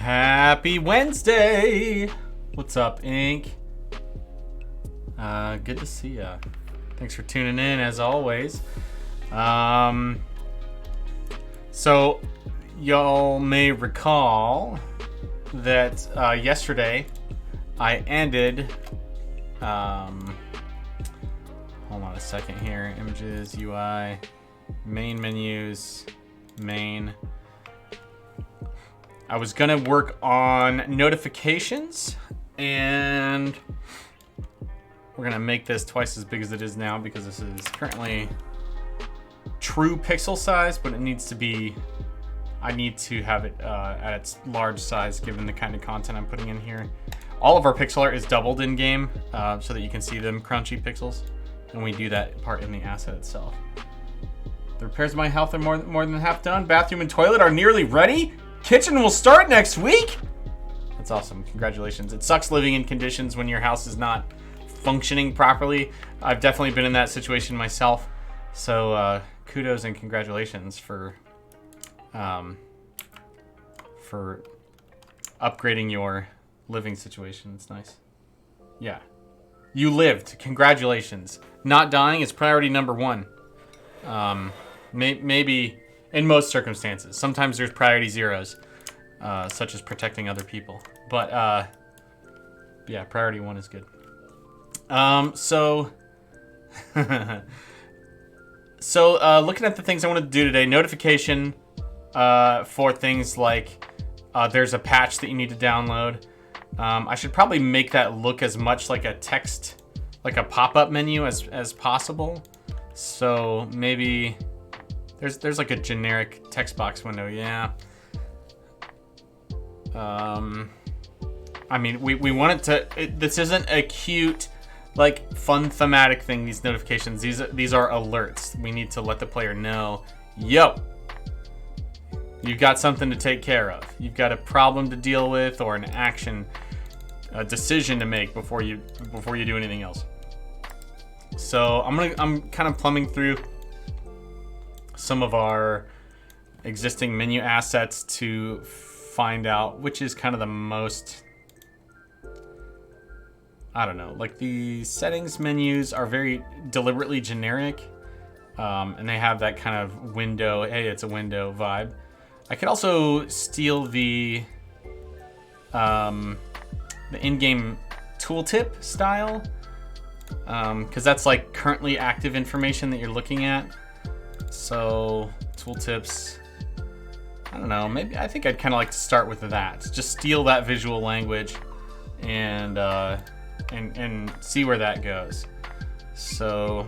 Happy Wednesday! What's up, Ink? Good to see ya. Thanks for tuning in, as always. So, y'all may recall that yesterday I ended... hold on a second here. Images, UI, main menus, main... I was gonna work on notifications, and we're gonna make this twice as big as it is now because this is currently true pixel size, but it needs to be, I need to have it at its large size given the kind of content I'm putting in here. All of our pixel art is doubled in game so that you can see them crunchy pixels, and we do that part in the asset itself. The repairs of my house are more than half done. Bathroom and toilet are nearly ready. Kitchen will start next week. That's awesome. Congratulations. It sucks living in conditions when your house is not functioning properly. I've definitely been in that situation myself. So kudos and congratulations for upgrading your living situation. It's nice. Yeah. You lived. Congratulations. Not dying is priority number one. Maybe... in most circumstances. Sometimes there's priority zeros, such as protecting other people. But, yeah, priority one is good. So looking at the things I want to do today, notification for things like there's a patch that you need to download. I should probably make that look as much like a text, like a pop-up menu as possible. So maybe... There's like a generic text box window, yeah. I mean, we want it to... this isn't a cute, like, fun thematic thing, these notifications. These are alerts. We need to let the player know, yo, you've got something to take care of. You've got a problem to deal with or an action, a decision to make before you do anything else. So I'm kind of plumbing through some of our existing menu assets to find out which is kind of the most, I don't know, like the settings menus are very deliberately generic, and they have that kind of window, hey, it's a window vibe. I could also steal the in-game tooltip style, because that's like currently active information that you're looking at. So, tooltips, I don't know, maybe I think I'd kind of like to start with that. Just steal that visual language and see where that goes. So,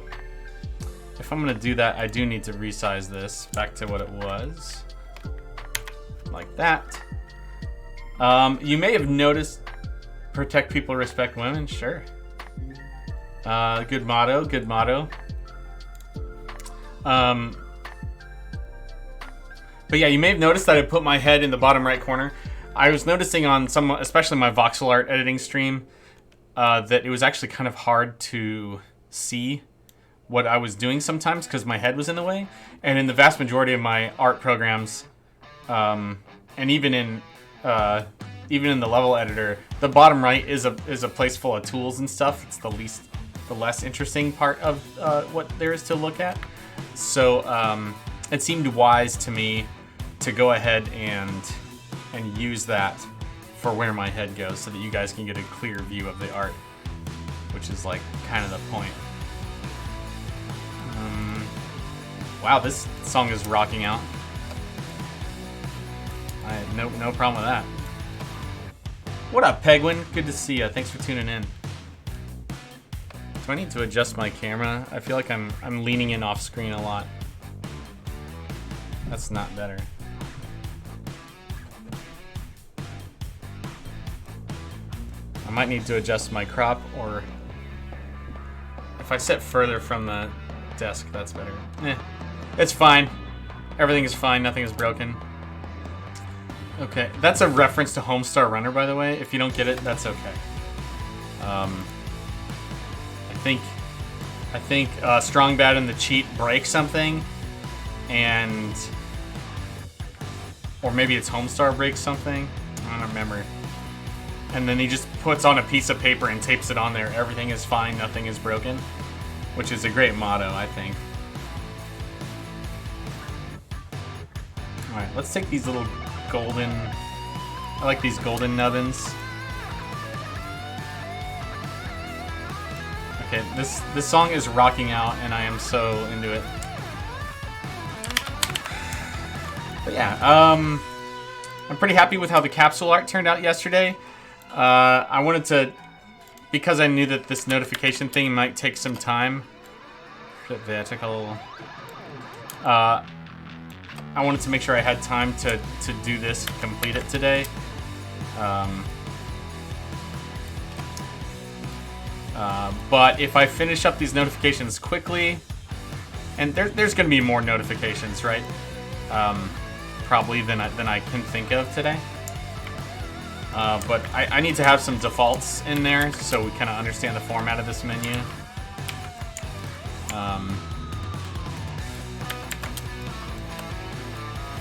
if I'm going to do that, I do need to resize this back to what it was. Like that. You may have noticed, protect people, respect women, sure. Good motto, good motto. But yeah, you may have noticed that I put my head in the bottom right corner. I was noticing on some, especially my voxel art editing stream, that it was actually kind of hard to see what I was doing sometimes because my head was in the way. And in the vast majority of my art programs, and even in the level editor, the bottom right is a place full of tools and stuff. It's the less interesting part of what there is to look at. So it seemed wise to me to go ahead and use that for where my head goes so that you guys can get a clear view of the art, which is like kind of the point. Wow, this song is rocking out. I had no problem with that. What up, Pegwin? Good to see you. Thanks for tuning in. Do I need to adjust my camera? I feel like I'm leaning in off screen a lot. That's not better. I might need to adjust my crop, or if I sit further from the desk, that's better. It's fine. Everything is fine. Nothing is broken. Okay, that's a reference to Homestar Runner, by the way. If you don't get it, that's okay. I think Strong Bad and the Cheat break something, and or maybe it's Homestar breaks something. I don't remember. And then he just puts on a piece of paper and tapes it on there. Everything is fine, nothing is broken. Which is a great motto, I think. Alright, let's take these little golden... I like these golden nubbins. Okay, this song is rocking out, and I am so into it. But yeah, I'm pretty happy with how the capsule art turned out yesterday. I wanted to, because I knew that this notification thing might take some time. Vertical. I wanted to make sure I had time to do this, complete it today. But if I finish up these notifications quickly, and there's going to be more notifications, right? Probably than I can think of today. But I need to have some defaults in there so we kind of understand the format of this menu.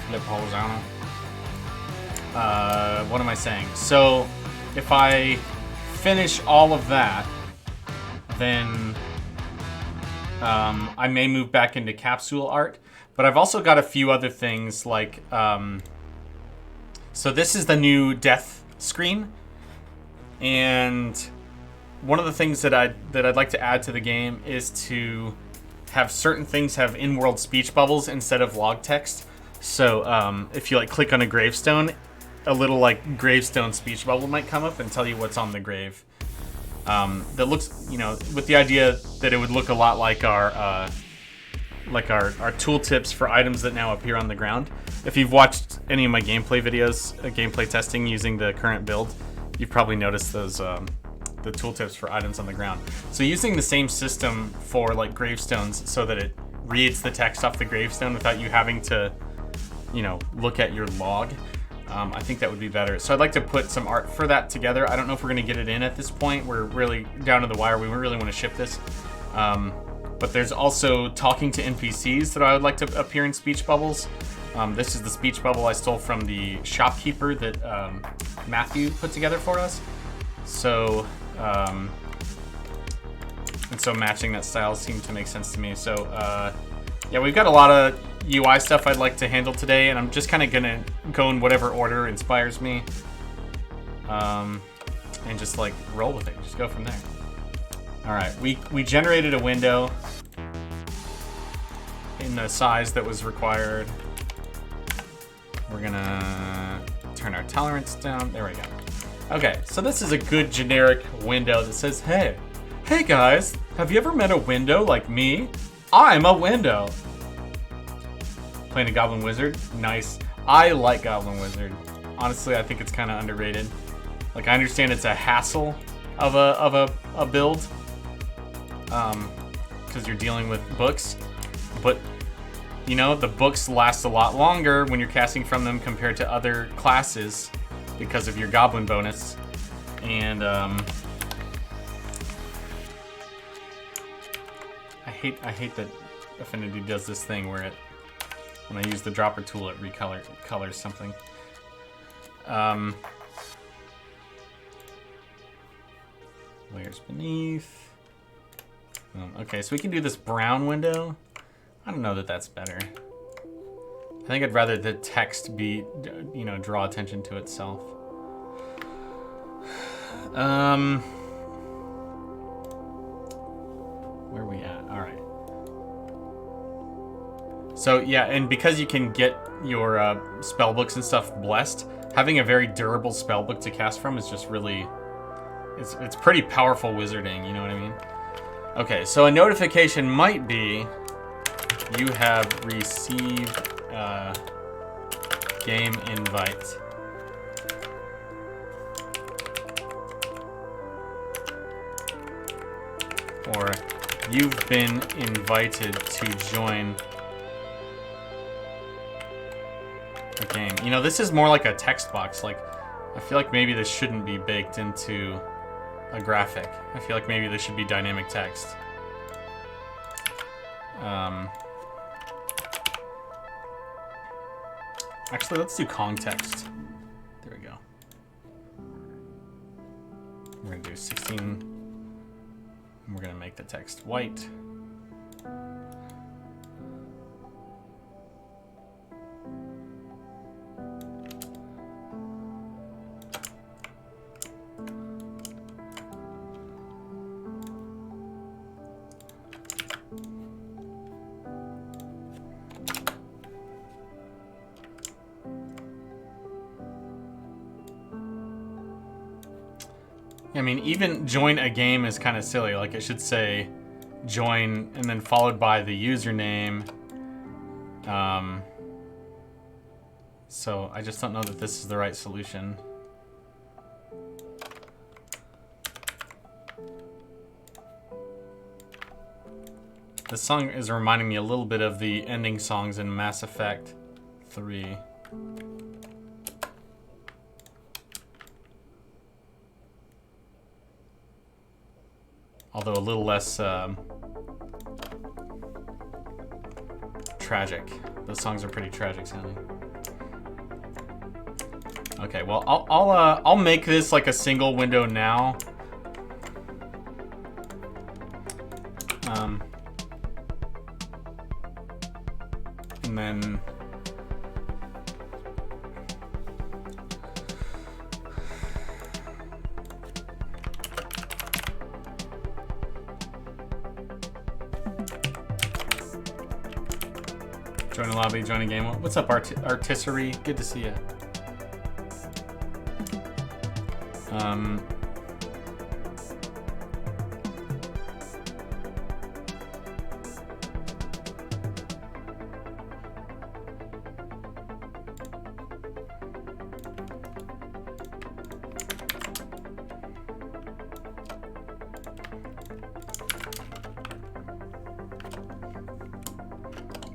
Flip horizontal. What am I saying? So if I finish all of that, then I may move back into capsule art. But I've also got a few other things like, so this is the new death screen, and one of the things that I'd like to add to the game is to have certain things have in-world speech bubbles instead of log text. So if you like click on a gravestone, a little like gravestone speech bubble might come up and tell you what's on the grave. That looks, you know, with the idea that it would look a lot like our tooltips for items that now appear on the ground. If you've watched any of my gameplay videos, gameplay testing using the current build, you've probably noticed those the tooltips for items on the ground. So using the same system for like gravestones so that it reads the text off the gravestone without you having to, you know, look at your log. I think that would be better. So I'd like to put some art for that together. I don't know if we're going to get it in at this point. We're really down to the wire. We really want to ship this. But there's also talking to NPCs that I would like to appear in speech bubbles. This is the speech bubble I stole from the shopkeeper that Matthew put together for us. So, and so matching that style seemed to make sense to me. So, yeah, we've got a lot of UI stuff I'd like to handle today, and I'm just kind of gonna go in whatever order inspires me, and just like roll with it. Just go from there. All right, we generated a window in the size that was required. We're gonna turn our tolerance down. There we go. Okay, so this is a good generic window that says, hey guys, have you ever met a window like me? I'm a window. Playing a Goblin Wizard? Nice. I like Goblin Wizard. Honestly, I think it's kind of underrated. Like, I understand it's a hassle of a build, because you're dealing with books, but you know, the books last a lot longer when you're casting from them compared to other classes because of your Goblin bonus. And I hate that Affinity does this thing where it, when I use the dropper tool, it colors something. Layers beneath. Okay, so we can do this brown window. I don't know that that's better. I think I'd rather the text be, you know, draw attention to itself. Where are we at? All right. So yeah, and because you can get your spell books and stuff blessed, having a very durable spell book to cast from is just really, it's pretty powerful wizarding, you know what I mean? Okay, so a notification might be you have received a game invite. Or you've been invited to join the game. You know, this is more like a text box. Like, I feel like maybe this shouldn't be baked into a graphic. I feel like maybe this should be dynamic text. Actually, let's do context. There we go. We're gonna do 16. And we're gonna make the text white. I mean, even join a game is kind of silly. Like, it should say join and then followed by the username. So I just don't know that this is the right solution. This song is reminding me a little bit of the ending songs in Mass Effect 3. Although a little less tragic. Those songs are pretty tragic sounding. Okay, well I'll make this like a single window now. And then join a lobby, join a game. What's up, Artisserie? Good to see you.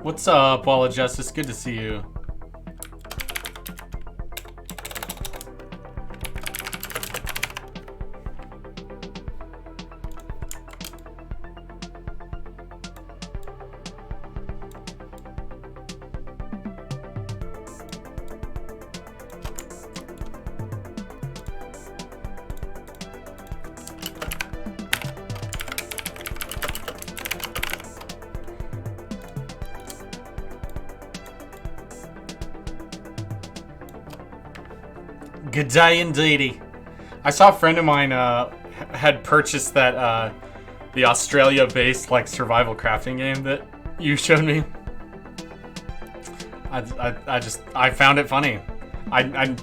What's up, Wall of Justice? Good to see you. Good day indeedy. I saw a friend of mine had purchased that the Australia-based like survival crafting game that you showed me. I found it funny. I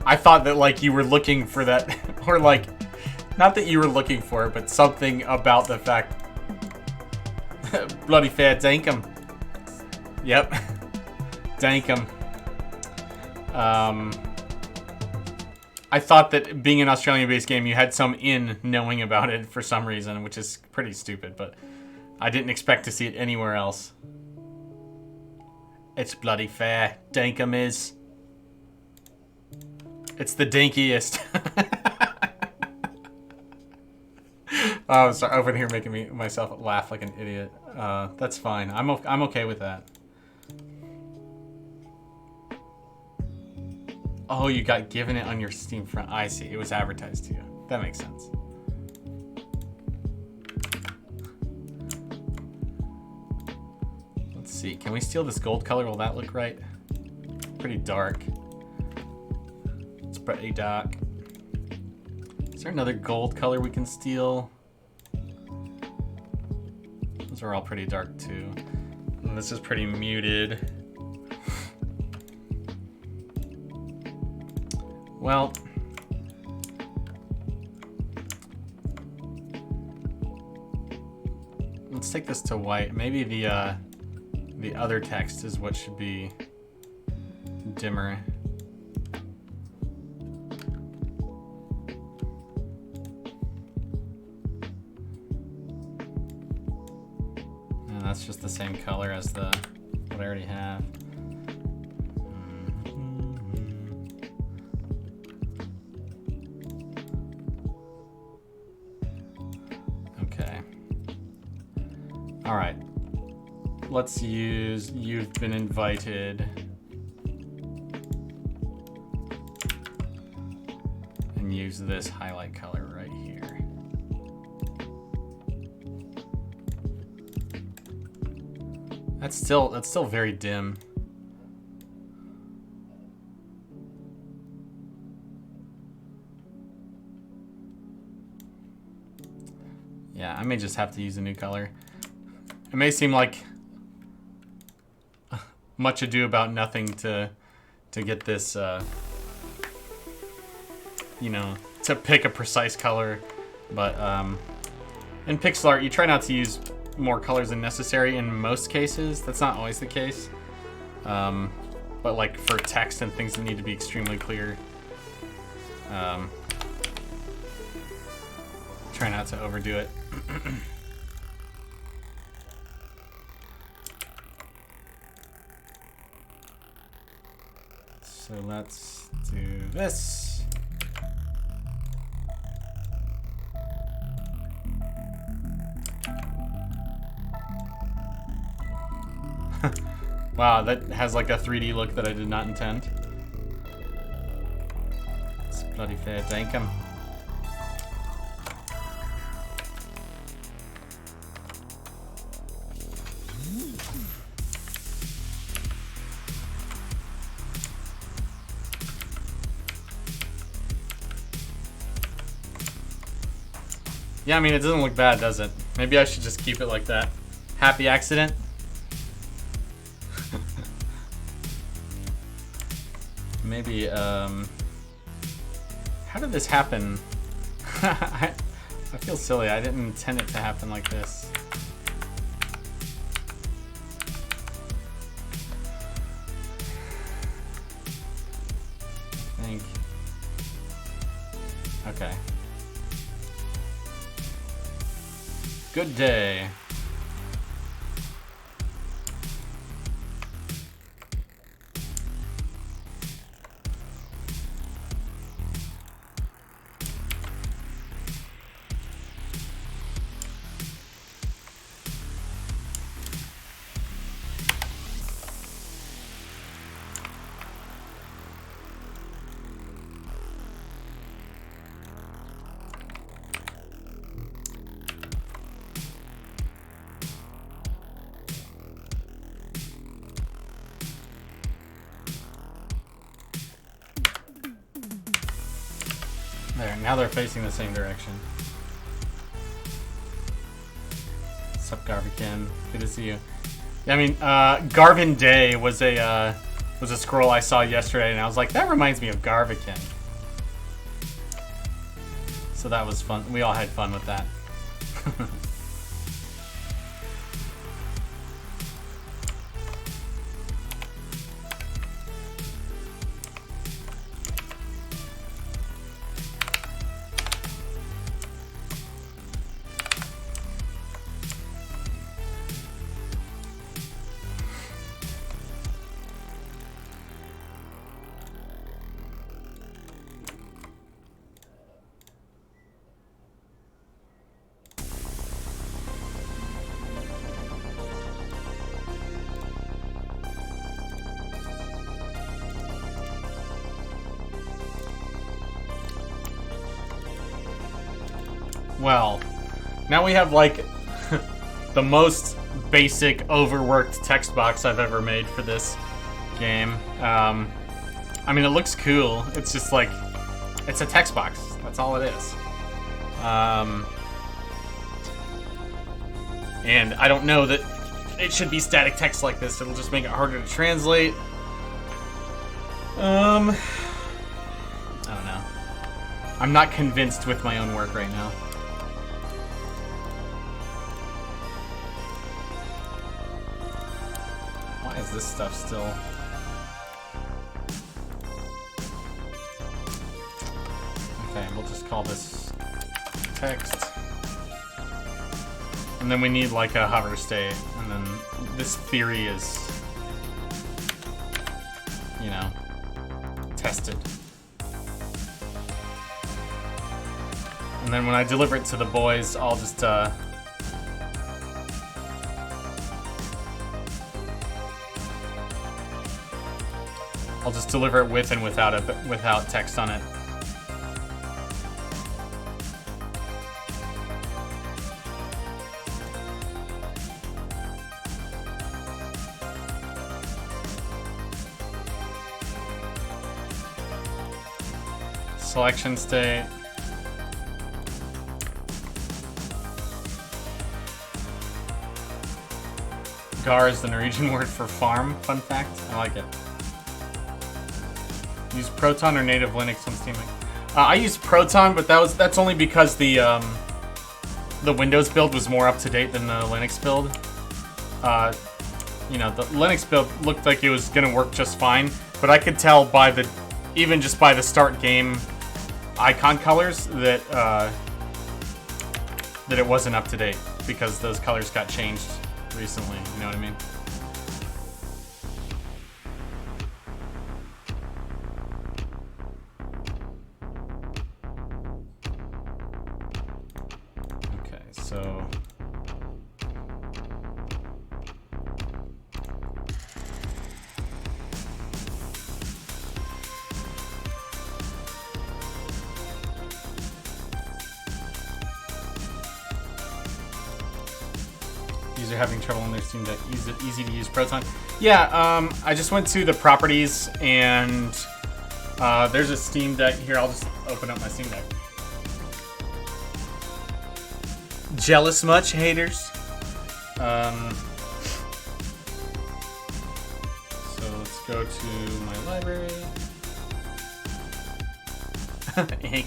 I thought that like you were looking for that, or like not that you were looking for it, but something about the fact. Bloody fair dankum. Yep, dankum. I thought that being an Australian-based game, you had some in knowing about it for some reason, which is pretty stupid, but I didn't expect to see it anywhere else. It's bloody fair. Dankum is. It's the dinkiest. Oh, sorry. Over here making myself laugh like an idiot. That's fine. I'm okay with that. Oh, you got given it on your Steam front. I see. It was advertised to you. That makes sense. Let's see. Can we steal this gold color? Will that look right? Pretty dark. It's pretty dark. Is there another gold color we can steal? Those are all pretty dark too. And this is pretty muted. Well, let's take this to white. Maybe the other text is what should be dimmer. And that's just the same color as what I already have. All right, let's use you've been invited and use this highlight color right here. That's still very dim. Yeah, I may just have to use a new color. It may seem like much ado about nothing to get this, you know, to pick a precise color, but in pixel art, you try not to use more colors than necessary in most cases. That's not always the case, but like for text and things that need to be extremely clear, try not to overdo it. So let's do this. Wow, that has like a 3D look that I did not intend. It's bloody fair dinkum. Yeah, I mean, it doesn't look bad, does it? Maybe I should just keep it like that. Happy accident. Maybe, how did this happen? I feel silly. I didn't intend it to happen like this. I think. Okay. Good day. There, now they're facing the same direction. Sup, Garvikin? Good to see you. Yeah, I mean, Garvin Day was a scroll I saw yesterday, and I was like, that reminds me of Garvikin. So that was fun. We all had fun with that. Well, now we have like the most basic, overworked text box I've ever made for this game. I mean, it looks cool. It's just like, it's a text box. That's all it is. And I don't know that it should be static text like this. It'll just make it harder to translate. I don't know. I'm not convinced with my own work right now. Why is this stuff still... Okay, we'll just call this text. And then we need like a hover state, and then this theory is, you know, tested. And then when I deliver it to the boys, I'll just I'll just deliver it with and without text on it. Selection state. Gar is the Norwegian word for farm. Fun fact. I like it. Use Proton or native Linux on Steam. I used Proton, but that's only because the Windows build was more up to date than the Linux build. You know, the Linux build looked like it was gonna work just fine, but I could tell by even just by the start game icon colors that that it wasn't up to date because those colors got changed recently. You know what I mean? Okay, so. User having trouble on their Steam Deck. Easy to use Proton. Yeah, I just went to the properties and there's a Steam Deck. Here, I'll just open up my Steam Deck. Jealous much, haters? So let's go to my library. Ink.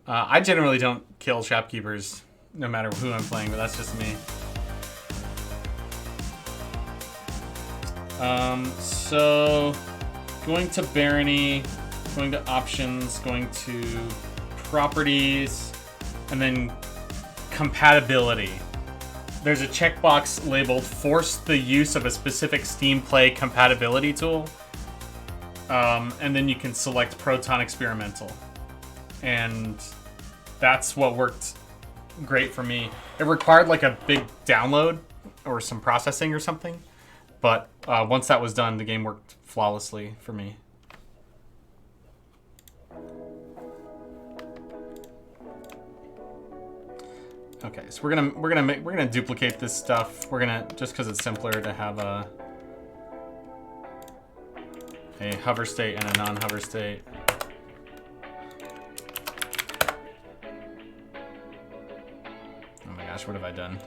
I generally don't kill shopkeepers no matter who I'm playing, but that's just me. So going to Barony, going to options, going to properties, and then compatibility. There's a checkbox labeled force the use of a specific Steam Play compatibility tool. And then you can select Proton Experimental. And that's what worked great for me. It required like a big download or some processing or something. But once that was done, the game worked flawlessly for me. Okay, so we're gonna duplicate this stuff. We're gonna, just because it's simpler to have a hover state and a non-hover state. Oh my gosh, what have I done?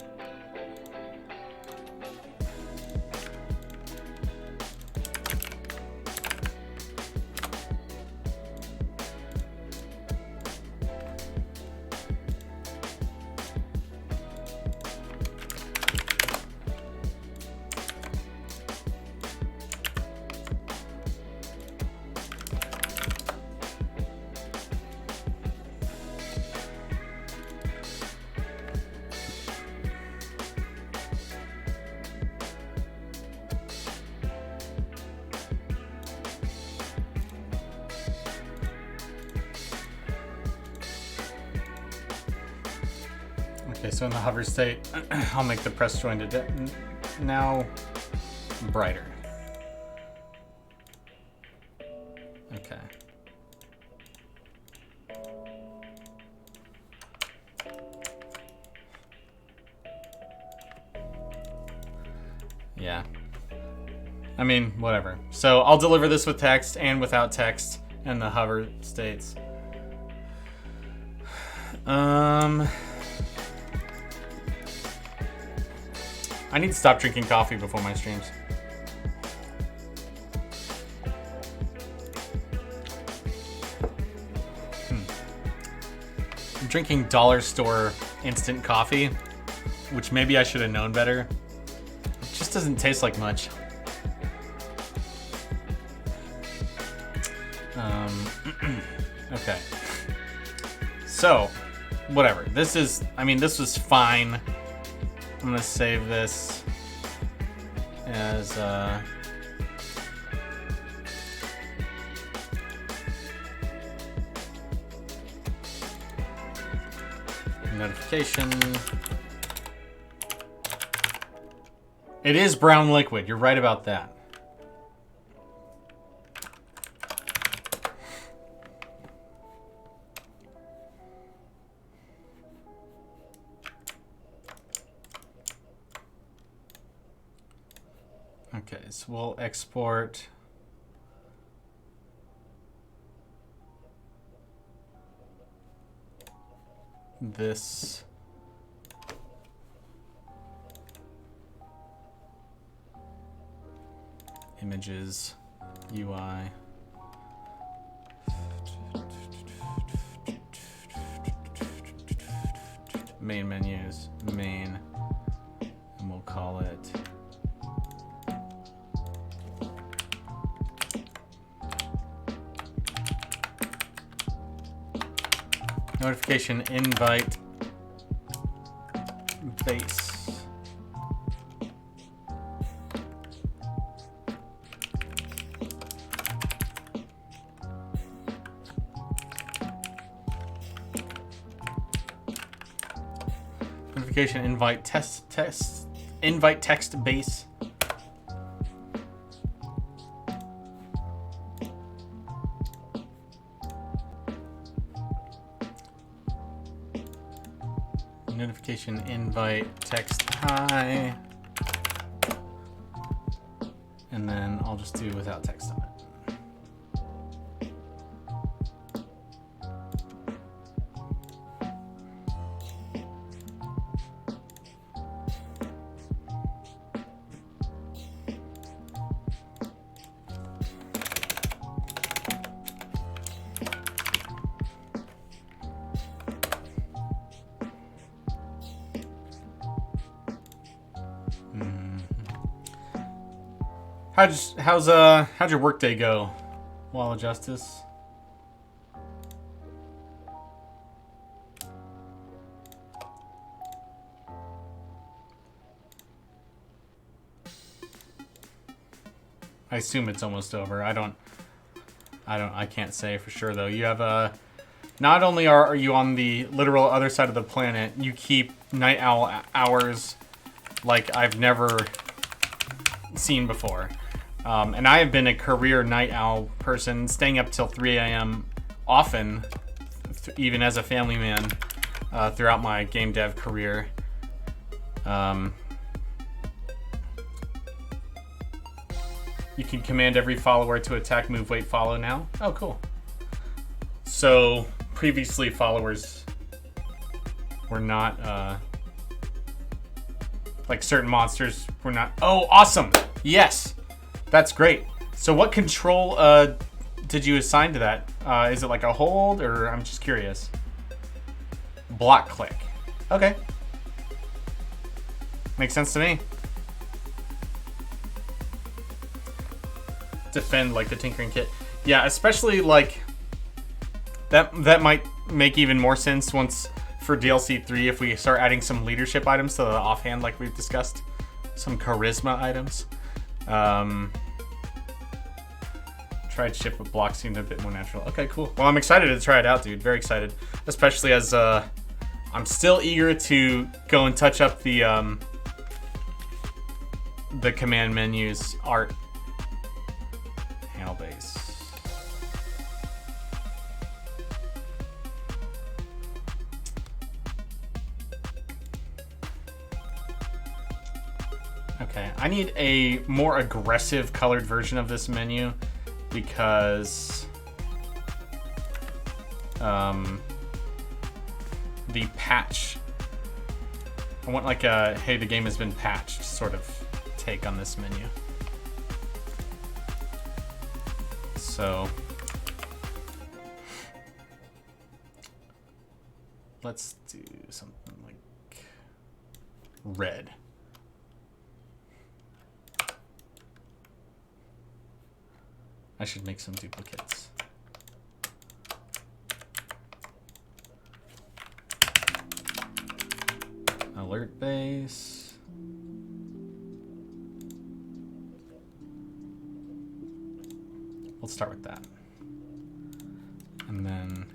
Okay, so in the hover state, I'll make the press jointed now brighter. Okay. Yeah. I mean, whatever. So I'll deliver this with text and without text in the hover states. I need to stop drinking coffee before my streams. I'm drinking dollar store instant coffee, which maybe I should have known better. It just doesn't taste like much. Okay. So, whatever. This is, I mean, this was fine. I'm gonna save this as notification. It is brown liquid. You're right about that. Okay, so we'll export this images UI. Main menus, main, and we'll call it notification invite base. Notification invite invite text base. Notification invite text hi, and then I'll just do without text on it. How'd your workday go, Wall of Justice? I assume it's almost over. I can't say for sure though. You have not only are you on the literal other side of the planet, you keep night owl hours like I've never seen before. And I have been a career night owl person, staying up till 3 a.m. often, even as a family man, throughout my game dev career. You can command every follower to attack, move, wait, follow now. Oh, cool. So previously followers were not, like certain monsters were not. Oh, awesome. Yes. That's great. So what control did you assign to that? Is it like a hold, or I'm just curious? Block click. Okay. Makes sense to me. Defend like the Tinkering Kit. Yeah, especially like that might make even more sense once for DLC 3 if we start adding some leadership items to the offhand like we've discussed. Some charisma items. Tried shift with block, seemed a bit more natural. Okay, cool. Well, I'm excited to try it out, dude. Very excited. Especially as I'm still eager to go and touch up the command menus art. Handle base. Okay, I need a more aggressive colored version of this menu because the patch, I want like a, hey, the game has been patched sort of take on this menu. So let's do something like red. I should make some duplicates. Alert base. Let's start with that. And then,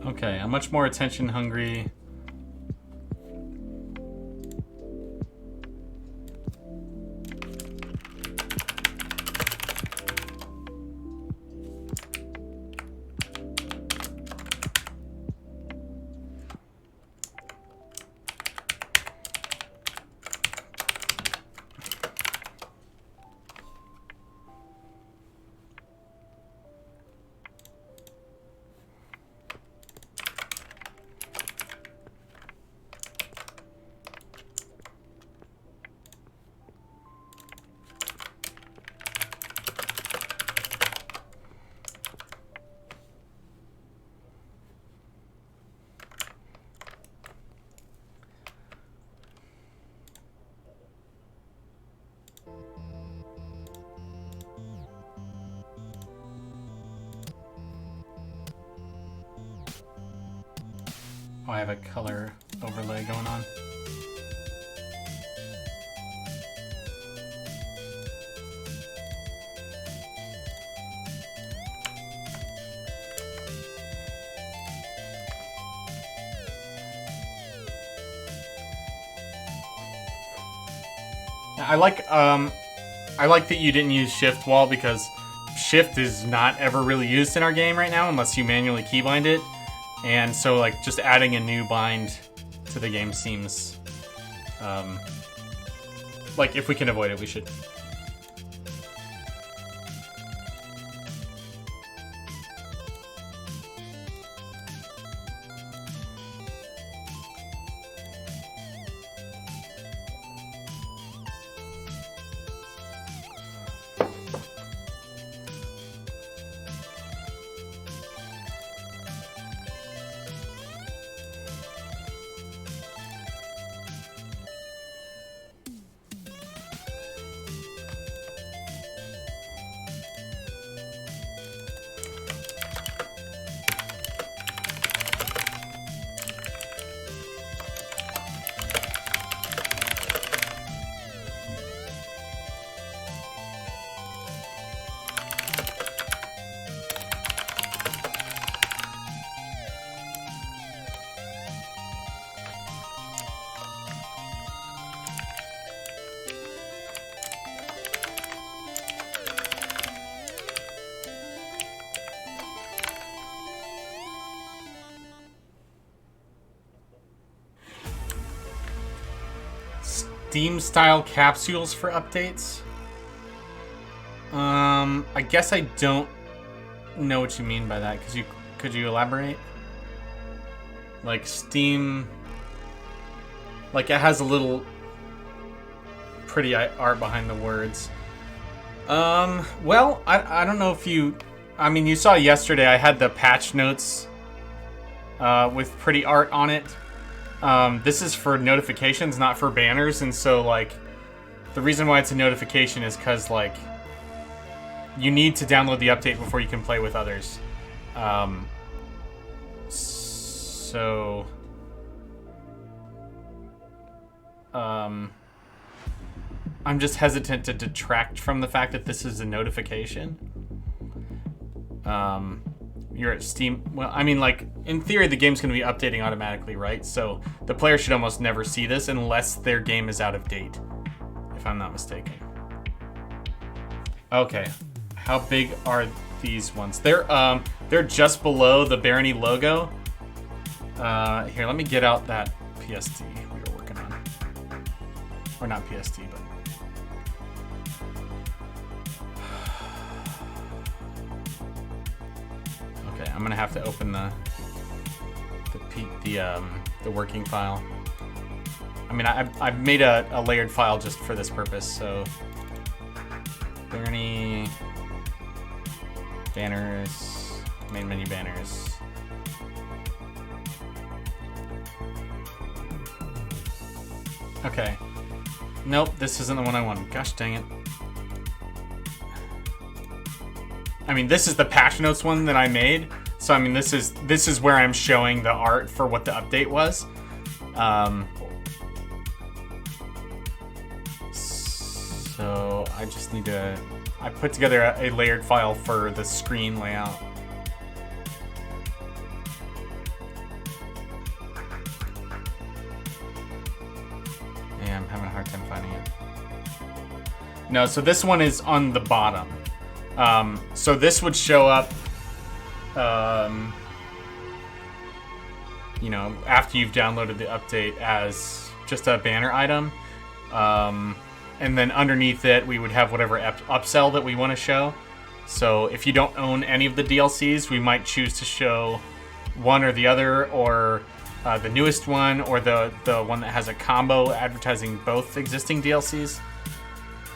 Okay, I'm much more attention hungry. Oh, I have a color overlay going on. I like that you didn't use shift wall, because shift is not ever really used in our game right now unless you manually keybind it. And so, like, just adding a new bind to the game seems like if we can avoid it, we should. Steam-style capsules for updates? I guess I don't know what you mean by that. Could you elaborate? Like Steam, like it has a little pretty art behind the words. Well, I don't know if you, I mean, you saw yesterday I had the patch notes with pretty art on it. This is for notifications, not for banners, and so, like, the reason why it's a notification is because, like, you need to download the update before you can play with others. So... I'm just hesitant to detract from the fact that this is a notification. You're at Steam. Well, I mean, like, in theory, the game's going to be updating automatically, right? So the player should almost never see this unless their game is out of date, if I'm not mistaken. Okay, how big are these ones? They're just below the Barony logo. Here, let me get out that PST we were working on, or not PST, but. Okay, I'm gonna have to open the working file. I mean, I've made a layered file just for this purpose. So, Barony banners, main menu banners. Okay. Nope, this isn't the one I wanted. Gosh dang it. I mean, this is the patch notes one that I made. So I mean, this is where I'm showing the art for what the update was. So I just need to. I put together a layered file for the screen layout. hard time finding it. No, so this one is on the bottom. So this would show up, you know, after you've downloaded the update as just a banner item. And then underneath it, we would have whatever upsell that we want to show. So if you don't own any of the DLCs, we might choose to show one or the other, or the newest one, or the one that has a combo advertising both existing DLCs.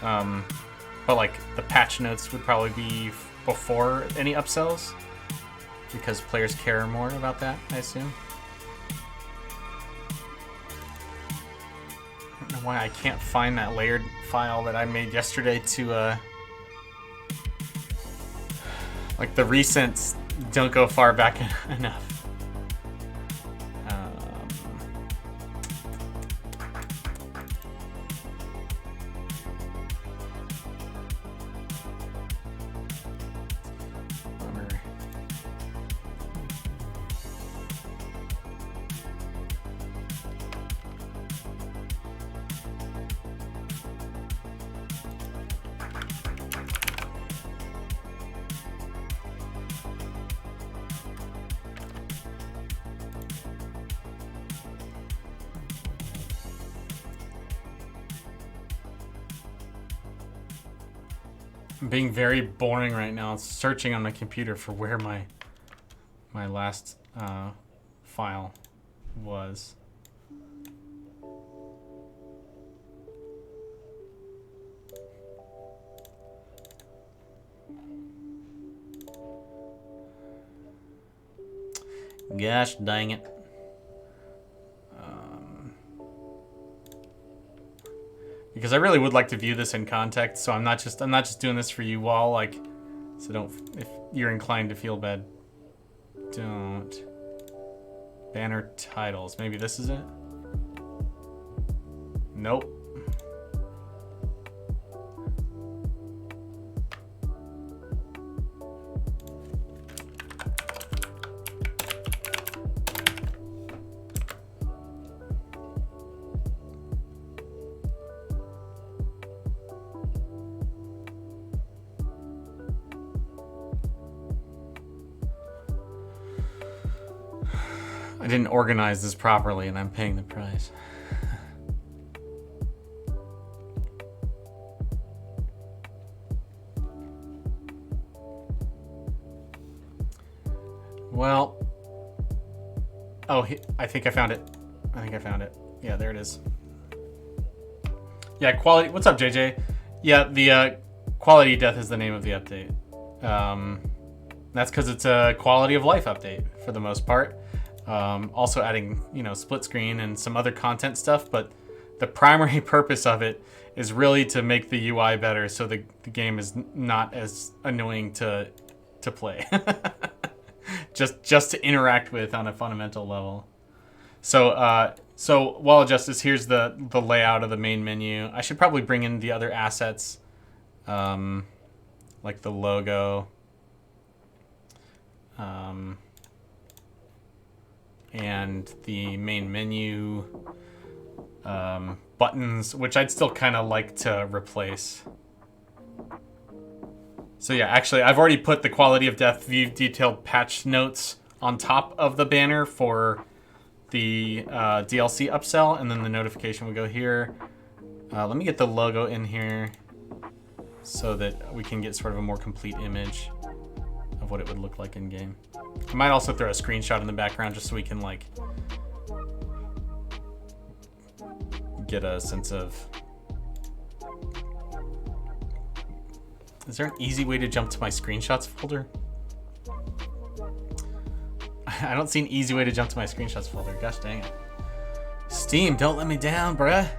But like the patch notes would probably be before any upsells, because players care more about that, I assume. I don't know why I can't find that layered file that I made yesterday to, like the recents don't go far back enough. I'm being very boring right now. It's searching on my computer for where my last file was. Gosh dang it. Because I really would like to view this in context, so I'm not just doing this for you all, like, so don't, if you're inclined to feel bad, don't. Banner titles, maybe this is it? Nope. I didn't organize this properly and I'm paying the price. Well, oh, I think I found it. Yeah, there it is. Yeah, quality. What's up, JJ? Yeah, the quality of death is the name of the update. That's because it's a quality of life update for the most part. Also adding, you know, split screen and some other content stuff, but the primary purpose of it is really to make the UI better, so the game is not as annoying to play. just to interact with on a fundamental level. So Wall of Justice, here's the layout of the main menu. I should probably bring in the other assets, like the logo. And the main menu, buttons, which I'd still kind of like to replace. So yeah, actually, I've already put the quality of death view detailed patch notes on top of the banner for the DLC upsell, and then the notification will go here. Let me get the logo in here so that we can get sort of a more complete image of what it would look like in game. I might also throw a screenshot in the background just so we can like get a sense of. Is there an easy way to jump to my screenshots folder? I don't see an easy way to jump to my screenshots folder. Gosh dang it. Steam, don't let me down, bruh.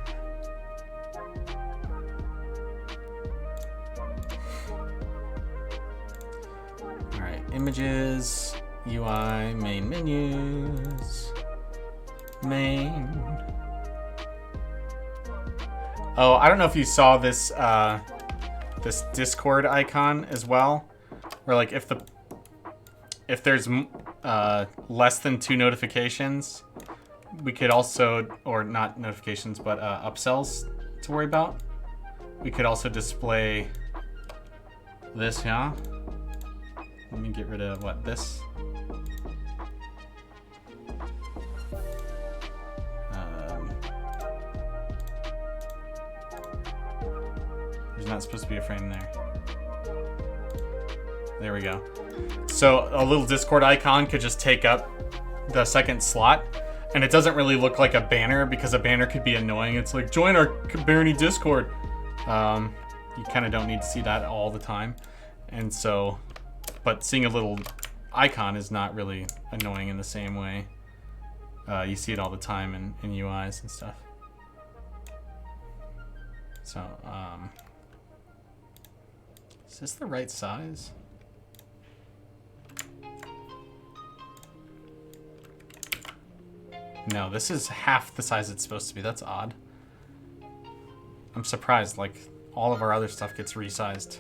Alright, images, UI, main menus, main. Oh, I don't know if you saw this this Discord icon as well, where like if there's less than 2 notifications, we could also, or not notifications, but upsells to worry about. We could also display this, yeah? Let me get rid of what, this? There's not supposed to be a frame there. There we go. So a little Discord icon could just take up the second slot, and it doesn't really look like a banner because a banner could be annoying. It's like, join our Barony Discord. You kind of don't need to see that all the time. And so, but seeing a little icon is not really annoying in the same way. You see it all the time in UIs and stuff. So, is this the right size? No, this is half the size it's supposed to be. That's odd. I'm surprised, like, all of our other stuff gets resized.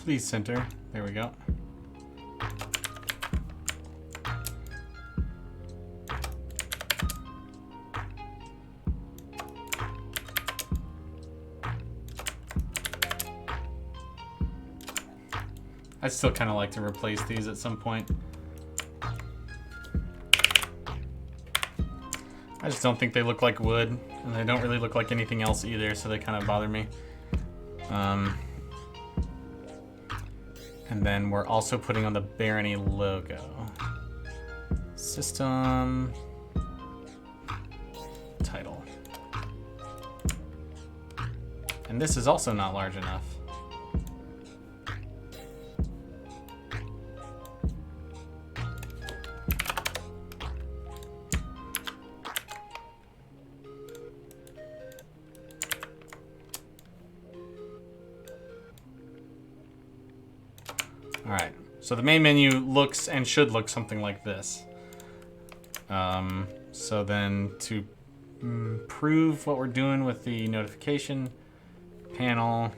Please center. There we go. I still kind of like to replace these at some point. I just don't think they look like wood, and they don't really look like anything else either, so they kind of bother me. And then we're also putting on the Barony logo. System title. And this is also not large enough. Alright, so the main menu looks and should look something like this. So then to prove what we're doing with the notification panel,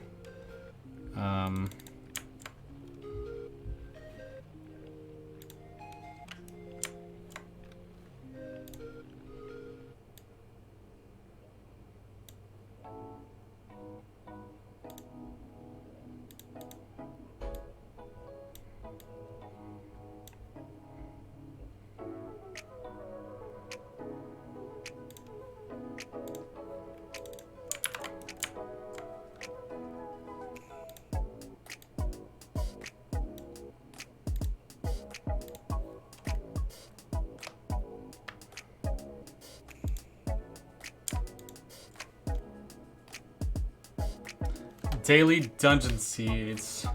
daily dungeon seeds.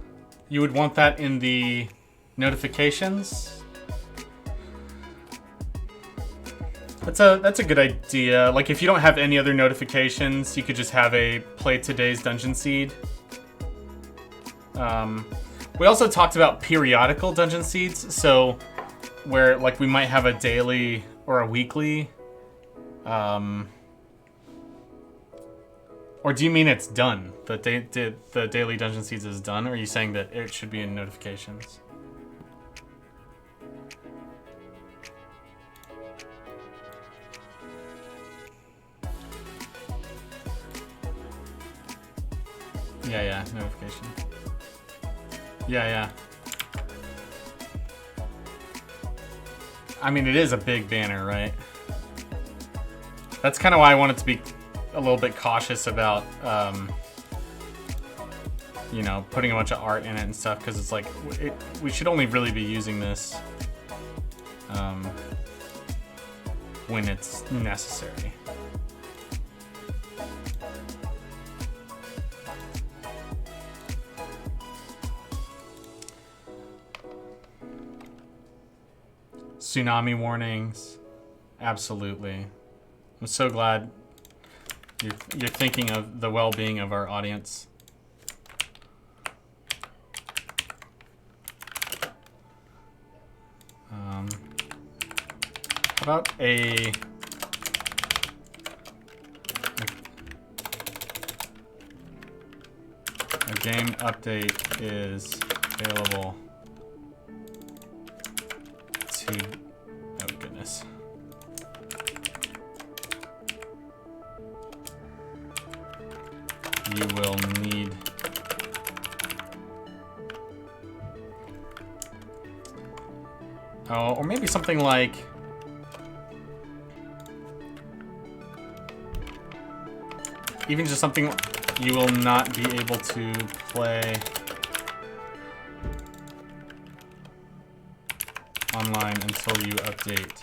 You would want that in the notifications. That's a good idea. Like if you don't have any other notifications, you could just have a play today's dungeon seed. We also talked about periodical dungeon seeds, so where like we might have a daily or a weekly. Or do you mean it's done? The daily dungeon seeds is done? Or are you saying that it should be in notifications? Yeah, notification. Yeah. I mean, it is a big banner, right? That's kind of why I want it to be a little bit cautious about, you know, putting a bunch of art in it and stuff, because it's like, we should only really be using this when it's necessary. Tsunami warnings, absolutely. I'm so glad you're thinking of the well-being of our audience. How about a game update is available to, oh goodness. You will need or maybe something like even just something you will not be able to play online until you update.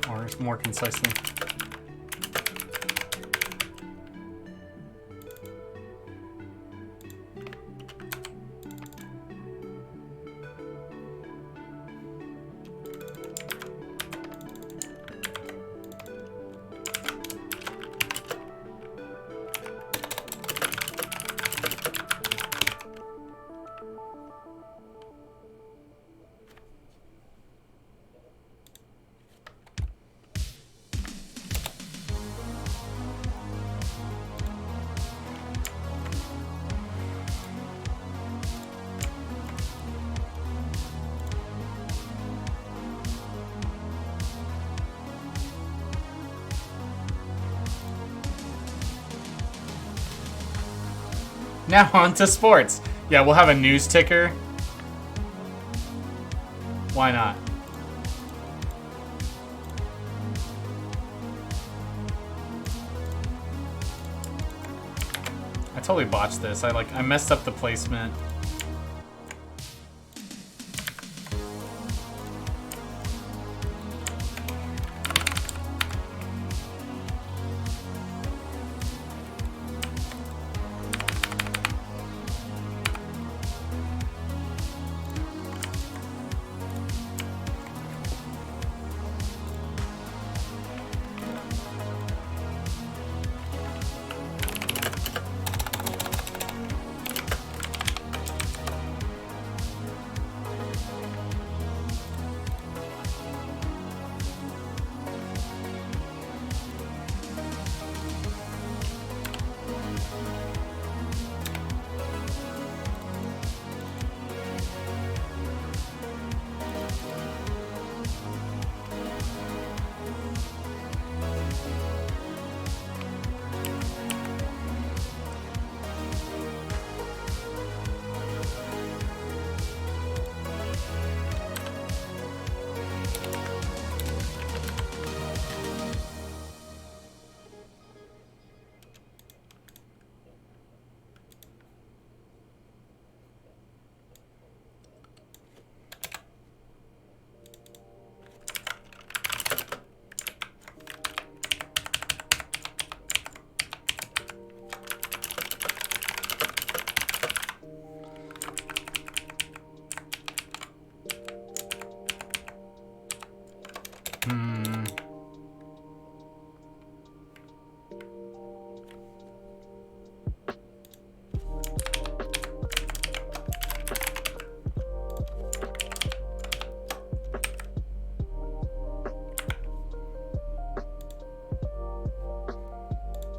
Or more concisely. Now on to sports. Yeah, we'll have a news ticker. Why not? I totally botched this. I messed up the placement.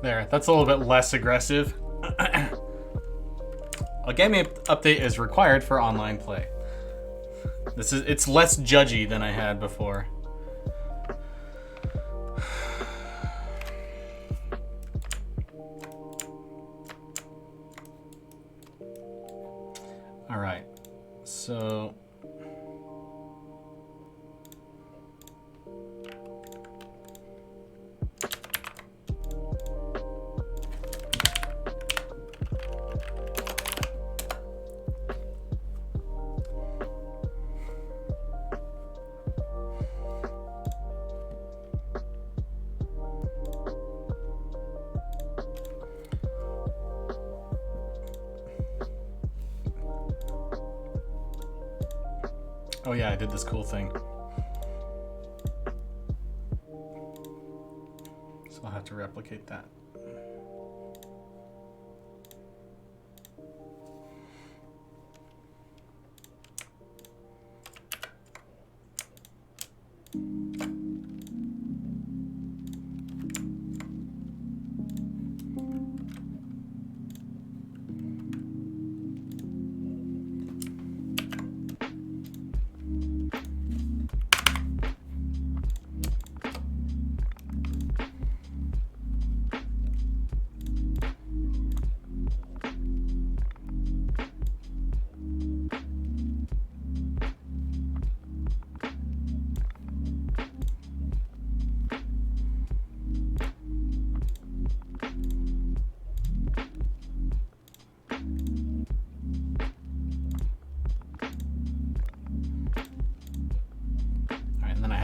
There, that's a little bit less aggressive. A game update is required for online play. It's less judgy than I had before. All right, so Oh yeah, I did this cool thing. So I'll have to replicate that.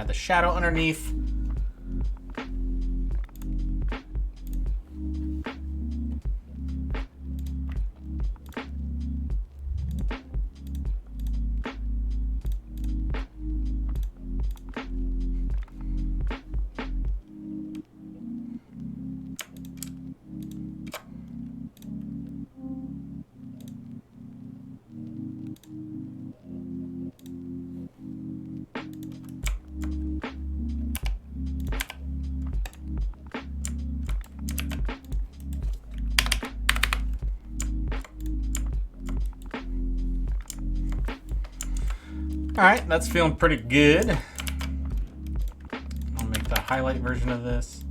The shadow underneath. All right, that's feeling pretty good. I'll make the highlight version of this.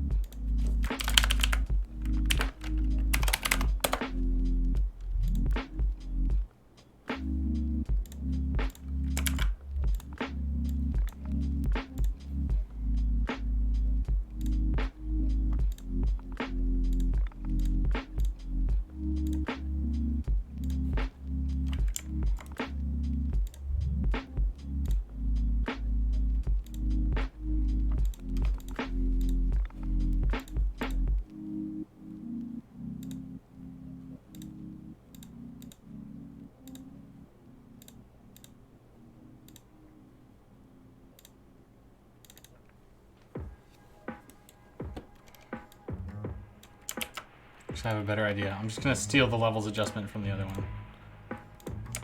I have a better idea. I'm just gonna steal the levels adjustment from the other one.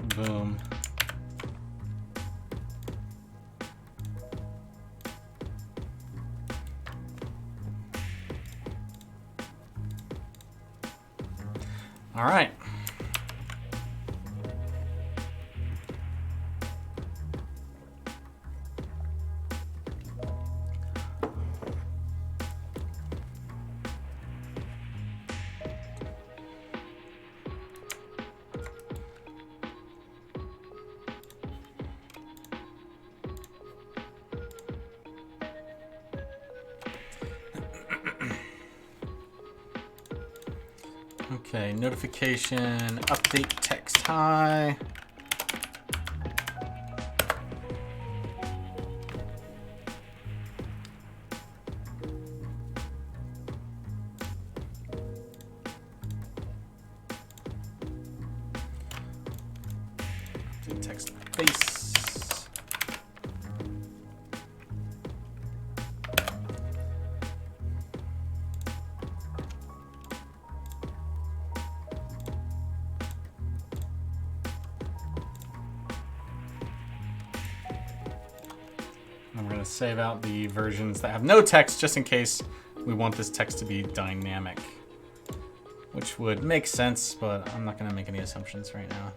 Boom. All right. Okay, notification, update text high. Update text base. I'm going to save out the versions that have no text just in case we want this text to be dynamic, which would make sense, but I'm not going to make any assumptions right now.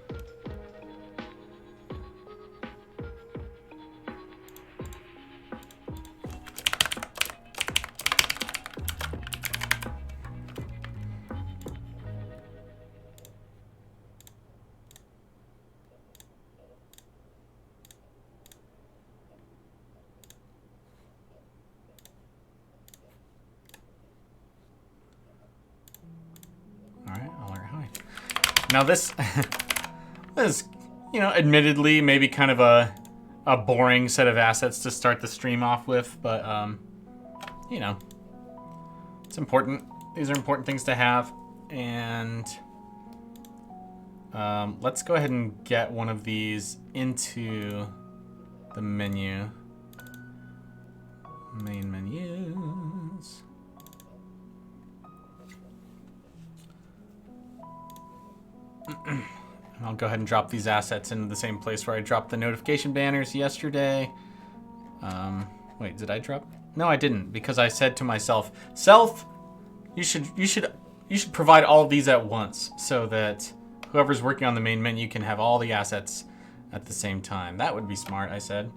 Now this is, you know, admittedly maybe kind of a boring set of assets to start the stream off with, but you know, it's important. These are important things to have, and let's go ahead and get one of these into the menu. Main menus. I'll go ahead and drop these assets into the same place where I dropped the notification banners yesterday. Wait, did I drop? No, I didn't, because I said to myself, "Self, you should provide all of these at once so that whoever's working on the main menu can have all the assets at the same time." That would be smart, I said.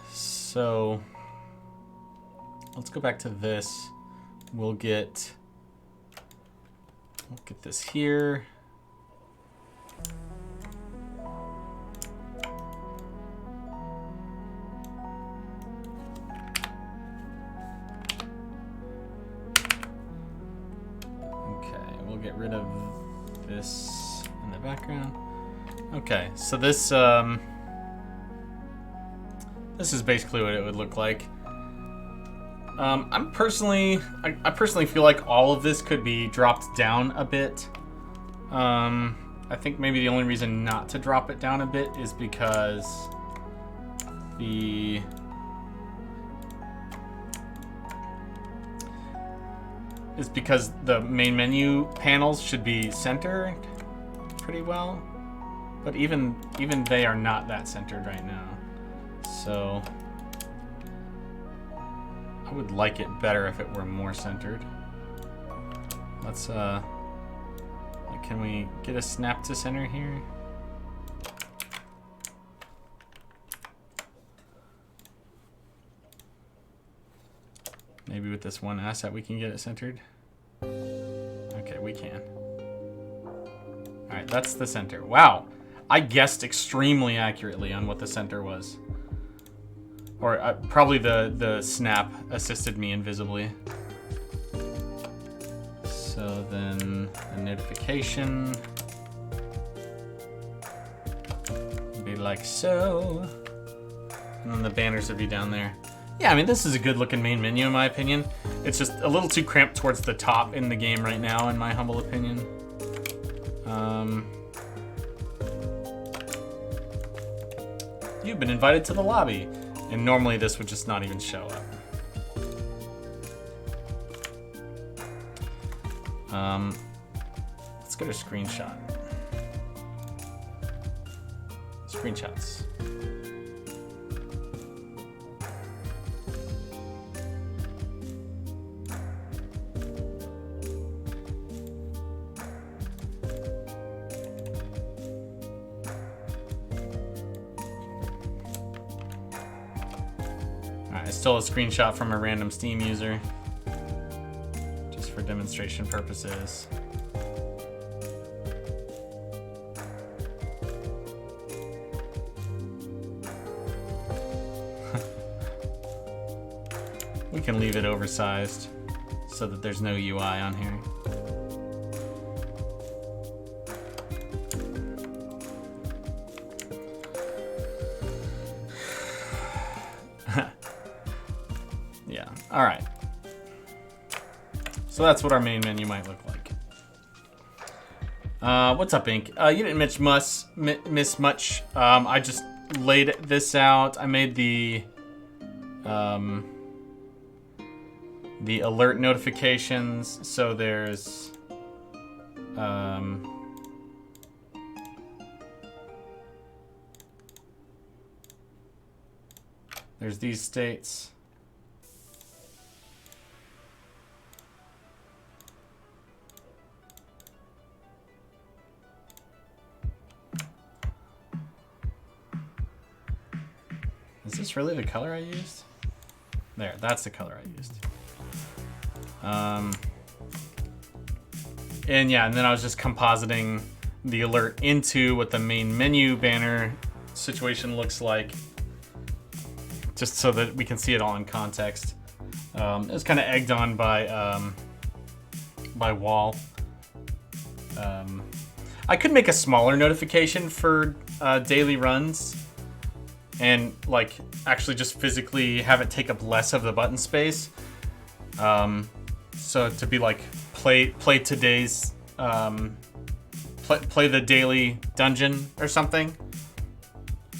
So let's go back to this. We'll get this here. Okay, we'll get rid of this in the background. Okay, so this is basically what it would look like. I personally feel like all of this could be dropped down a bit. I think maybe the only reason not to drop it down a bit is because the main menu panels should be centered pretty well, but even they are not that centered right now. So I would like it better if it were more centered. Let's can we get a snap to center here? Maybe with this one asset we can get it centered. Okay, we can. All right, that's the center. Wow, I guessed extremely accurately on what the center was. Or probably the snap assisted me invisibly. So then the notification would be like so. And then the banners would be down there. Yeah, I mean, this is a good looking main menu in my opinion. It's just a little too cramped towards the top in the game right now, in my humble opinion. You've been invited to the lobby. And normally this would just not even show up. Let's go to screenshot. Screenshots. I stole a screenshot from a random Steam user, just for demonstration purposes. We can leave it oversized so that there's no UI on here. Yeah, all right. So that's what our main menu might look like. What's up, Ink? You didn't miss much. I just laid this out. I made the alert notifications. So there's these states. Is this really the color I used? There, that's the color I used. And yeah, and then I was just compositing the alert into what the main menu banner situation looks like, just so that we can see it all in context. It was kind of egged on by Wall. I could make a smaller notification for daily runs, and like actually just physically have it take up less of the button space. So to be like play today's play the daily dungeon or something.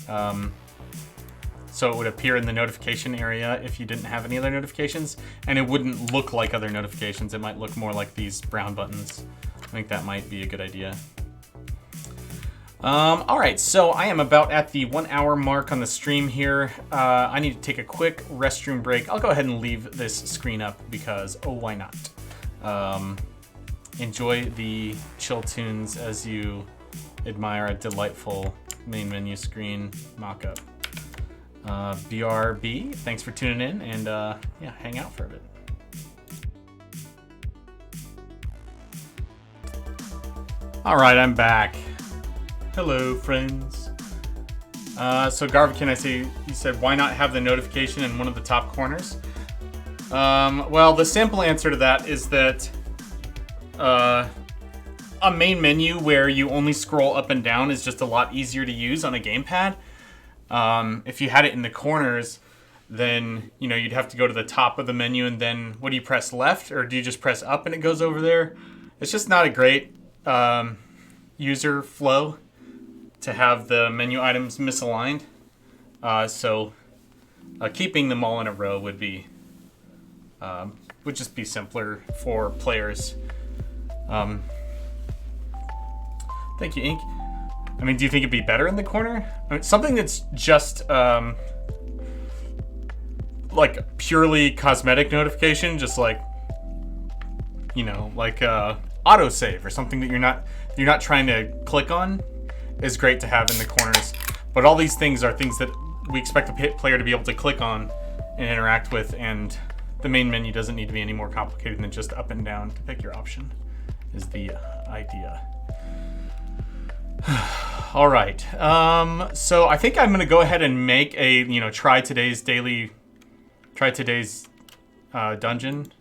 So it would appear in the notification area if you didn't have any other notifications, and it wouldn't look like other notifications. It might look more like these brown buttons. I think that might be a good idea. All right, so I am about at the 1 hour mark on the stream here. I need to take a quick restroom break. I'll go ahead and leave this screen up because, oh, why not? Enjoy the chill tunes as you admire a delightful main menu screen mock-up. BRB, thanks for tuning in, and yeah, hang out for a bit. All right, I'm back. Hello, friends. So Garvikin, I see you said, why not have the notification in one of the top corners? Well, the simple answer to that is that a main menu where you only scroll up and down is just a lot easier to use on a gamepad. If you had it in the corners, then you'd have to go to the top of the menu, and then what do you press, left, or do you just press up and it goes over there? It's just not a great user flow to have the menu items misaligned. So keeping them all in a row would just be simpler for players. Thank you, Ink. I mean, do you think it'd be better in the corner? I mean, something that's just like purely cosmetic notification, just like autosave or something that you're not trying to click on, is great to have in the corners. But all these things are things that we expect the player to be able to click on and interact with, and the main menu doesn't need to be any more complicated than just up and down to pick your option, is the idea. All right, so I think I'm gonna go ahead and make a try today's dungeon,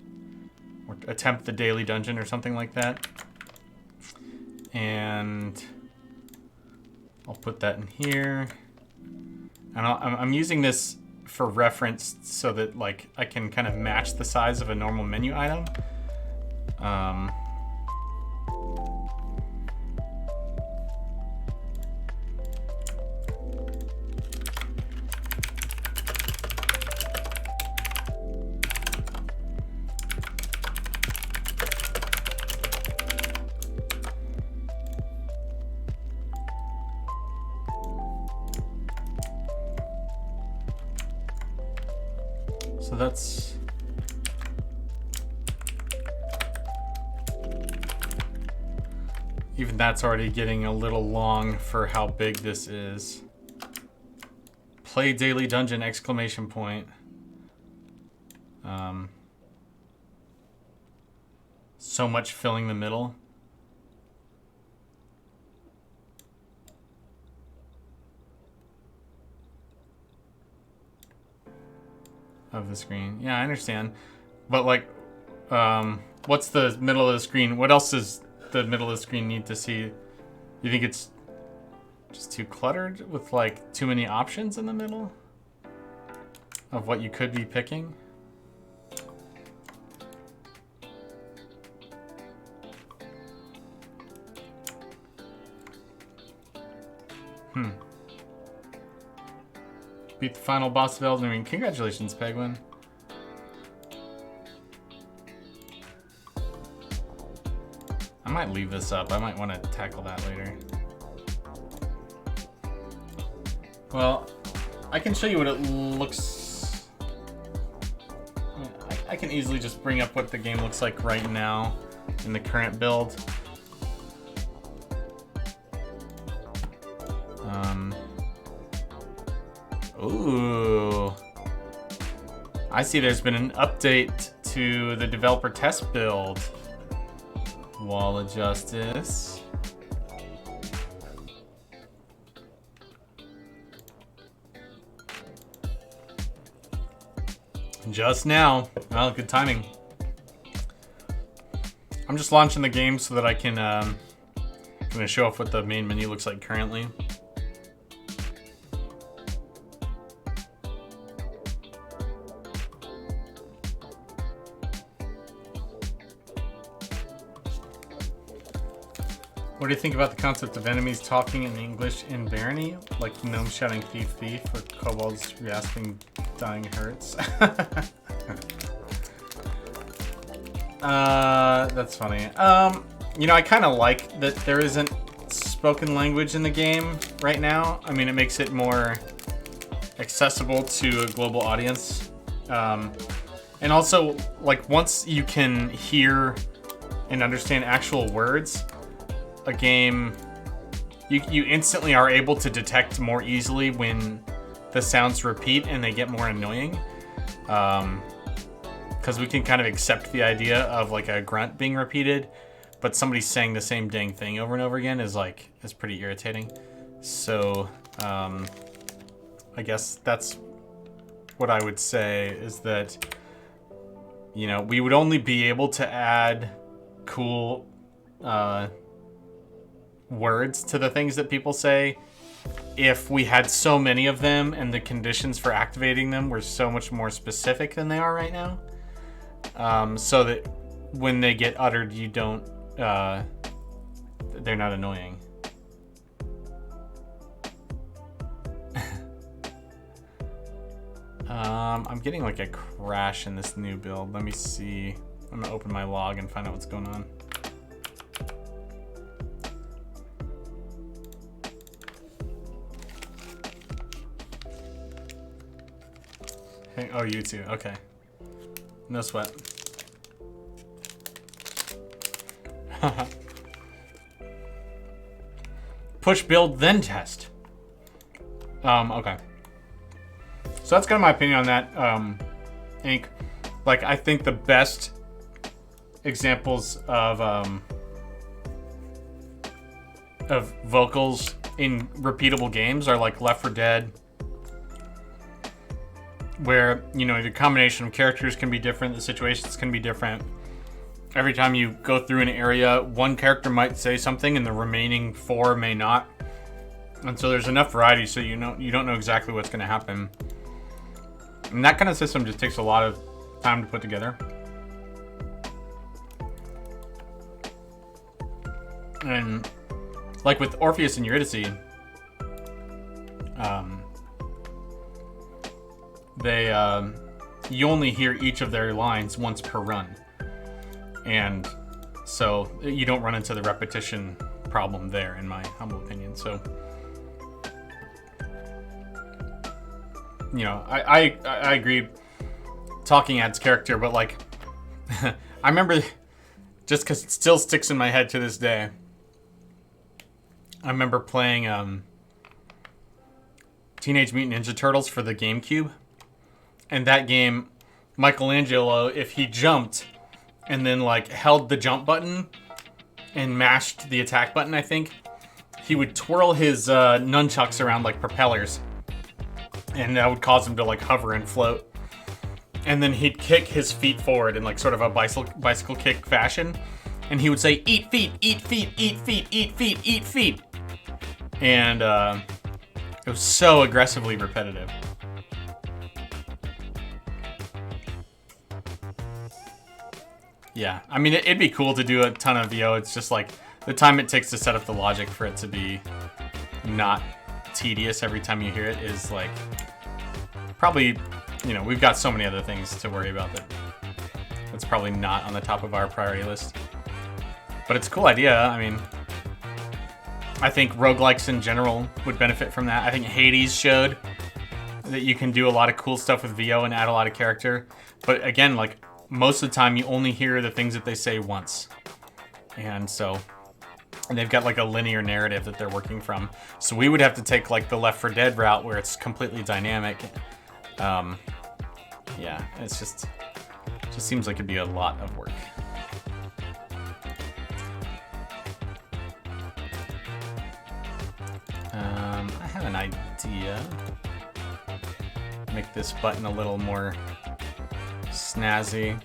or attempt the daily dungeon or something like that, and I'll put that in here, and I'm using this for reference so that I can kind of match the size of a normal menu item. So that's even that's already getting a little long for how big this is. Play daily dungeon, exclamation point. So much filling the middle. Of the screen. Yeah, I understand. But what's the middle of the screen? What else does the middle of the screen need to see? You think it's just too cluttered with too many options in the middle of what you could be picking? Beat the final boss of Elden Ring. Congratulations, Pegwin. I might leave this up. I might want to tackle that later. Well, I can show you what it looks... I can easily just bring up what the game looks like right now in the current build. Ooh. I see there's been an update to the developer test build. Wall of Justice. Just now. Well, good timing. I'm just launching the game so that I can I'm gonna show off what the main menu looks like currently. What do you think about the concept of enemies talking in English in Barony? Like gnomes shouting thief thief or kobolds rasping dying hurts? That's funny. You know, I kind of like that there isn't spoken language in the game right now. I mean, it makes it more accessible to a global audience. And also, like, once you can hear and understand actual words, a game, you instantly are able to detect more easily when the sounds repeat and they get more annoying. Because we can kind of accept the idea of like a grunt being repeated, but somebody saying the same dang thing over and over again is pretty irritating. So I guess that's what I would say, is that, you know, we would only be able to add cool words to the things that people say if we had so many of them and the conditions for activating them were so much more specific than they are right now. So that when they get uttered, you don't, they're not annoying. I'm getting like a crash in this new build. Let me see. I'm gonna open my log and find out what's going on. Hey, oh, you too. Okay. No sweat. Push, build, then test. Okay. So that's kind of my opinion on that. Inc. Like, I think the best examples of vocals in repeatable games are like Left 4 Dead, where, you know, the combination of characters can be different, the situations can be different. Every time you go through an area, one character might say something and the remaining 4 may not. And so there's enough variety so you don't know exactly what's going to happen. And that kind of system just takes a lot of time to put together. And like with Orpheus and Eurydice, you only hear each of their lines once per run. And so you don't run into the repetition problem there, in my humble opinion. So, you know, I agree, talking adds character, but like, I remember, just because it still sticks in my head to this day, I remember playing Teenage Mutant Ninja Turtles for the GameCube. And that game, Michelangelo, if he jumped and then like held the jump button and mashed the attack button, I think, he would twirl his nunchucks around like propellers. And that would cause him to like hover and float. And then he'd kick his feet forward in like sort of a bicycle kick fashion. And he would say, eat feet, eat feet, eat feet, eat feet, eat feet. And it was so aggressively repetitive. Yeah, I mean, it'd be cool to do a ton of VO. It's just like the time it takes to set up the logic for it to be not tedious every time you hear it is like probably, you know, we've got so many other things to worry about that it's probably not on the top of our priority list. But it's a cool idea. I mean, I think roguelikes in general would benefit from that. I think Hades showed that you can do a lot of cool stuff with VO and add a lot of character. But again, like, most of the time you only hear the things that they say once. And they've got like a linear narrative that they're working from. So we would have to take like the Left 4 Dead route where it's completely dynamic. Yeah, it just seems like it'd be a lot of work. I have an idea. Make this button a little more snazzy.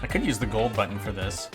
I could use the gold button for this.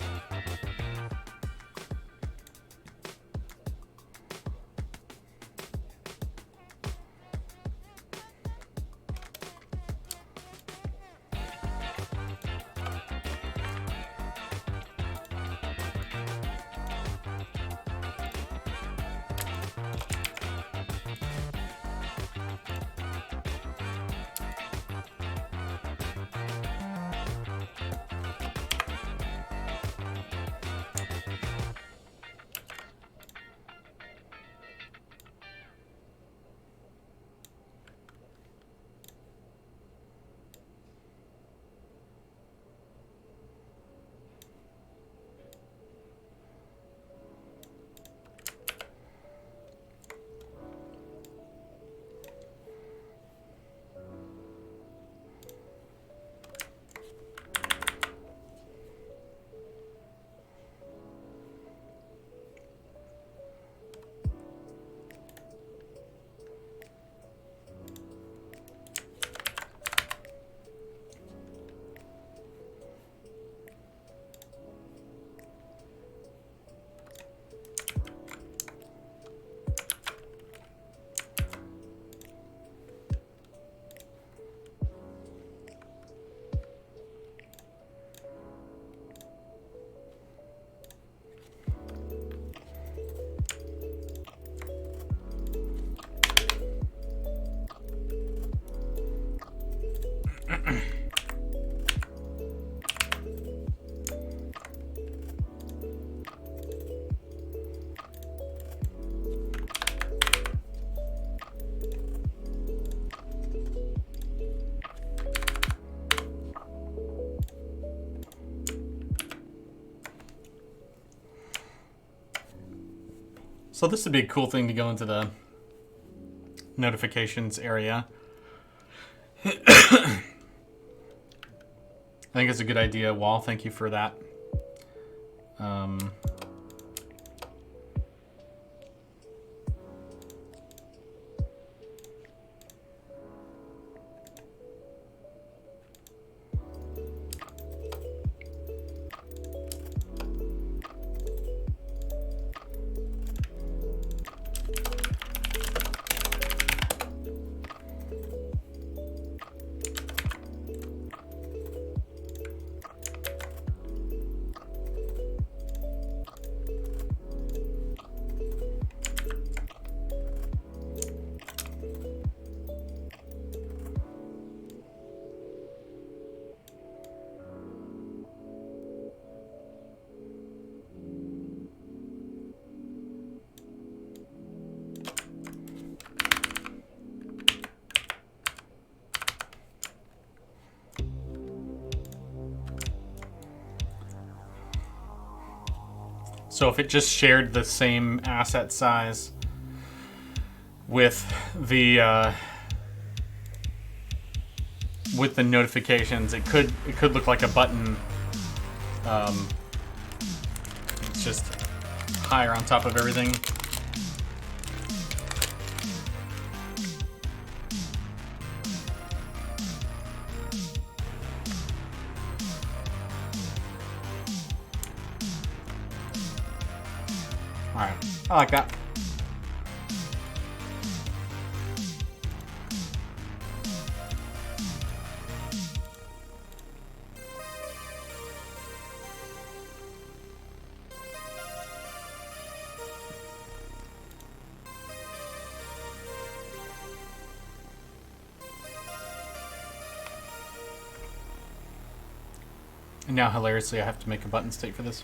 So this would be a cool thing to go into the notifications area. I think it's a good idea, Wall. Thank you for that. So if it just shared the same asset size with the notifications, it could look like a button. It's just higher on top of everything. All right, I like that. And now, hilariously, I have to make a button state for this.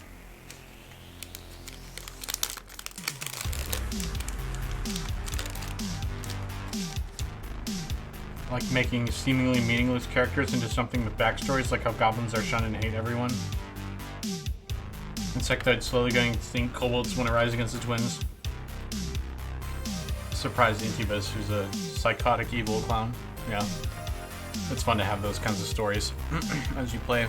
Like making seemingly meaningless characters into something with backstories, like how goblins are shunned and hate everyone. Insectoid slowly going extinct, kobolds want to rise against the twins. Surprised Incubus, who's a psychotic evil clown. Yeah. It's fun to have those kinds of stories as you play.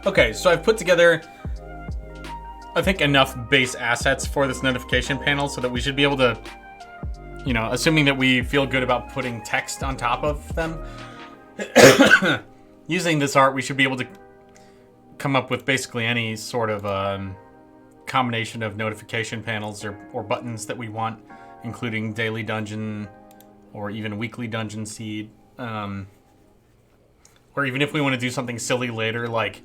Okay, so I've put together, I think, enough base assets for this notification panel so that we should be able to, you know, assuming that we feel good about putting text on top of them, using this art, we should be able to come up with basically any sort of combination of notification panels or buttons that we want, including daily dungeon or even weekly dungeon seed. Or even if we want to do something silly later, like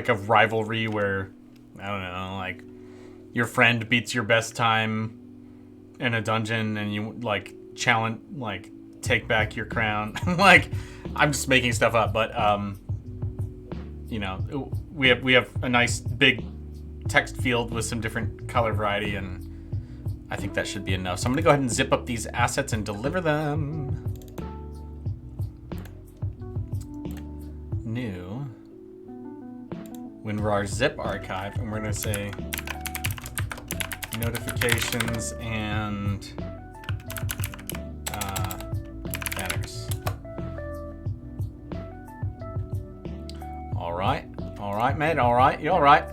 a rivalry where, I don't know, like your friend beats your best time in a dungeon and you like challenge, like take back your crown. Like, I'm just making stuff up, but you know, we have a nice big text field with some different color variety, and I think that should be enough. So I'm gonna go ahead and zip up these assets and deliver them. New WinRAR zip archive, and we're gonna say notifications and banners. All right, mate. All right, you all right?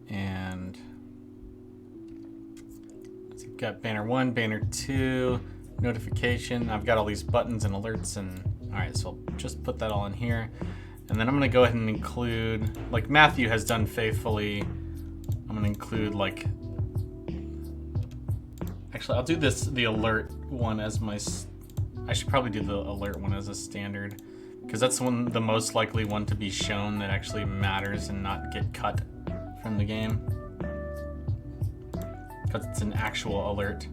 And so we've got banner 1, banner 2, notification. I've got all these buttons and alerts, and all right, so I'll just put that all in here. And then I'm gonna go ahead and include, like Matthew has done faithfully, I'm gonna include like, actually I'll do the alert one as my, I should probably do the alert one as a standard, because that's the most likely one to be shown that actually matters and not get cut from the game, because it's an actual alert.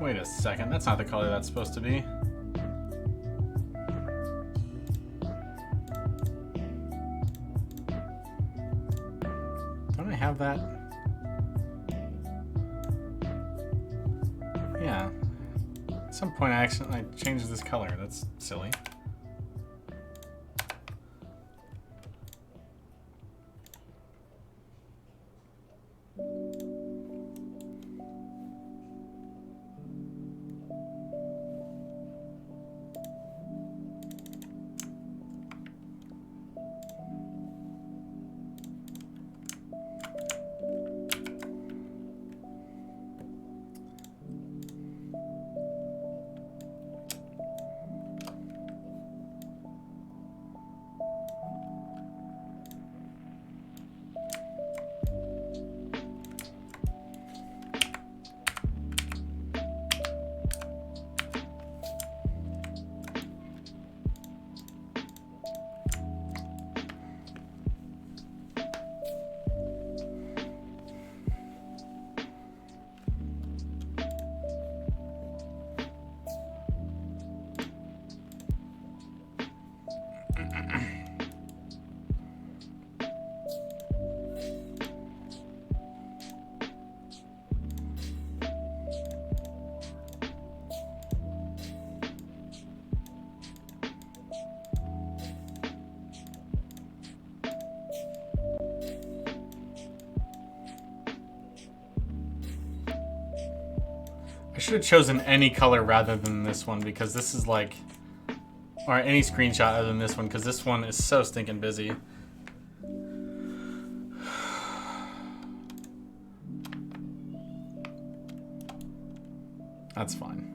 Wait a second, that's not the color that's supposed to be. Don't I have that? Yeah. At some point I changed this color. That's silly. I should have chosen any color rather than this one, because this is like, or any screenshot other than this one, because this one is so stinking busy. That's fine.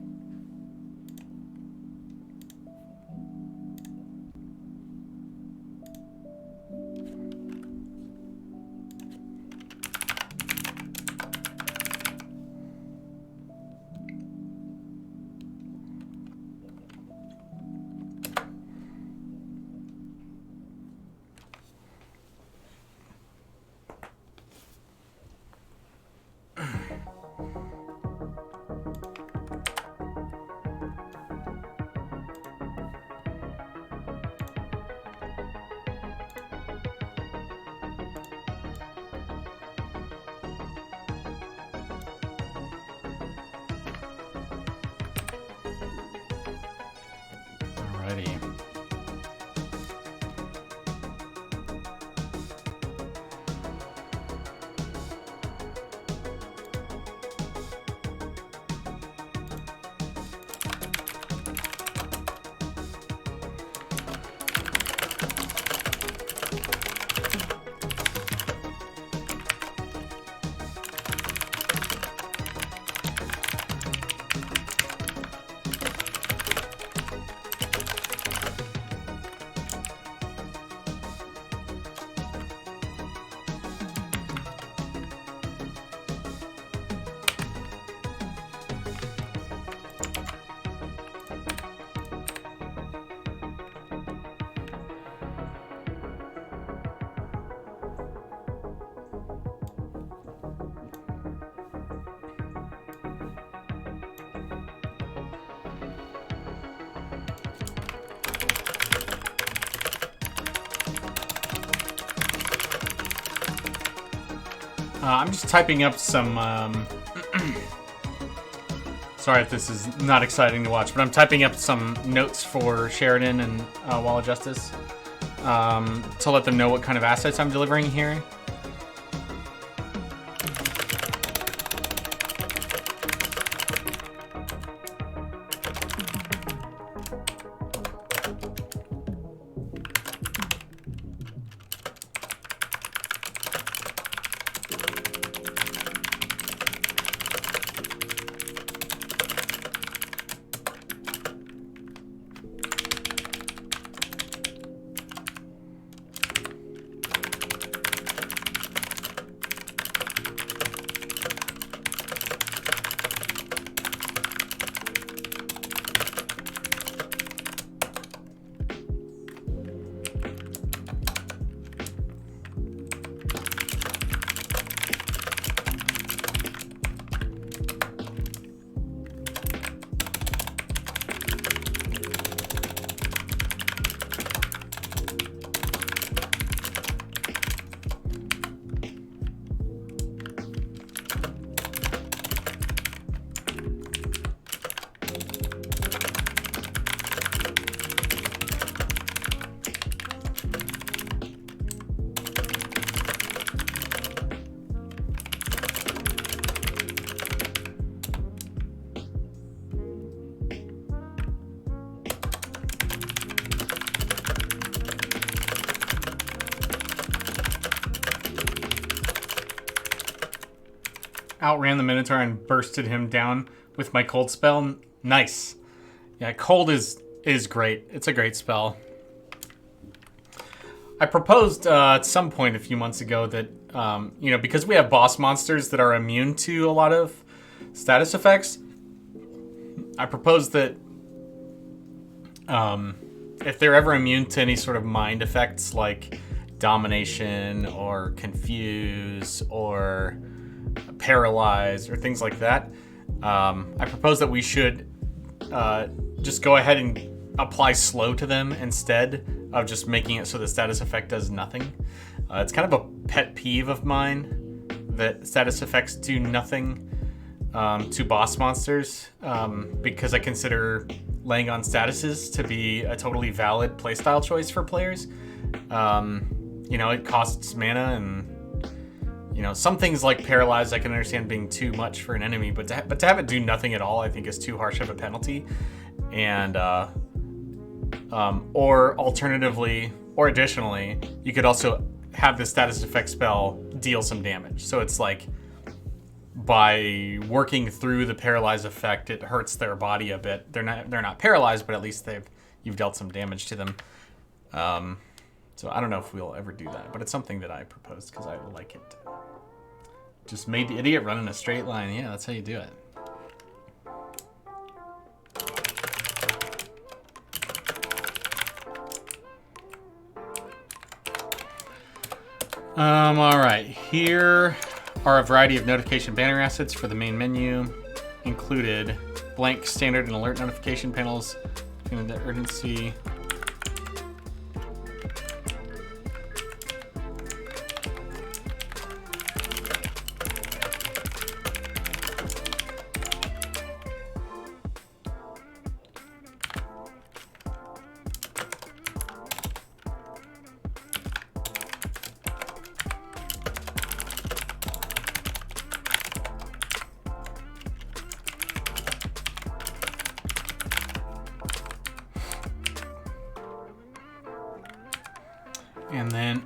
Alrighty. I'm just typing up some, sorry if this is not exciting to watch, but I'm typing up some notes for Sheridan and Wall of Justice to let them know what kind of assets I'm delivering here. Outran the Minotaur and bursted him down with my cold spell. Nice. Yeah, cold is great. It's a great spell. I proposed at some point a few months ago that, you know, because we have boss monsters that are immune to a lot of status effects, I proposed that if they're ever immune to any sort of mind effects like domination or confuse or paralyzed or things like that, I propose that we should just go ahead and apply slow to them instead of just making it so the status effect does nothing. It's kind of a pet peeve of mine that status effects do nothing to boss monsters, because I consider laying on statuses to be a totally valid playstyle choice for players. You know, it costs mana and You know, some things like paralyzed, I can understand being too much for an enemy, but to have it do nothing at all, I think is too harsh of a penalty. And or alternatively, or additionally, you could also have the status effect spell deal some damage. So it's like by working through the paralyzed effect, it hurts their body a bit. They're not paralyzed, but at least you've dealt some damage to them. So I don't know if we'll ever do that, but it's something that I proposed because I like it. Just made the idiot run in a straight line. Yeah, that's how you do it. All right, here are a variety of notification banner assets for the main menu, included blank, standard, and alert notification panels, the urgency. And then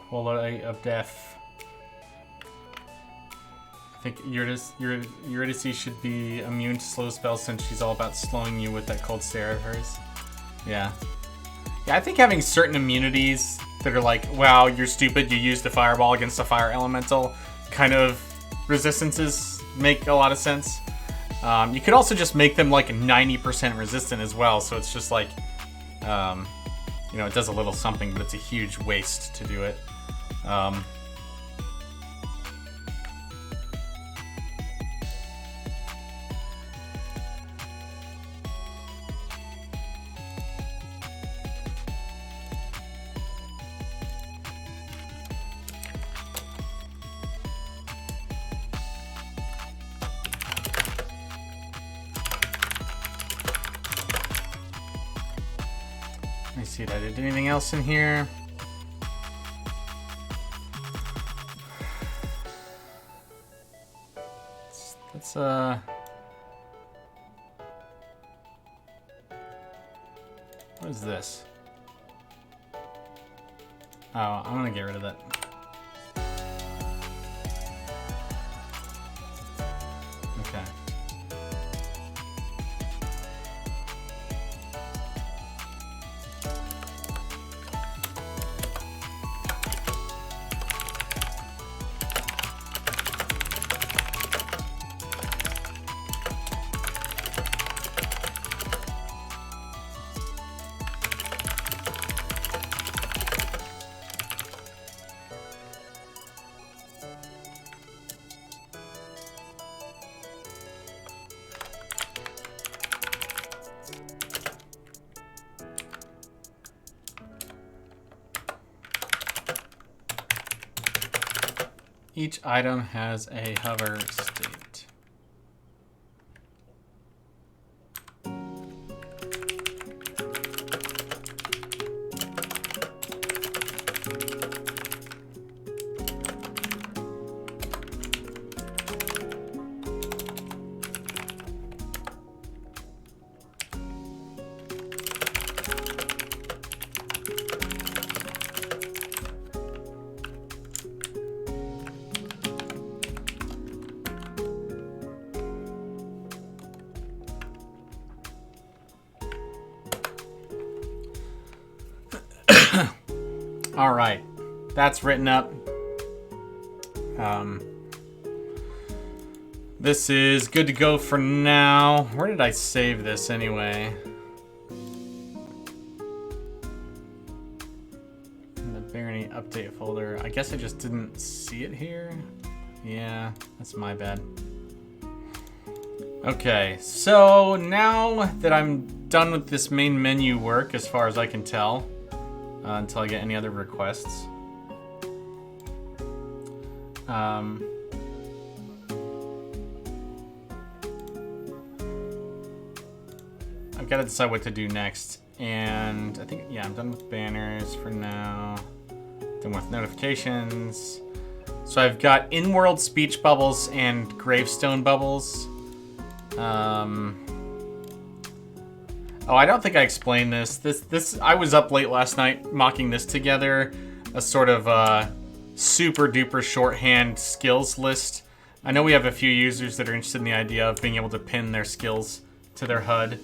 quality of death. I think Eurydice should be immune to slow spells since she's all about slowing you with that cold stare of hers. Yeah. Yeah, I think having certain immunities that are like, wow, you're stupid, you used a fireball against a fire elemental, kind of resistances make a lot of sense. You could also just make them like 90% resistant as well, so it's just like, you know, it does a little something, but it's a huge waste to do it. Let me see, did I do anything else in here? Let's what is this? Oh, I'm gonna get rid of that. Okay. Each item has a hover state. All right, that's written up. This is good to go for now. Where did I save this anyway? In the Barony update folder. I guess I just didn't see it here. Yeah, that's my bad. Okay, so now that I'm done with this main menu work, as far as I can tell, until I get any other requests. I've got to decide what to do next. And I think, yeah, I'm done with banners for now. Done with notifications. So I've got in-world speech bubbles and gravestone bubbles. Oh, I don't think I explained this. This I was up late last night mocking this together. A sort of super duper shorthand skills list. I know we have a few users that are interested in the idea of being able to pin their skills to their HUD.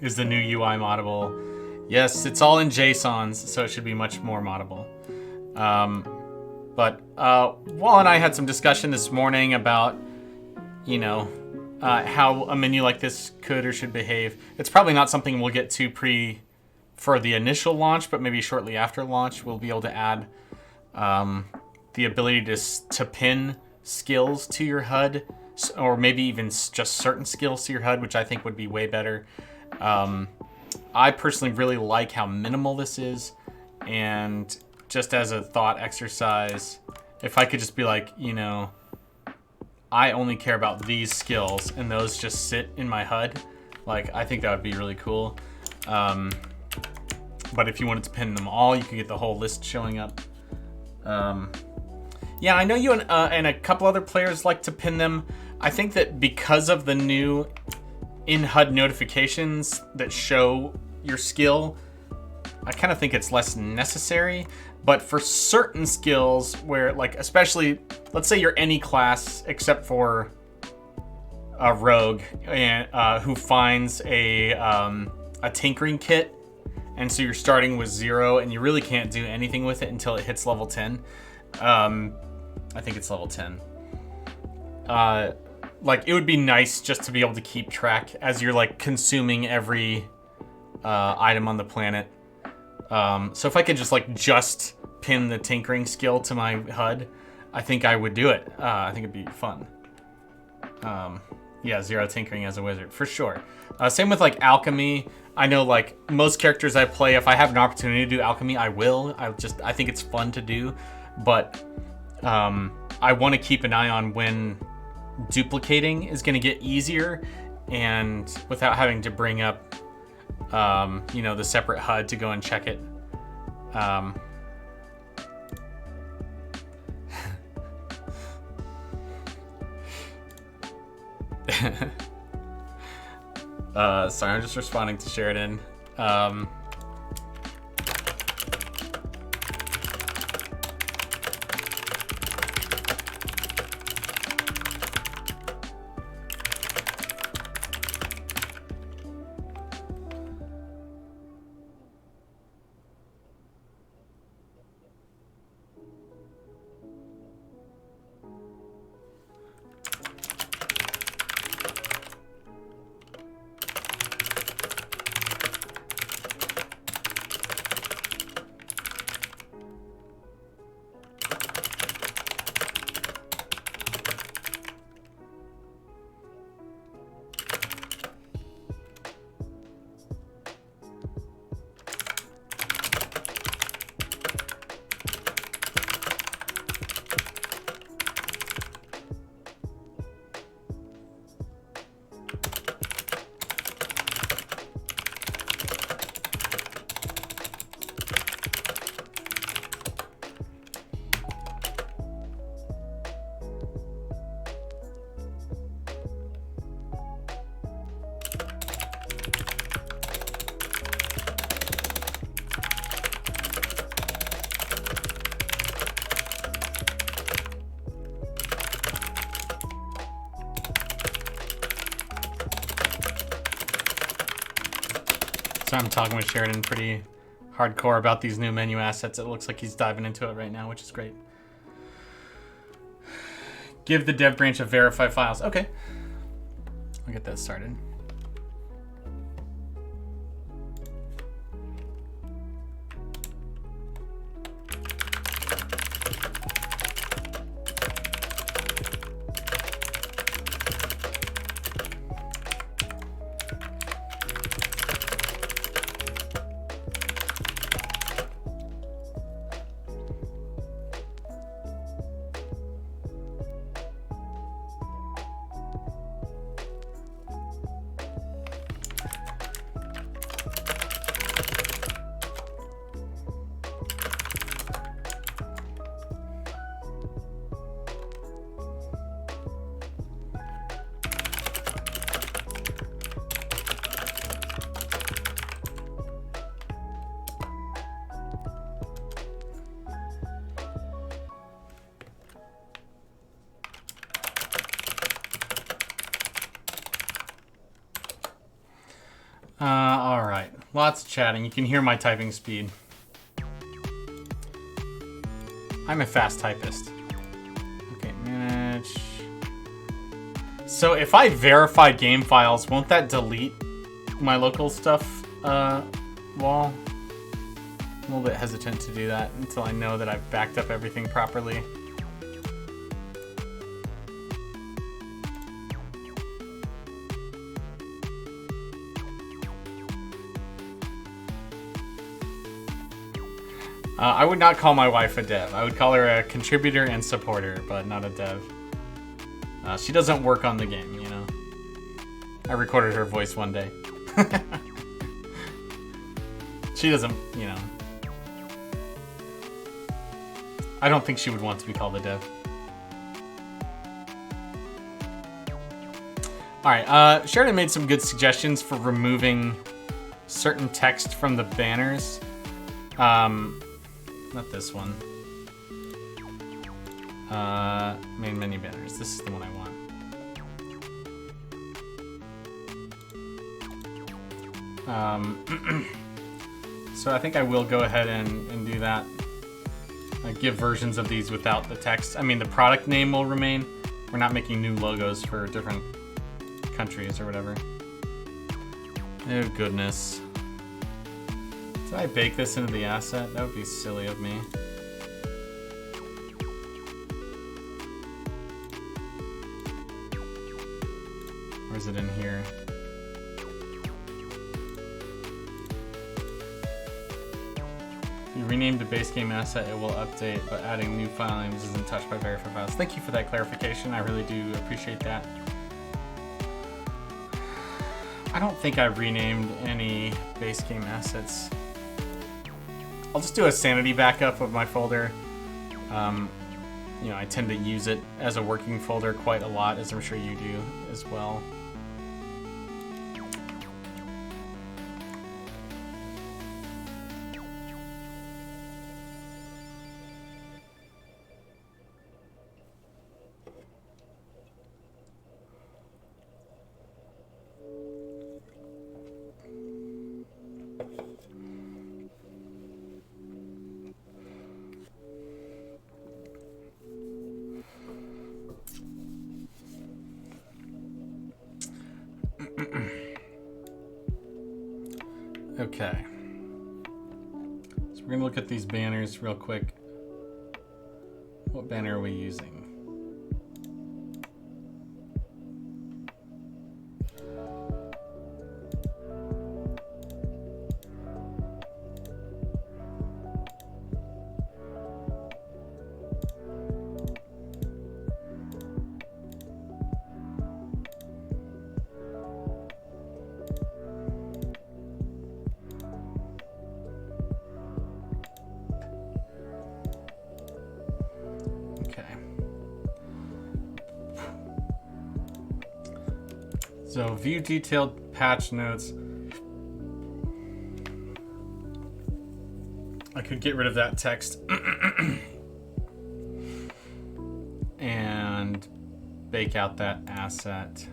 Is the new UI moddable? Yes, it's all in JSONs, so it should be much more moddable. But Wall and I had some discussion this morning about, you know, how a menu like this could or should behave. It's probably not something we'll get to for the initial launch, but maybe shortly after launch we'll be able to add the ability to pin skills to your HUD, or maybe even just certain skills to your HUD, which I think would be way better. I personally really like how minimal this is, and just as a thought exercise, if I could just be like, you know, I only care about these skills and those just sit in my HUD, like, I think that would be really cool. But if you wanted to pin them all, you could get the whole list showing up. Yeah, I know you and a couple other players like to pin them. I think that because of the new in-HUD notifications that show your skill, I kind of think it's less necessary. But for certain skills where, like, especially, let's say you're any class except for a rogue and who finds a tinkering kit, and so you're starting with 0 and you really can't do anything with it until it hits level 10. I think it's level 10. Like, it would be nice just to be able to keep track as you're, like, consuming every item on the planet. So if I could just pin the tinkering skill to my HUD, I think I would do it. I think it'd be fun. Yeah, 0 tinkering as a wizard, for sure. Same with, like, alchemy. I know, like, most characters I play, if I have an opportunity to do alchemy, I will. I think it's fun to do. But I want to keep an eye on when duplicating is going to get easier, and without having to bring up you know, the separate HUD to go and check it. Sorry, I'm just responding to Sheridan. So I'm talking with Sheridan pretty hardcore about these new menu assets. It looks like he's diving into it right now, which is great. Give the dev branch a verify files. Okay. I'll get that started. All right, lots of chatting. You can hear my typing speed. I'm a fast typist. Okay, manage. So if I verify game files, won't that delete my local stuff wall? I'm a little bit hesitant to do that until I know that I've backed up everything properly. I would not call my wife a dev. I would call her a contributor and supporter, but not a dev. She doesn't work on the game, you know. I recorded her voice one day. She doesn't, you know. I don't think she would want to be called a dev. Alright, Sheridan made some good suggestions for removing certain text from the banners. Not this one. Main menu banners. This is the one I want. So I think I will go ahead and do that. Give versions of these without the text. I mean, the product name will remain. We're not making new logos for different countries or whatever. Oh, goodness. Did I bake this into the asset? That would be silly of me. Or is it in here? If you rename the base game asset, it will update, but adding new file names isn't touched by verify files. Thank you for that clarification. I really do appreciate that. I don't think I've renamed any base game assets. I'll just do a sanity backup of my folder. You know, I tend to use it as a working folder quite a lot, as I'm sure you do as well. Okay. So we're gonna look at these banners real quick. What banner are we using? So view detailed patch notes. I could get rid of that text and bake out that asset.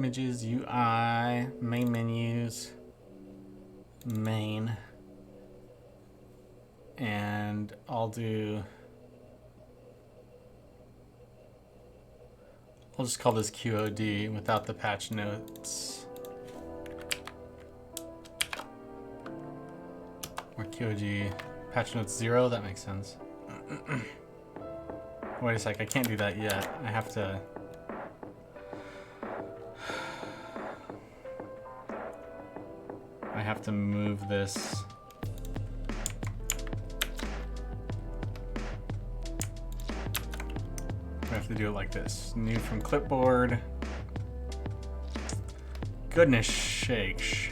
images, UI, main menus, main. And I'll just call this QOD without the patch notes. Or QOD patch notes 0, that makes sense. Wait a sec, I can't do that yet. I have to move this. I have to do it like this. New from clipboard. Goodness shakes.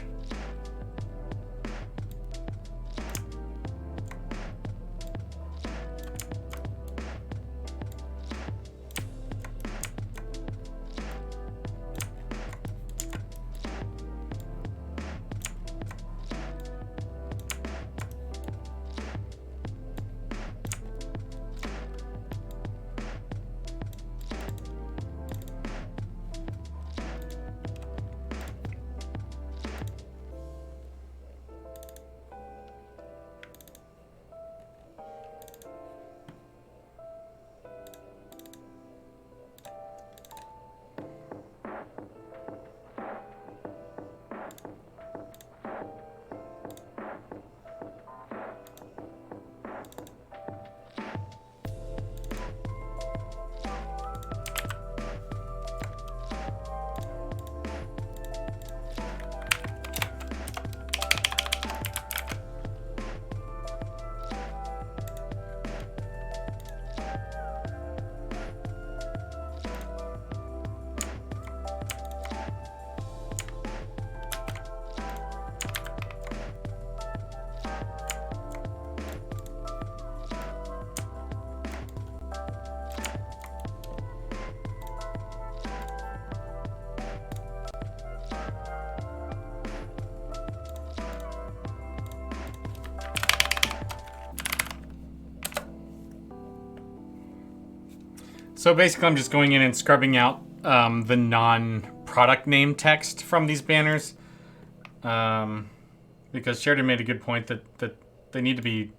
So basically I'm just going in and scrubbing out the non-product name text from these banners. Because Sheridan made a good point that they need to be,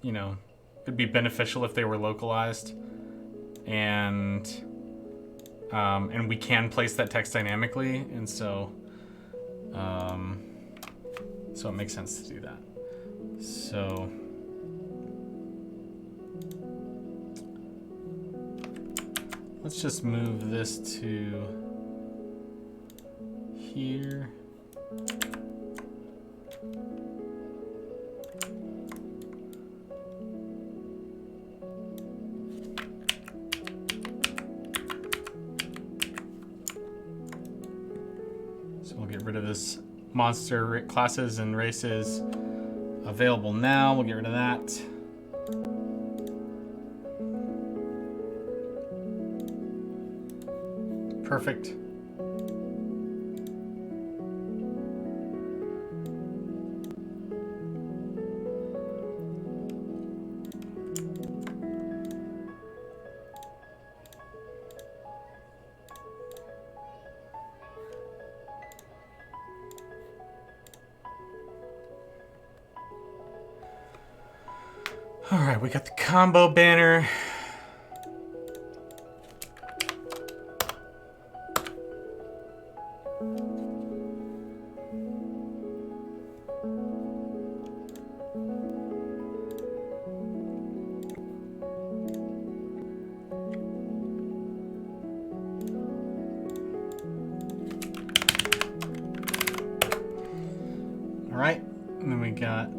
you know, it'd be beneficial if they were localized. And we can place that text dynamically, and so it makes sense to do that. So let's just move this to here. So we'll get rid of this monster classes and races available now. We'll get rid of that. Perfect. All right, we got the combo banner. All right, and then we got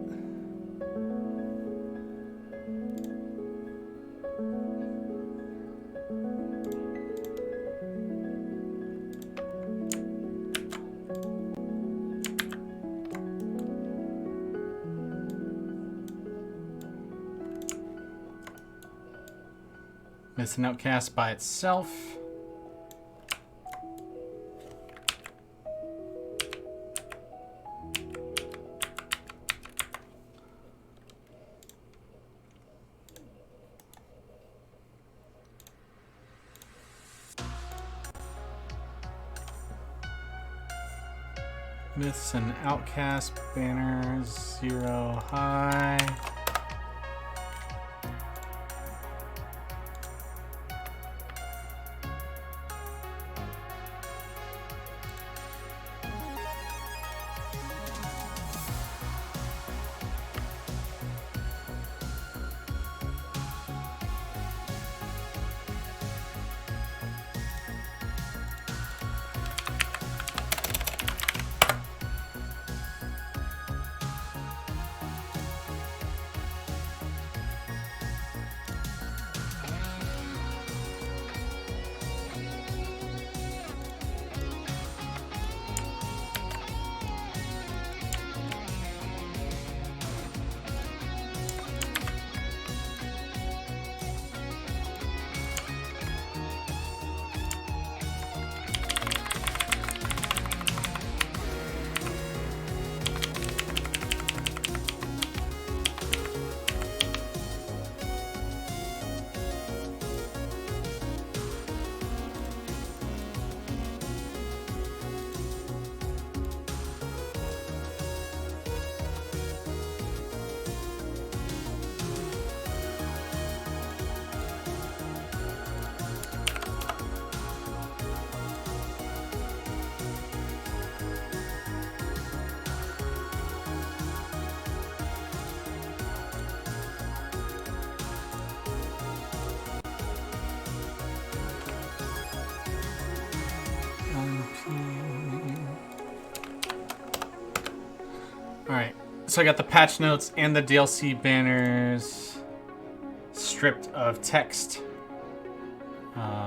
Miss an Outcast by itself. Myths and Outcast banners 0 high. Alright, so I got the patch notes and the DLC banners stripped of text,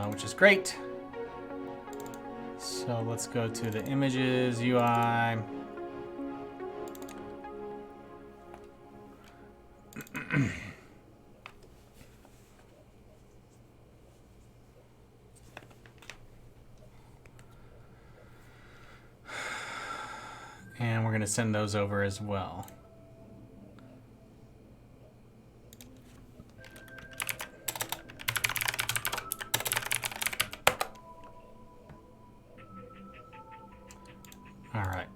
which is great. So let's go to the images, UI. And we're going to send those over as well. All right.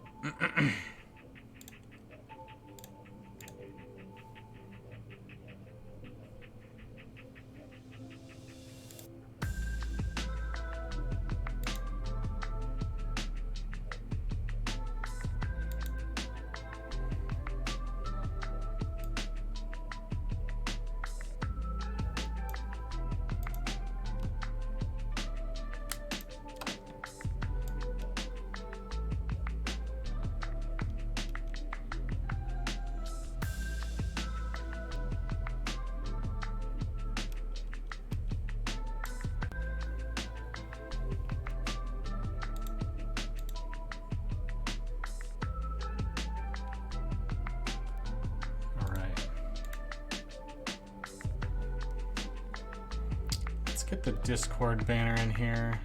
Get the Discord banner in here.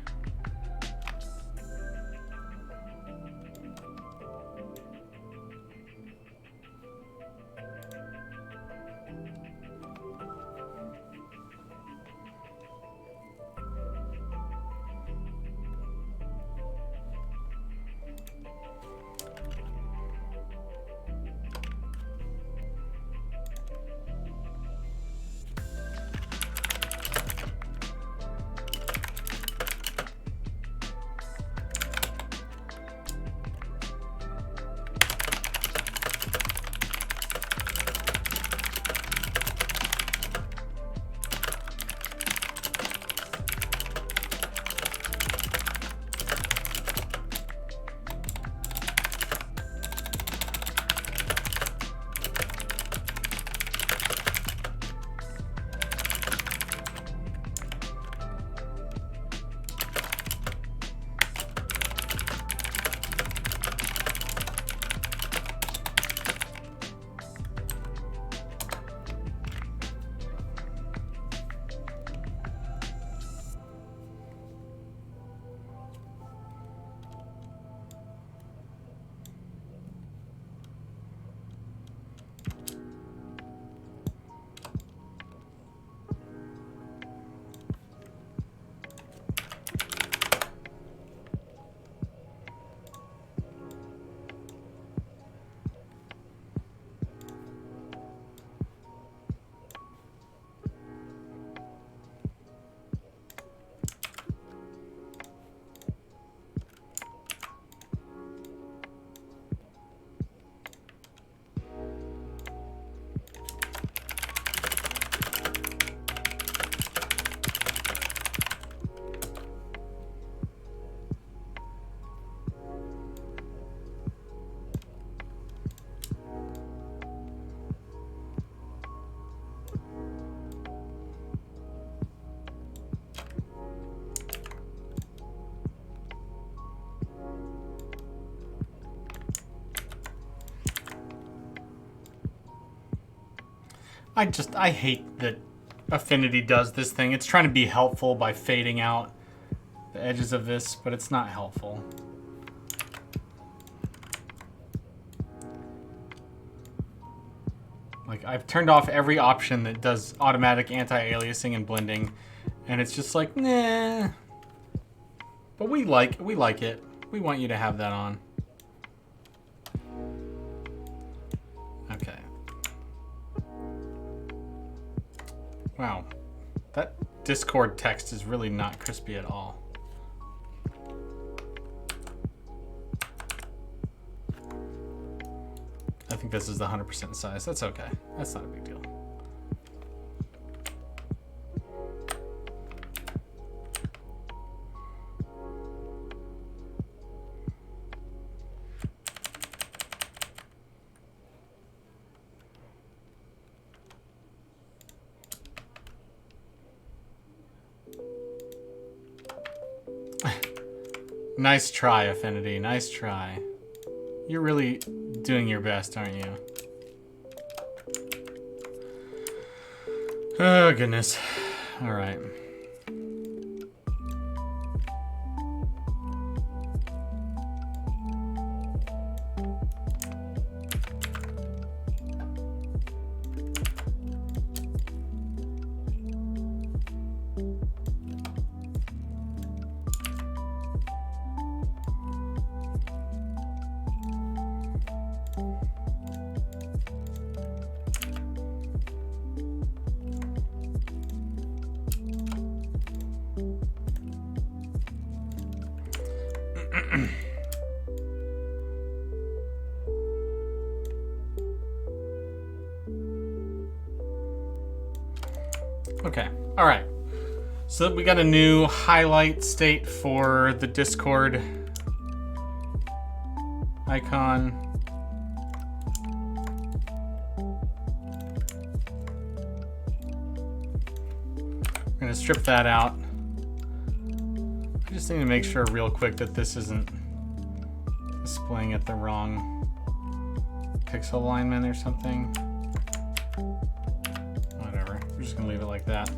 I hate that Affinity does this thing. It's trying to be helpful by fading out the edges of this, but it's not helpful. Like, I've turned off every option that does automatic anti-aliasing and blending, and it's just like, nah. But we like it. We want you to have that on. Okay. Wow. That Discord text is really not crispy at all. I think this is the 100% size. That's okay. That's not a big deal. Nice try, Affinity. Nice try. You're really doing your best, aren't you? Oh, goodness. All right. Okay, all right. So we got a new highlight state for the Discord icon. We're gonna strip that out. I just need to make sure real quick that this isn't displaying at the wrong pixel alignment or something. Whatever, we're just gonna leave it like that.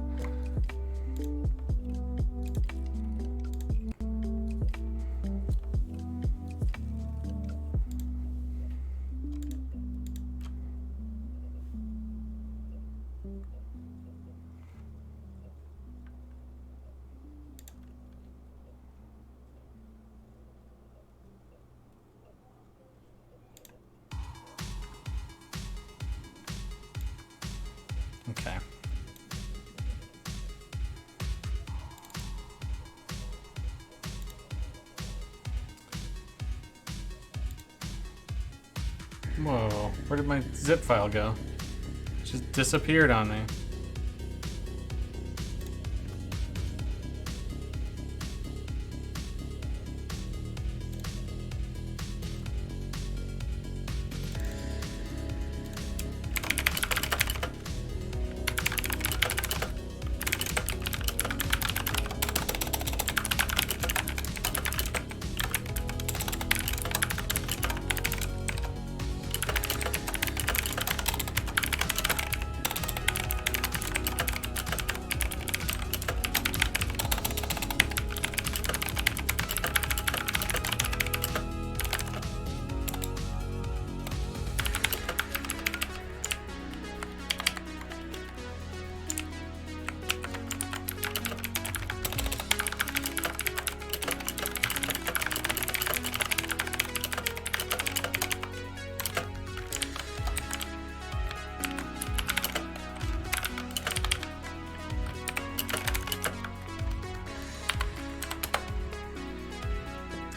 Okay. Whoa, where did my zip file go? It just disappeared on me.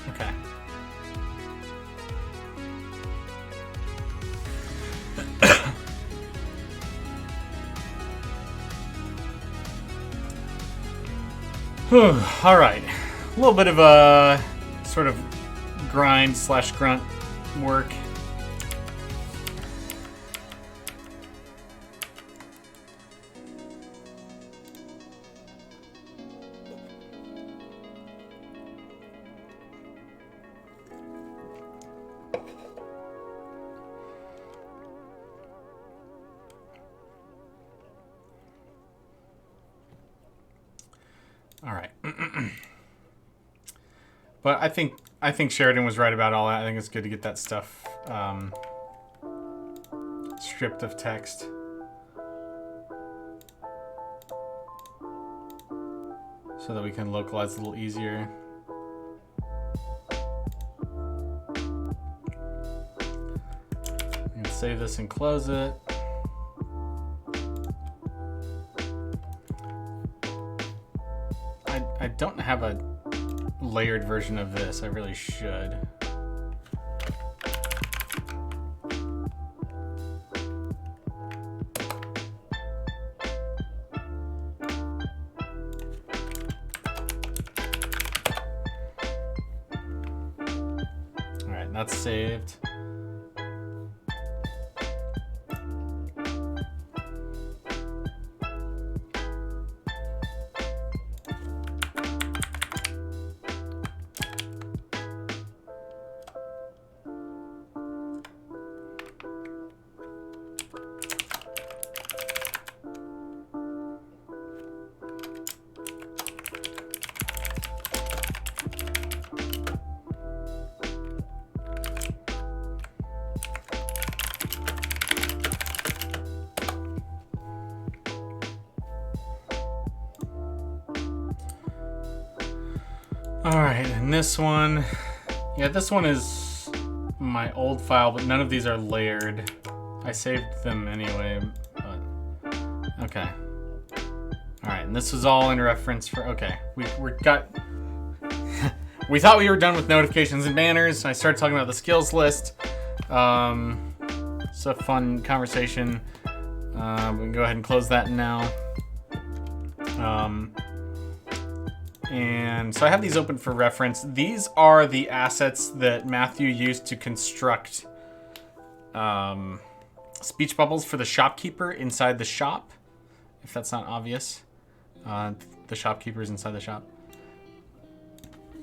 Okay. All right. A little bit of a sort of grind / grunt work. All right. But I think Sheridan was right about all that. I think it's good to get that stuff stripped of text. So that we can localize a little easier. I'm gonna save this and close it. I don't have a layered version of this. I really should. All right, that's saved. All right, and this one, yeah, this one is my old file, but none of these are layered. I saved them anyway, but okay. All right, and this was all in reference for, okay, we got, we thought we were done with notifications and banners. I started talking about the skills list. It's a fun conversation. We can go ahead and close that now. And so I have these open for reference. These are the assets that Matthew used to construct speech bubbles for the shopkeeper inside the shop, if that's not obvious. The shopkeeper is inside the shop.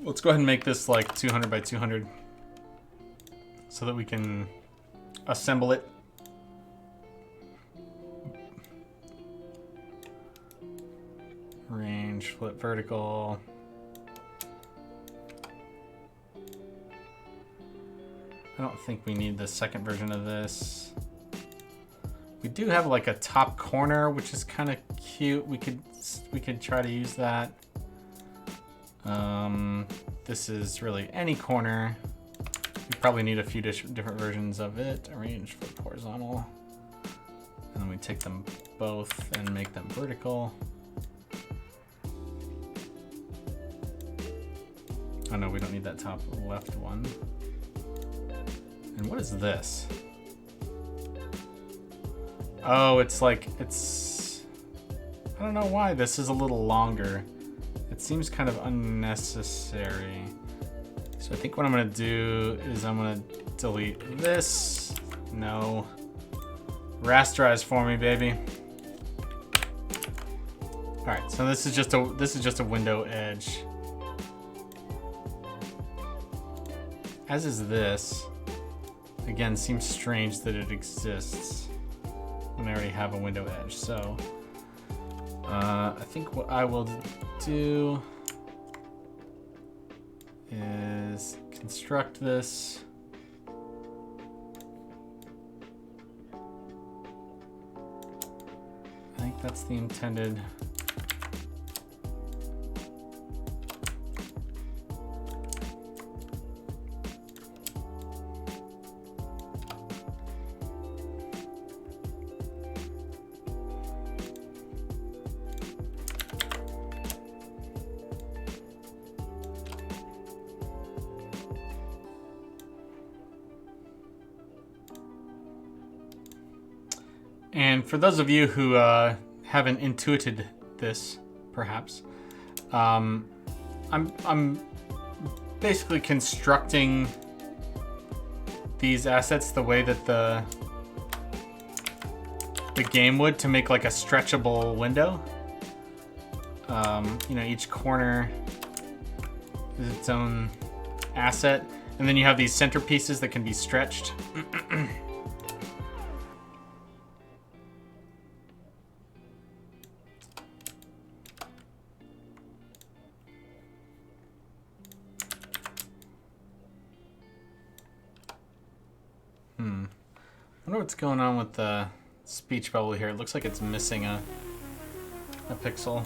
Let's go ahead and make this like 200 by 200 so that we can assemble it. Range, flip vertical. I don't think we need the second version of this. We do have like a top corner, which is kind of cute. We could try to use that. This is really any corner. We probably need a few different versions of it. Arrange, flip horizontal. And then we take them both and make them vertical. Oh no, we don't need that top left one. And what is this? Oh, it's like, I don't know why this is a little longer. It seems kind of unnecessary. So I think what I'm gonna do is I'm gonna delete this. No. Rasterize for me, baby. All right, so this is just a window edge. As is this. Again, seems strange that it exists when I already have a window edge. So I think what I will do is construct this. I think that's the intended. And for those of you who haven't intuited this, perhaps, I'm basically constructing these assets the way that the game would to make like a stretchable window. You know, each corner is its own asset, and then you have these centerpieces that can be stretched. wonder what's going on with the speech bubble here. It looks like it's missing a pixel.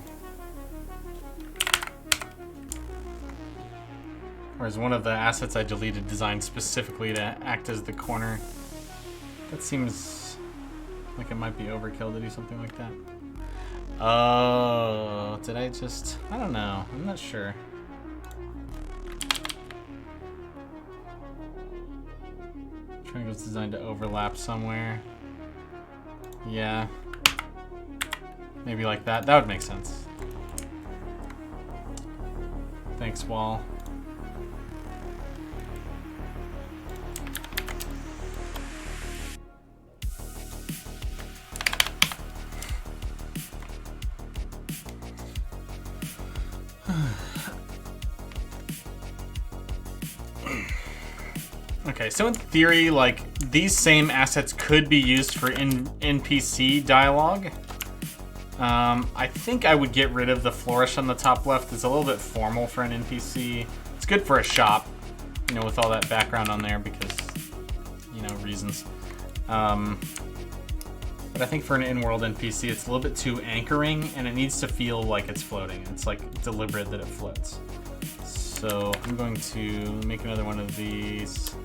Or is one of the assets I deleted designed specifically to act as the corner? That seems like it might be overkill to do something like that. Oh, did I just... I don't know. I'm not sure. Triangle's designed to overlap somewhere. Yeah. Maybe like that. That would make sense. Thanks, Wall. Okay, so in theory, like, these same assets could be used for NPC dialogue. I think I would get rid of the flourish on the top left. It's a little bit formal for an NPC. It's good for a shop, you know, with all that background on there because, you know, reasons. But I think for an in-world NPC, it's a little bit too anchoring, and it needs to feel like it's floating. It's, like, deliberate that it floats. So I'm going to make another one of these.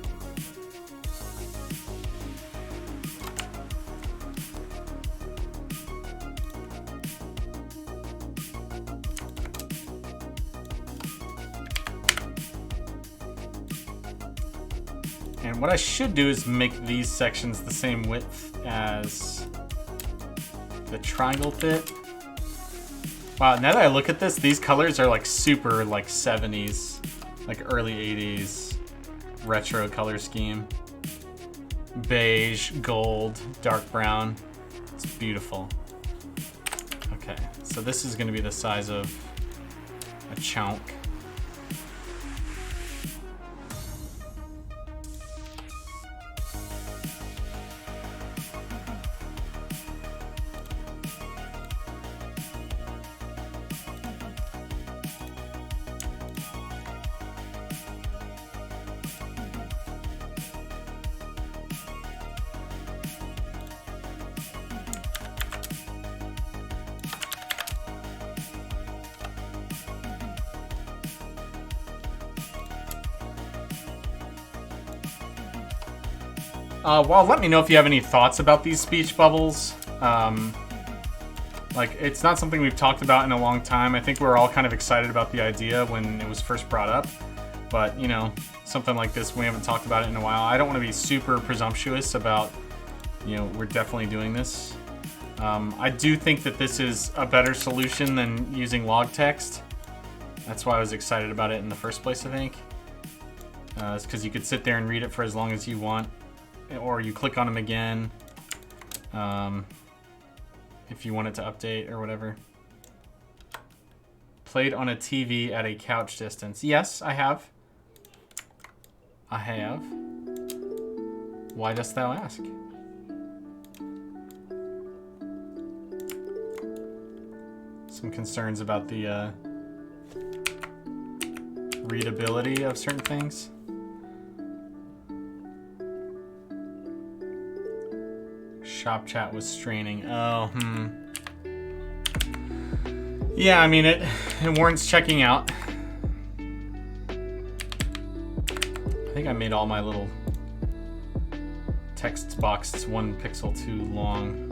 And what I should do is make these sections the same width as the triangle bit. Wow, now that I look at this, these colors are like super like 70s, like early 80s retro color scheme. Beige, gold, dark brown. It's beautiful. Okay, so this is gonna be the size of a chunk. Well, let me know if you have any thoughts about these speech bubbles. Like, it's not something we've talked about in a long time. I think we were all kind of excited about the idea when it was first brought up. But, you know, something like this, we haven't talked about it in a while. I don't want to be super presumptuous about, you know, we're definitely doing this. I do think that this is a better solution than using log text. That's why I was excited about it in the first place, I think. It's because you could sit there and read it for as long as you want. Or you click on them again if you want it to update or whatever. Played on a TV at a couch distance. Yes, I have. I have. Why dost thou ask? Some concerns about the readability of certain things. Shop chat was straining. Oh, Yeah, I mean, it warrants checking out. I think I made all my little text boxes 1 pixel too long.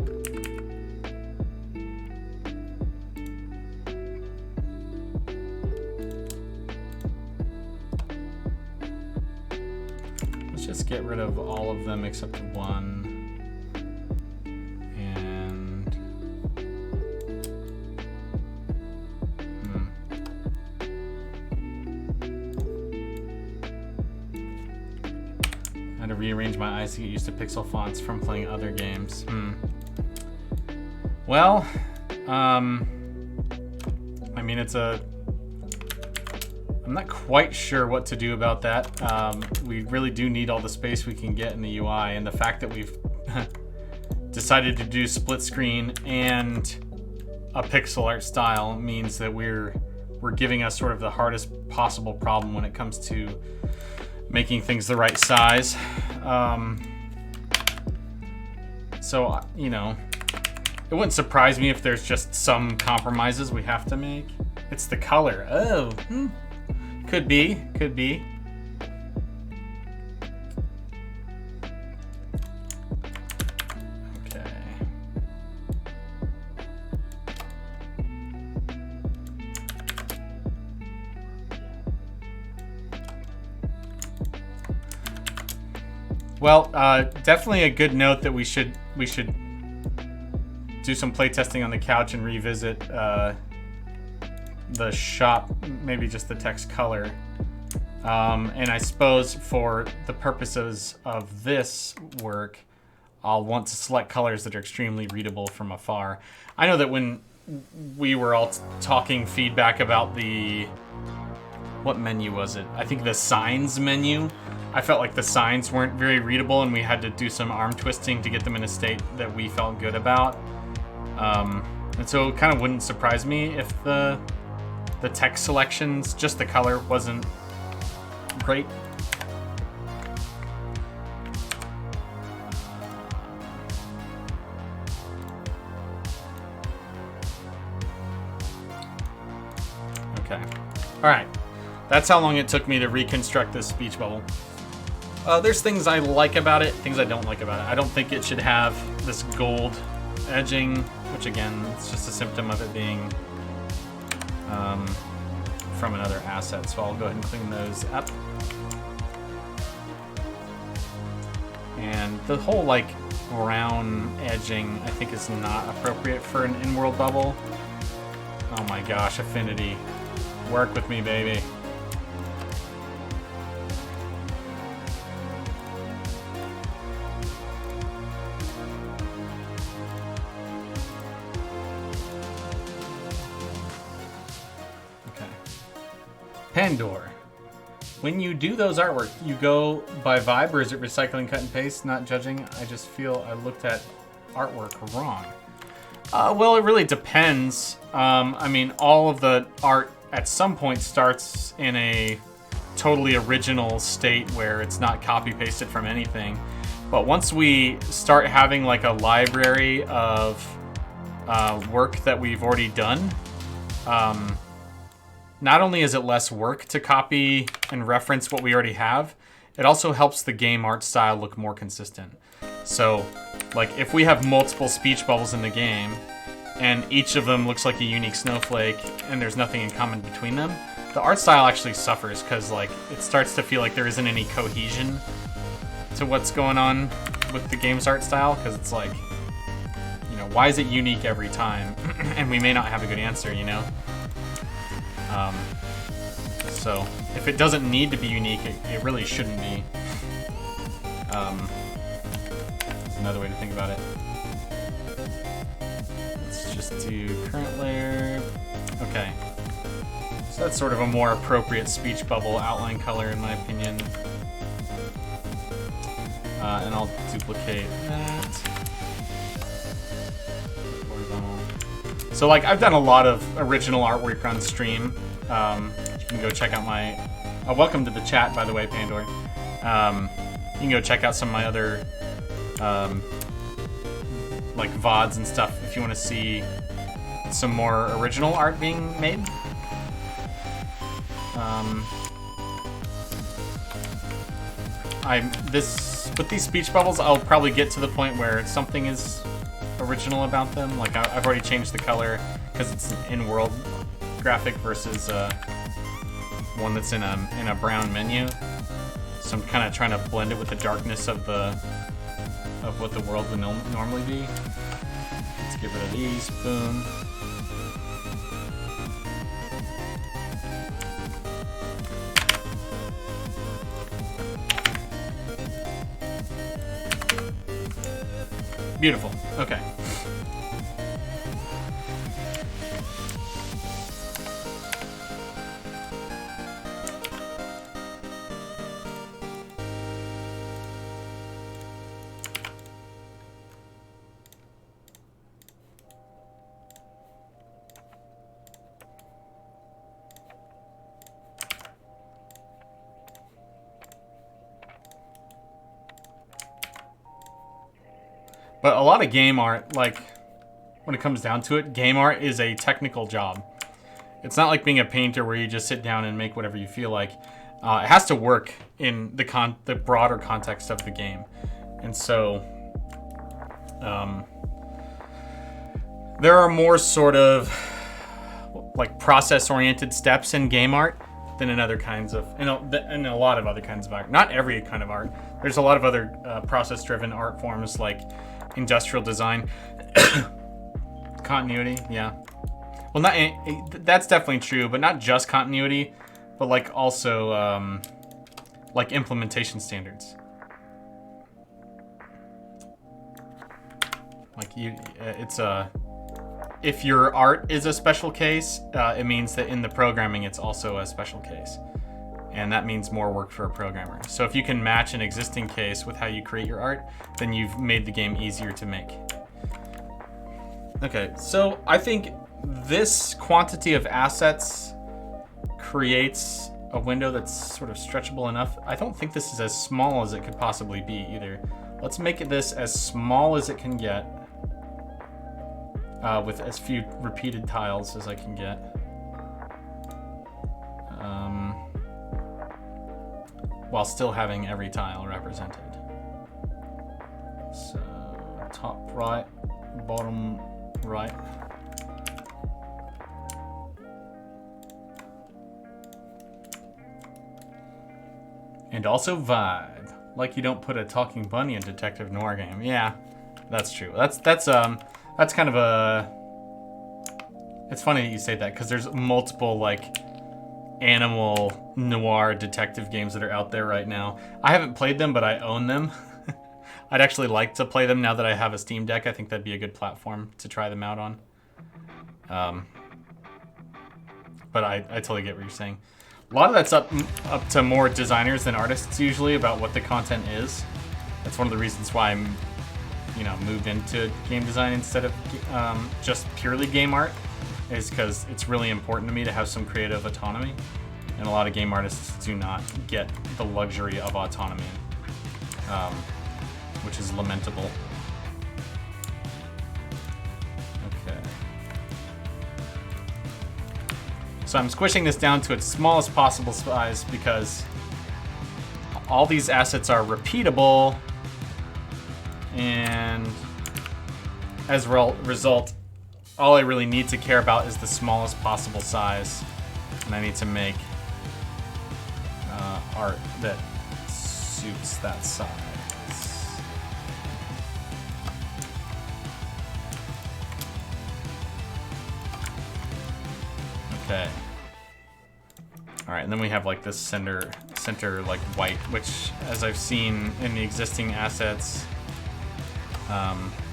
Let's just get rid of all of them except one. Rearrange my eyes to get used to pixel fonts from playing other games. Well, I mean, I'm not quite sure what to do about that. We really do need all the space we can get in the UI, and the fact that we've decided to do split screen and a pixel art style means that we're giving us sort of the hardest possible problem when it comes to making things the right size. So, you know, it wouldn't surprise me if there's just some compromises we have to make. It's the color. Oh, could be, could be. Okay. Well, definitely a good note that we should do some playtesting on the couch and revisit the shop, maybe just the text color. And I suppose for the purposes of this work, I'll want to select colors that are extremely readable from afar. I know that when we were all talking feedback about what menu was it? I think the signs menu. I felt like the signs weren't very readable and we had to do some arm twisting to get them in a state that we felt good about. And so it kind of wouldn't surprise me if the text selections, just the color, wasn't great. Okay. All right. That's how long it took me to reconstruct this speech bubble. There's things I like about it, things I don't like about it. I don't think it should have this gold edging, which again, it's just a symptom of it being from another asset. So I'll go ahead and clean those up. And the whole like brown edging, I think, is not appropriate for an in-world bubble. Oh my gosh, Affinity. Work with me, baby. Pandora. When you do those artwork, you go by vibe or is it recycling, cut and paste? Not judging, I just feel I looked at artwork wrong. Well, it really depends. I mean, all of the art at some point starts in a totally original state where it's not copy pasted from anything. But once we start having like a library of work that we've already done, not only is it less work to copy and reference what we already have, it also helps the game art style look more consistent. So, like, if we have multiple speech bubbles in the game, and each of them looks like a unique snowflake, and there's nothing in common between them, the art style actually suffers, because, like, it starts to feel like there isn't any cohesion to what's going on with the game's art style, because it's like, you know, why is it unique every time? And we may not have a good answer, you know? So if it doesn't need to be unique, it really shouldn't be. Another way to think about it. Let's just do current layer. Okay. So that's sort of a more appropriate speech bubble outline color in my opinion. And I'll duplicate that. Horizontal. So like I've done a lot of original artwork on stream. You can go check out my... welcome to the chat, by the way, Pandora. You can go check out some of my other like VODs and stuff if you want to see some more original art being made. With these speech bubbles, I'll probably get to the point where something is original about them. Like I've already changed the color because it's an in-world graphic versus one that's in a brown menu. So I'm kind of trying to blend it with the darkness of what the world would normally be. Let's get rid of these. Boom. Beautiful. Okay. But a lot of game art, like, when it comes down to it, game art is a technical job. It's not like being a painter where you just sit down and make whatever you feel like. It has to work in the broader context of the game. And so, there are more sort of like process-oriented steps in game art than in other kinds of, in a lot of other kinds of art. Not every kind of art. There's a lot of other process-driven art forms like industrial design, continuity. Yeah. Well, that's definitely true, but not just continuity, but like also like implementation standards. Like if your art is a special case, it means that in the programming it's also a special case, and that means more work for a programmer. So if you can match an existing case with how you create your art, then you've made the game easier to make. Okay, so I think this quantity of assets creates a window that's sort of stretchable enough. I don't think this is as small as it could possibly be either. Let's make this as small as it can get, with as few repeated tiles as I can get. While still having every tile represented. So top right, bottom right. And also vibe. Like you don't put a talking bunny in detective noir game. Yeah, that's true. That's kind of a... It's funny that you say that, because there's multiple like animal noir detective games that are out there right now. I haven't played them, but I own them. I'd actually like to play them now that I have a Steam Deck. I think that'd be a good platform to try them out on. But I totally get what you're saying. A lot of that's up to more designers than artists usually about what the content is. That's one of the reasons why I'm, moved into game design instead of just purely game art, is because it's really important to me to have some creative autonomy. And a lot of game artists do not get the luxury of autonomy, which is lamentable. Okay. So I'm squishing this down to its smallest possible size because all these assets are repeatable, and as a result, all I really need to care about is the smallest possible size, and I need to make art that suits that size. Okay. All right, and then we have like this center like white, which, as I've seen in the existing assets,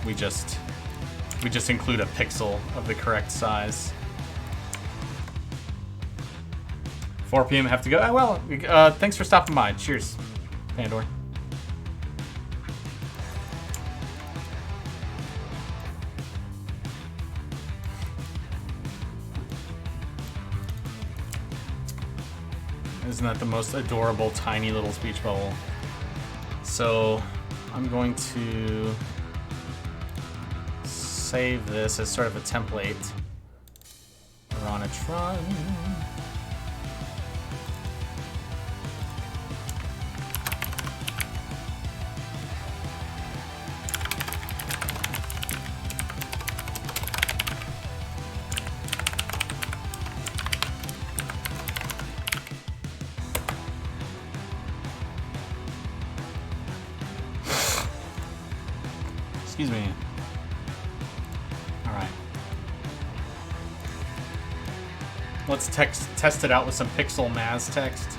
we just include a pixel of the correct size. 4 p.m. have to go. Oh, well, thanks for stopping by. Cheers, Pandora. Isn't that the most adorable, tiny little speech bubble? So I'm going to save this as sort of a template. Veronatron. Excuse me. All right. Let's test it out with some pixel Maz text.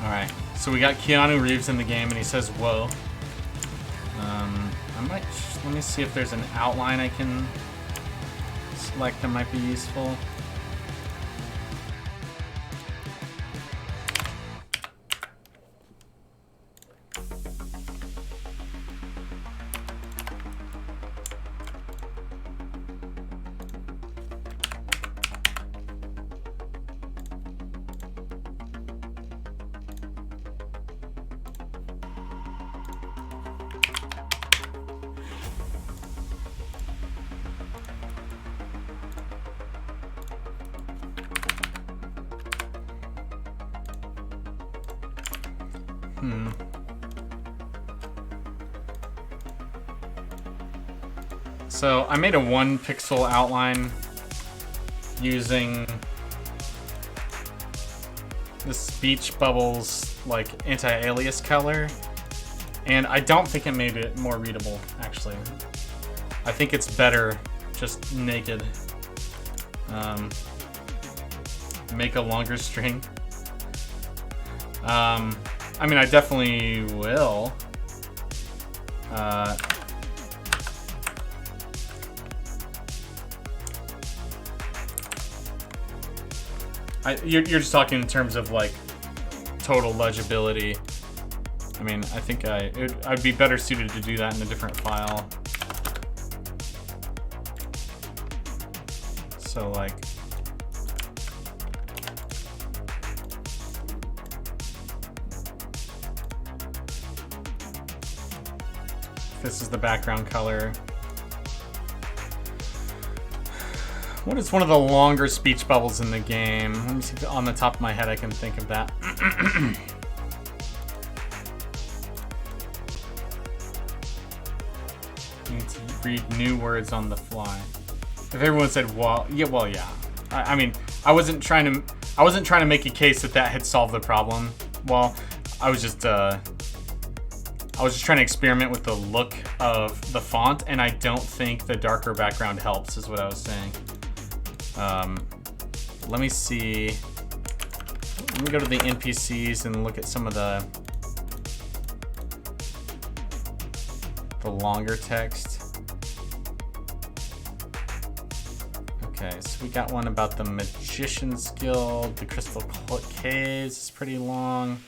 Alright, so we got Keanu Reeves in the game and he says, whoa. I'm let me see if there's an outline I can select that might be useful. So I made a 1 pixel outline using the speech bubbles like anti-alias color, and I don't think it made it more readable, actually. I think it's better just naked. Make a longer string. I mean, I definitely will. You're just talking in terms of like total legibility. I mean, I think I'd be better suited to do that in a different file. So like, this is the background color. What is one of the longer speech bubbles in the game? Let me see if on the top of my head I can think of that. Need to read new words on the fly. If everyone said, well, yeah. I mean, I wasn't trying to make a case that had solved the problem. Well, I was just trying to experiment with the look of the font, and I don't think the darker background helps, is what I was saying. Let me see. Let me go to the NPCs and look at some of the longer text. Okay, so we got one about the Magician's Guild. The Crystal Caves is pretty long.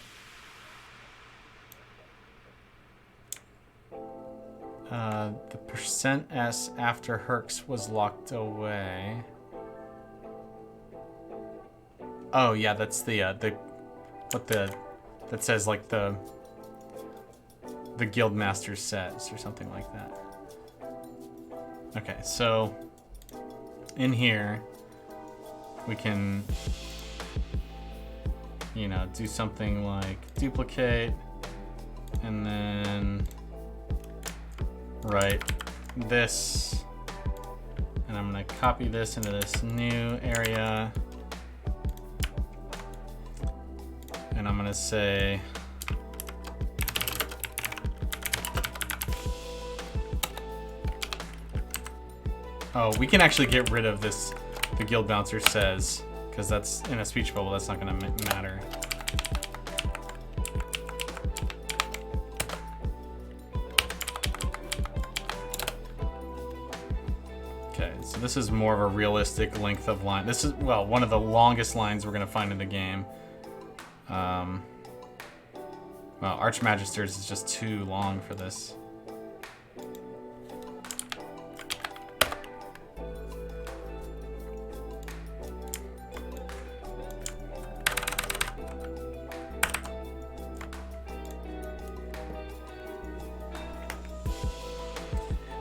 The %S after Herx was locked away. Oh yeah, that's that says like the Guildmaster says or something like that. Okay, so in here we can, you know, do something like duplicate and then write this, and I'm gonna copy this into this new area. And I'm gonna say oh, we can actually get rid of this, the guild bouncer says, because that's in a speech bubble, that's not gonna matter. Okay, so this is more of a realistic length of line. This is, well, one of the longest lines we're gonna find in the game. Well, Archmagister's is just too long for this.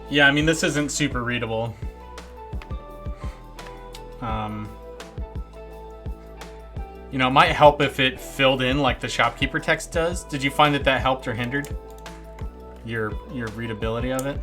Yeah, I mean, this isn't super readable. You know, it might help if it filled in like the shopkeeper text does. Did you find that helped or hindered your readability of it?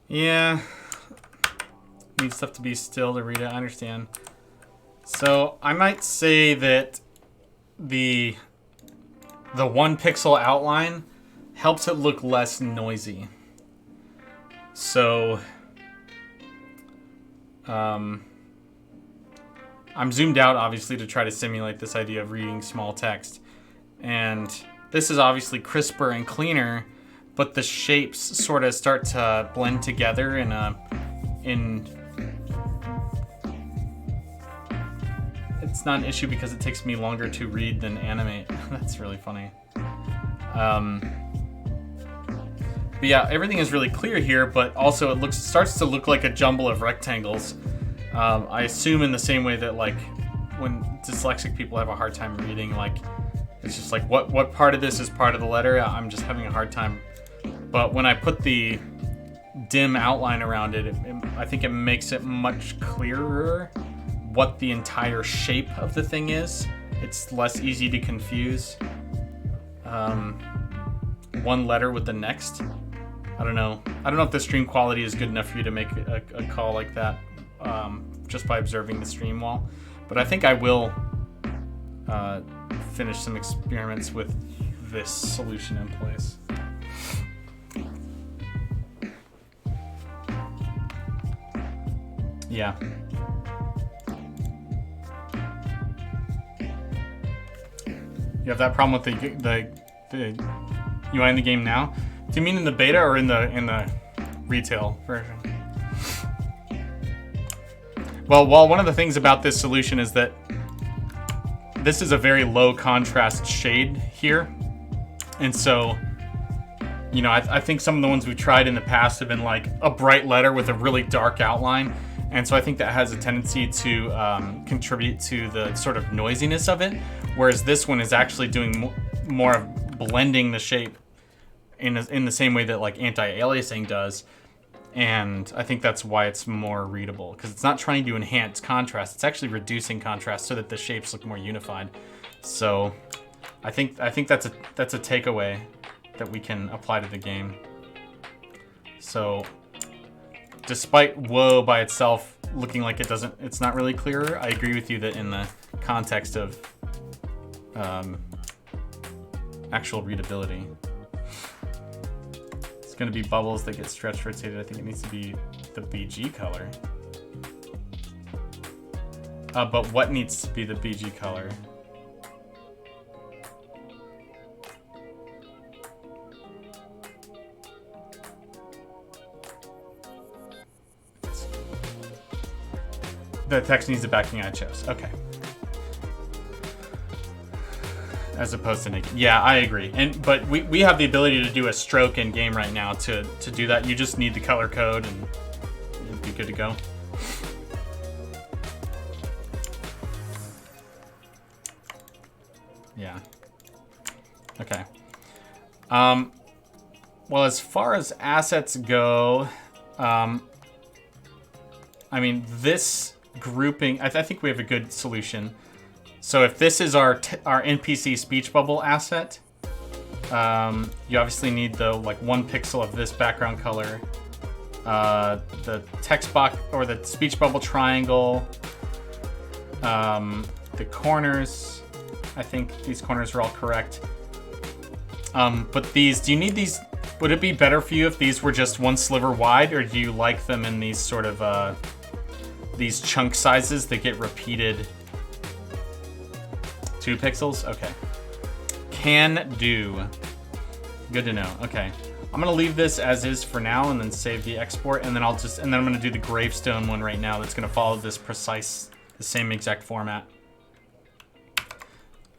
Yeah. Need stuff to be still to read it. I understand. So I might say that the 1 pixel outline helps it look less noisy. So I'm zoomed out, obviously, to try to simulate this idea of reading small text. And this is obviously crisper and cleaner, but the shapes sort of start to blend together it's not an issue because it takes me longer to read than animate. That's really funny. But yeah, everything is really clear here, but also it starts to look like a jumble of rectangles. I assume in the same way that, like, when dyslexic people have a hard time reading, like, it's just like, what part of this is part of the letter? I'm just having a hard time. But when I put the dim outline around it, I think it makes it much clearer what the entire shape of the thing is. It's less easy to confuse one letter with the next. I don't know if the stream quality is good enough for you to make a call like that just by observing the stream wall. But I think I will finish some experiments with this solution in place. Yeah. You have that problem with the UI in the game now? Do you mean in the beta or in the retail version? Well, one of the things about this solution is that this is a very low contrast shade here. And so, you know, I think some of the ones we've tried in the past have been like a bright letter with a really dark outline. And so I think that has a tendency to contribute to the sort of noisiness of it. Whereas this one is actually doing more of blending the shape in the same way that like anti-aliasing does. And I think that's why it's more readable, because it's not trying to enhance contrast. It's actually reducing contrast so that the shapes look more unified. So I think that's a takeaway that we can apply to the game. So despite woe by itself looking like it's not really clearer, I agree with you that in the context of actual readability, it's going to be bubbles that get stretched, rotated. I think it needs to be the BG color. But what needs to be the BG color? The text needs the backing I chose. Okay. As opposed to naked. Yeah, I agree. But we have the ability to do a stroke in game right now to do that. You just need the color code and you'd be good to go. Yeah. Okay. Well, as far as assets go, I mean, this grouping, I think we have a good solution. So if this is our NPC speech bubble asset, you obviously need the 1 pixel of this background color, the text box or the speech bubble triangle, the corners. I think these corners are all correct. But these, do you need these? Would it be better for you if these were just 1 sliver wide, or do you like them in these sort of these chunk sizes that get repeated? 2 pixels? Okay. Can do. Good to know. Okay. I'm gonna leave this as is for now and then save the export, and then I'm gonna do the gravestone one right now that's gonna follow the same exact format.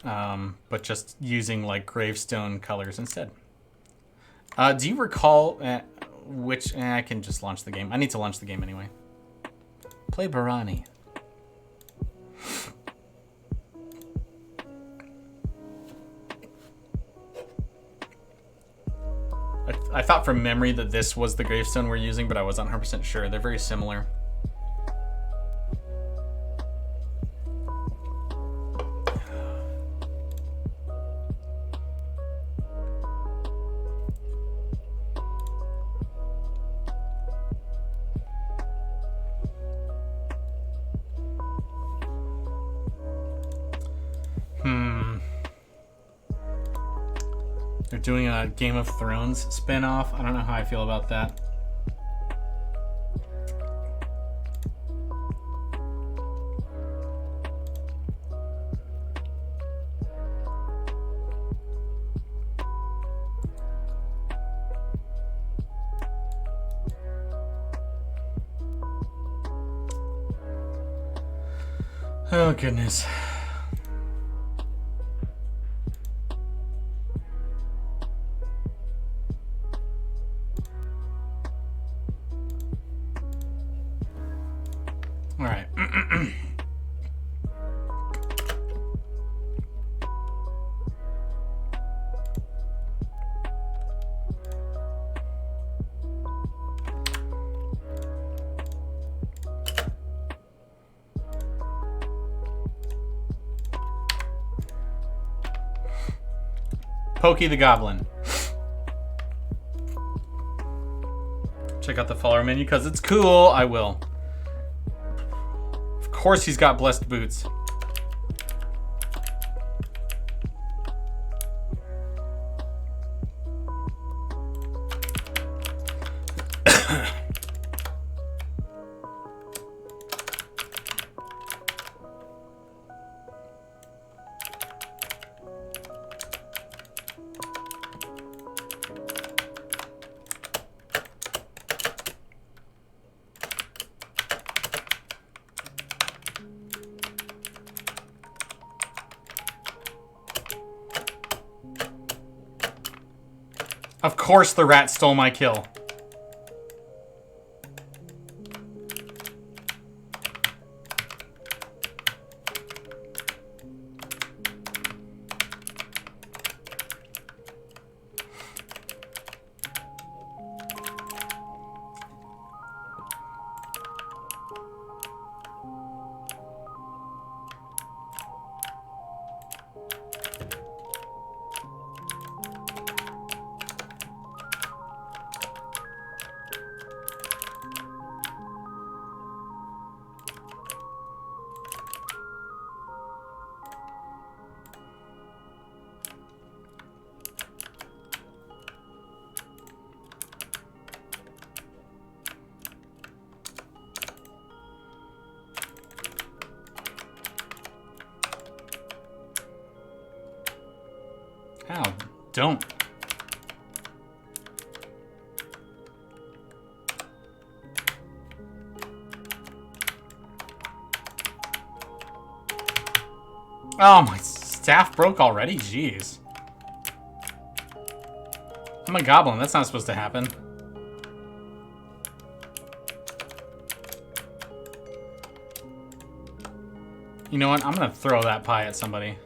But just using like gravestone colors instead. Do you recall which... I can just launch the game. I need to launch the game anyway. Play Barony. I thought from memory that this was the gravestone we're using, but I wasn't 100% sure. They're very similar. They're doing a Game of Thrones spin-off. I don't know how I feel about that. Oh, goodness. All right. Pokey the Goblin. Check out the follower menu because it's cool. I will. Of course he's got blessed boots. Of course the rat stole my kill. Ow, don't. Oh, my staff broke already? Jeez. I'm a goblin. That's not supposed to happen. You know what? I'm gonna throw that pie at somebody.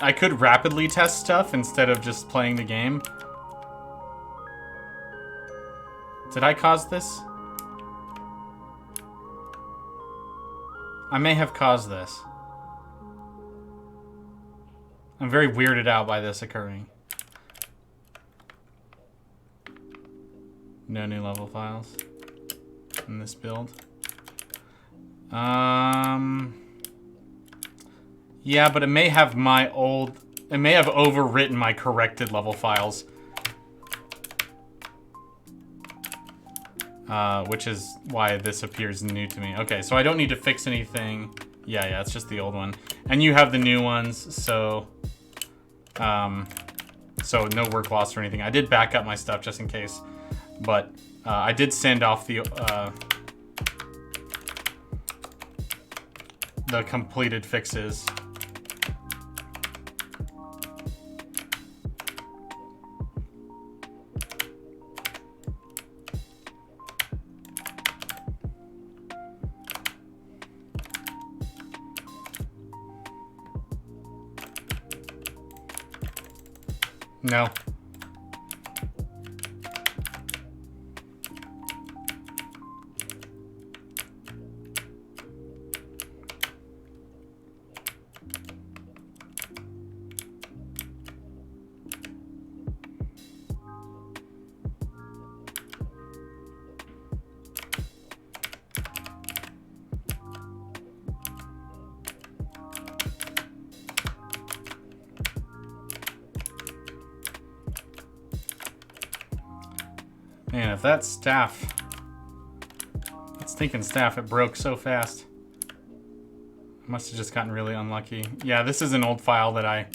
I could rapidly test stuff instead of just playing the game. Did I cause this? I may have caused this. I'm very weirded out by this occurring. No new level files in this build. Yeah, but it may have my old... It may have overwritten my corrected level files. Which is why this appears new to me. Okay, so I don't need to fix anything. Yeah, it's just the old one. And you have the new ones, so... so no work loss or anything. I did back up my stuff just in case. But I did send off the completed fixes. No. Man, if that staff, that stinking staff, it broke so fast. I must have just gotten really unlucky. Yeah, this is an old file that I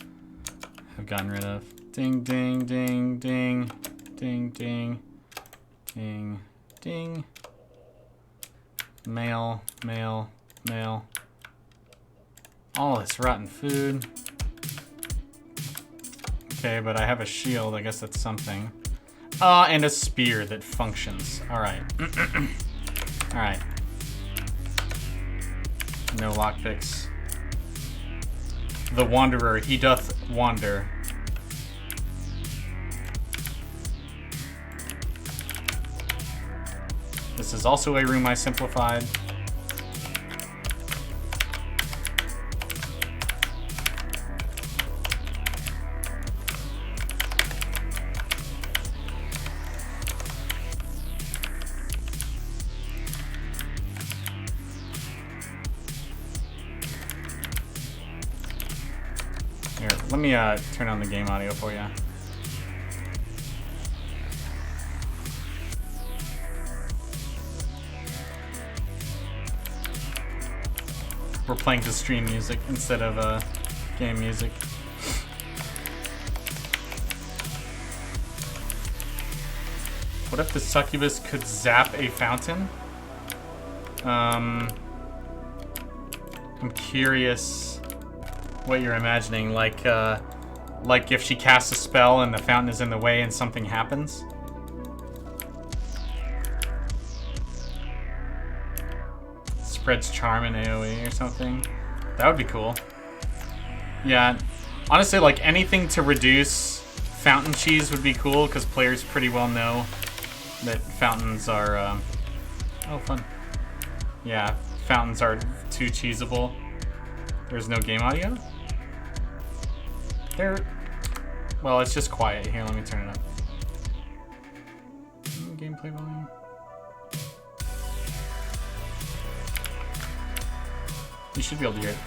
have gotten rid of. Ding, ding, ding, ding, ding, ding, ding, ding. Mail, mail, mail. All this rotten food. Okay, but I have a shield. I guess that's something. And a spear that functions. Alright. Alright. No lockpicks. The Wanderer, he doth wander. This is also a room I simplified. Here, let me turn on the game audio for you. We're playing to stream music instead of game music. What if the succubus could zap a fountain? I'm curious what you're imagining. Like if she casts a spell and the fountain is in the way and something happens? Spreads charm in AoE or something. That would be cool. Yeah, honestly, like anything to reduce fountain cheese would be cool because players pretty well know that fountains are. Oh, fun. Yeah, fountains are too cheesable. There's no game audio? Well, it's just quiet. Here, let me turn it up. Gameplay volume. You should be able to hear it.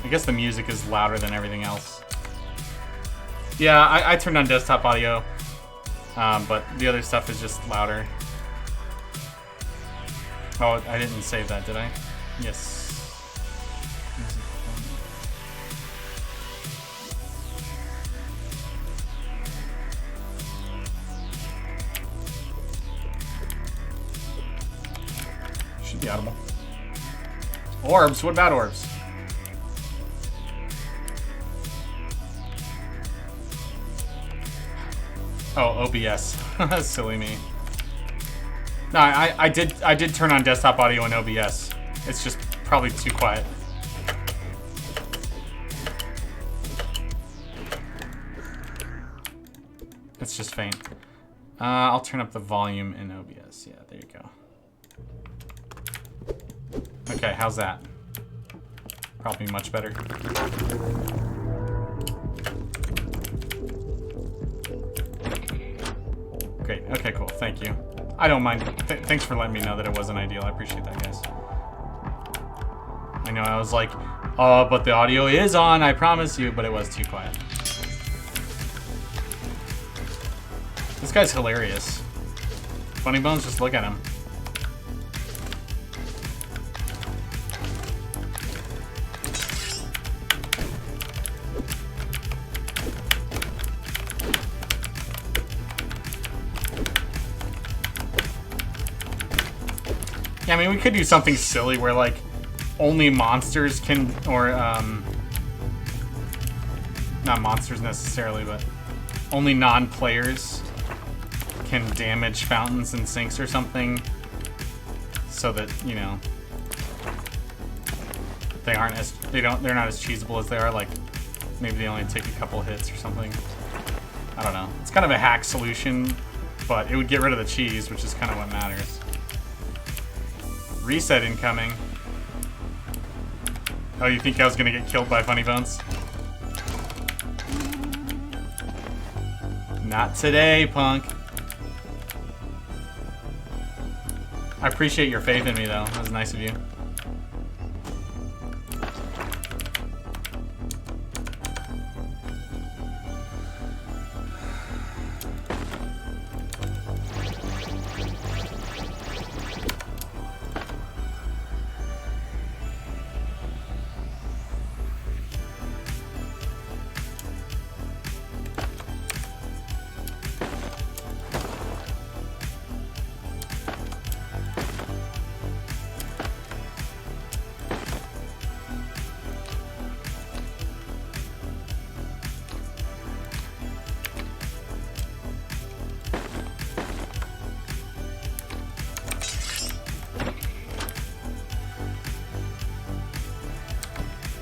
I guess the music is louder than everything else. Yeah, I turned on desktop audio, but the other stuff is just louder. Oh, I didn't save that, did I? Yes. Should be audible. Orbs? What about orbs? Oh, OBS. Silly me. No, I did turn on desktop audio in OBS. It's just probably too quiet. It's just faint. I'll turn up the volume in OBS. Yeah, there you go. Okay, how's that? Probably much better. Great. Okay, cool. Thank you. I don't mind. Thanks for letting me know that it wasn't ideal. I appreciate that, guys. I know I was like, oh, but the audio is on, I promise you, but it was too quiet. This guy's hilarious. Funny Bones, just look at him. Yeah, I mean, we could do something silly where, like, only monsters can, or, not monsters necessarily, but only non-players can damage fountains and sinks or something, so that, you know, they're not as cheesable as they are. Like, maybe they only take a couple hits or something. I don't know. It's kind of a hack solution, but it would get rid of the cheese, which is kind of what matters. Reset incoming. Oh, you think I was gonna get killed by Funny Bones? Not today, punk. I appreciate your faith in me, though. That was nice of you.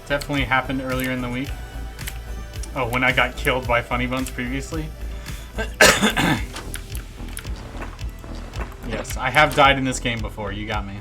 Definitely happened earlier in the week. Oh, when I got killed by Funny Bones previously? Yes, I have died in this game before. You got me.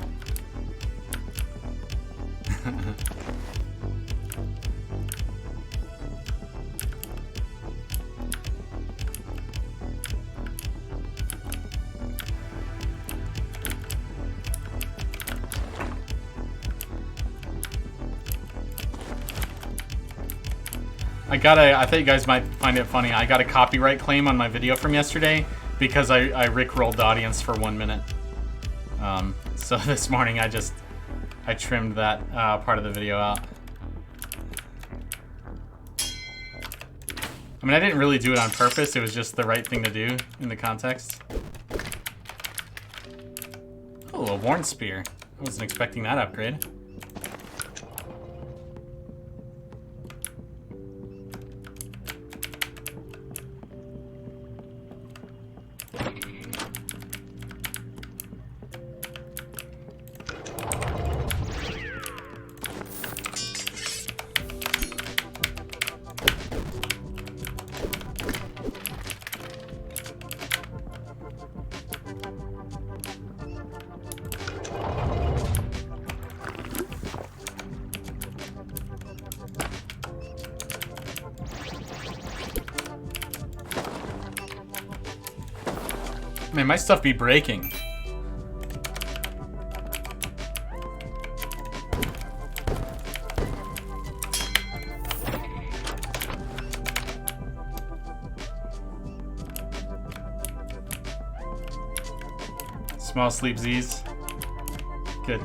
I thought you guys might find it funny. I got a copyright claim on my video from yesterday because I rickrolled the audience for 1 minute. So this morning I trimmed that part of the video out. I mean, I didn't really do it on purpose. It was just the right thing to do in the context. Oh, a Worn Spear. I wasn't expecting that upgrade. Man, my stuff be breaking. Small sleepsies. Good.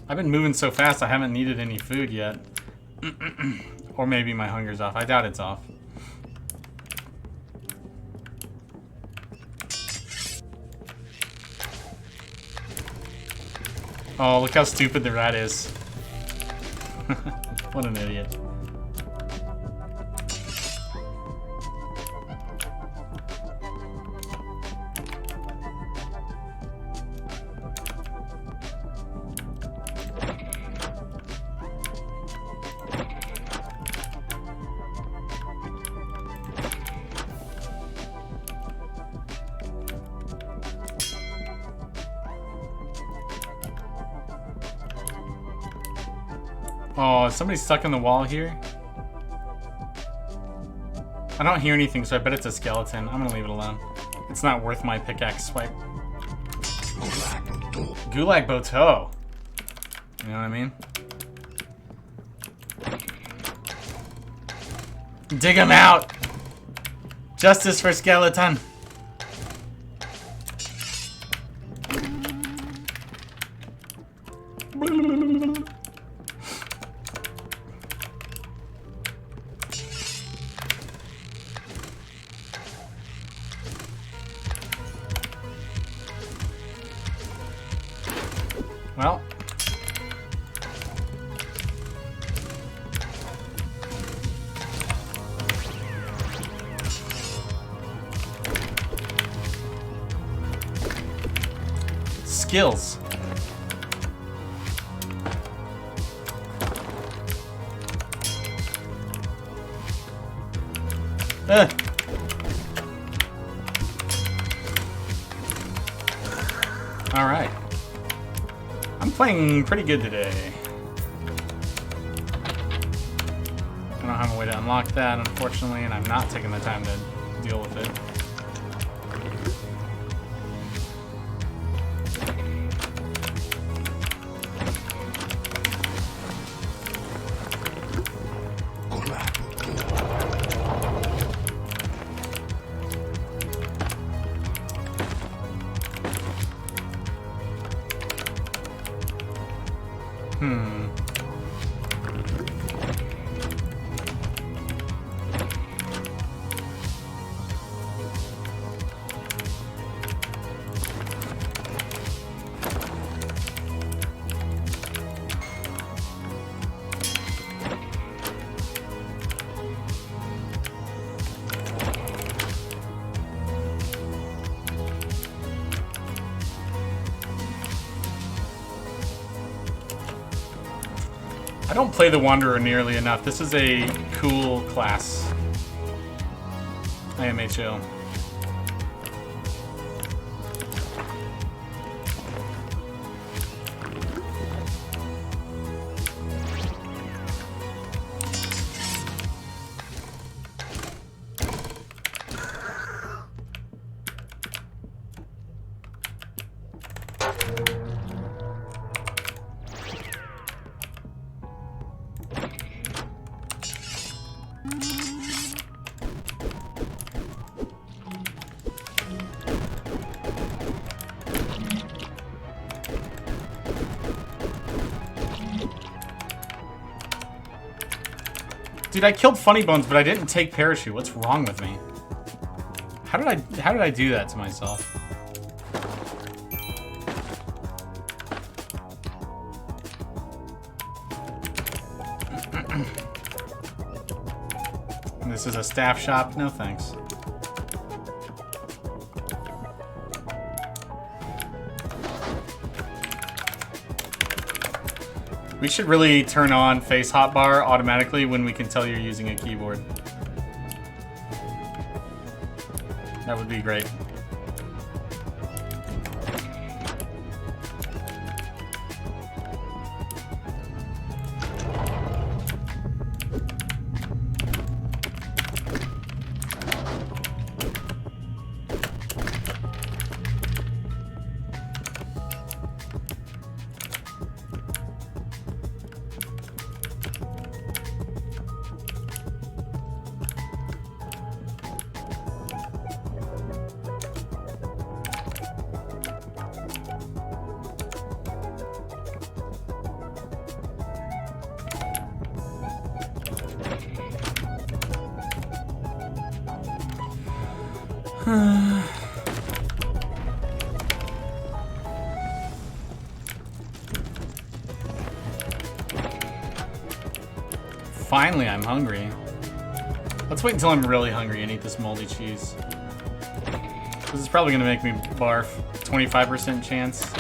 I've been moving so fast I haven't needed any food yet. Or maybe my hunger's off. I doubt it's off. Oh, look how stupid the rat is. What an idiot. Oh, is somebody stuck in the wall here? I don't hear anything, so I bet it's a skeleton. I'm gonna leave it alone. It's not worth my pickaxe swipe. Gulag Boteau. You know what I mean? Dig him out! Justice for skeleton! Well. Skills. All right. I'm playing pretty good today. I don't have a way to unlock that, unfortunately, and I'm not taking the time to deal with it. I don't play the Wanderer nearly enough. This is a cool class. IMHO. Dude, I killed Funny Bones, but I didn't take Parachute. What's wrong with me? How did I do that to myself? This is a staff shop? No thanks. We should really turn on face hotbar automatically when we can tell you're using a keyboard. That would be great. Finally, I'm hungry. Let's wait until I'm really hungry and eat this moldy cheese. This is probably gonna make me barf. 25% chance.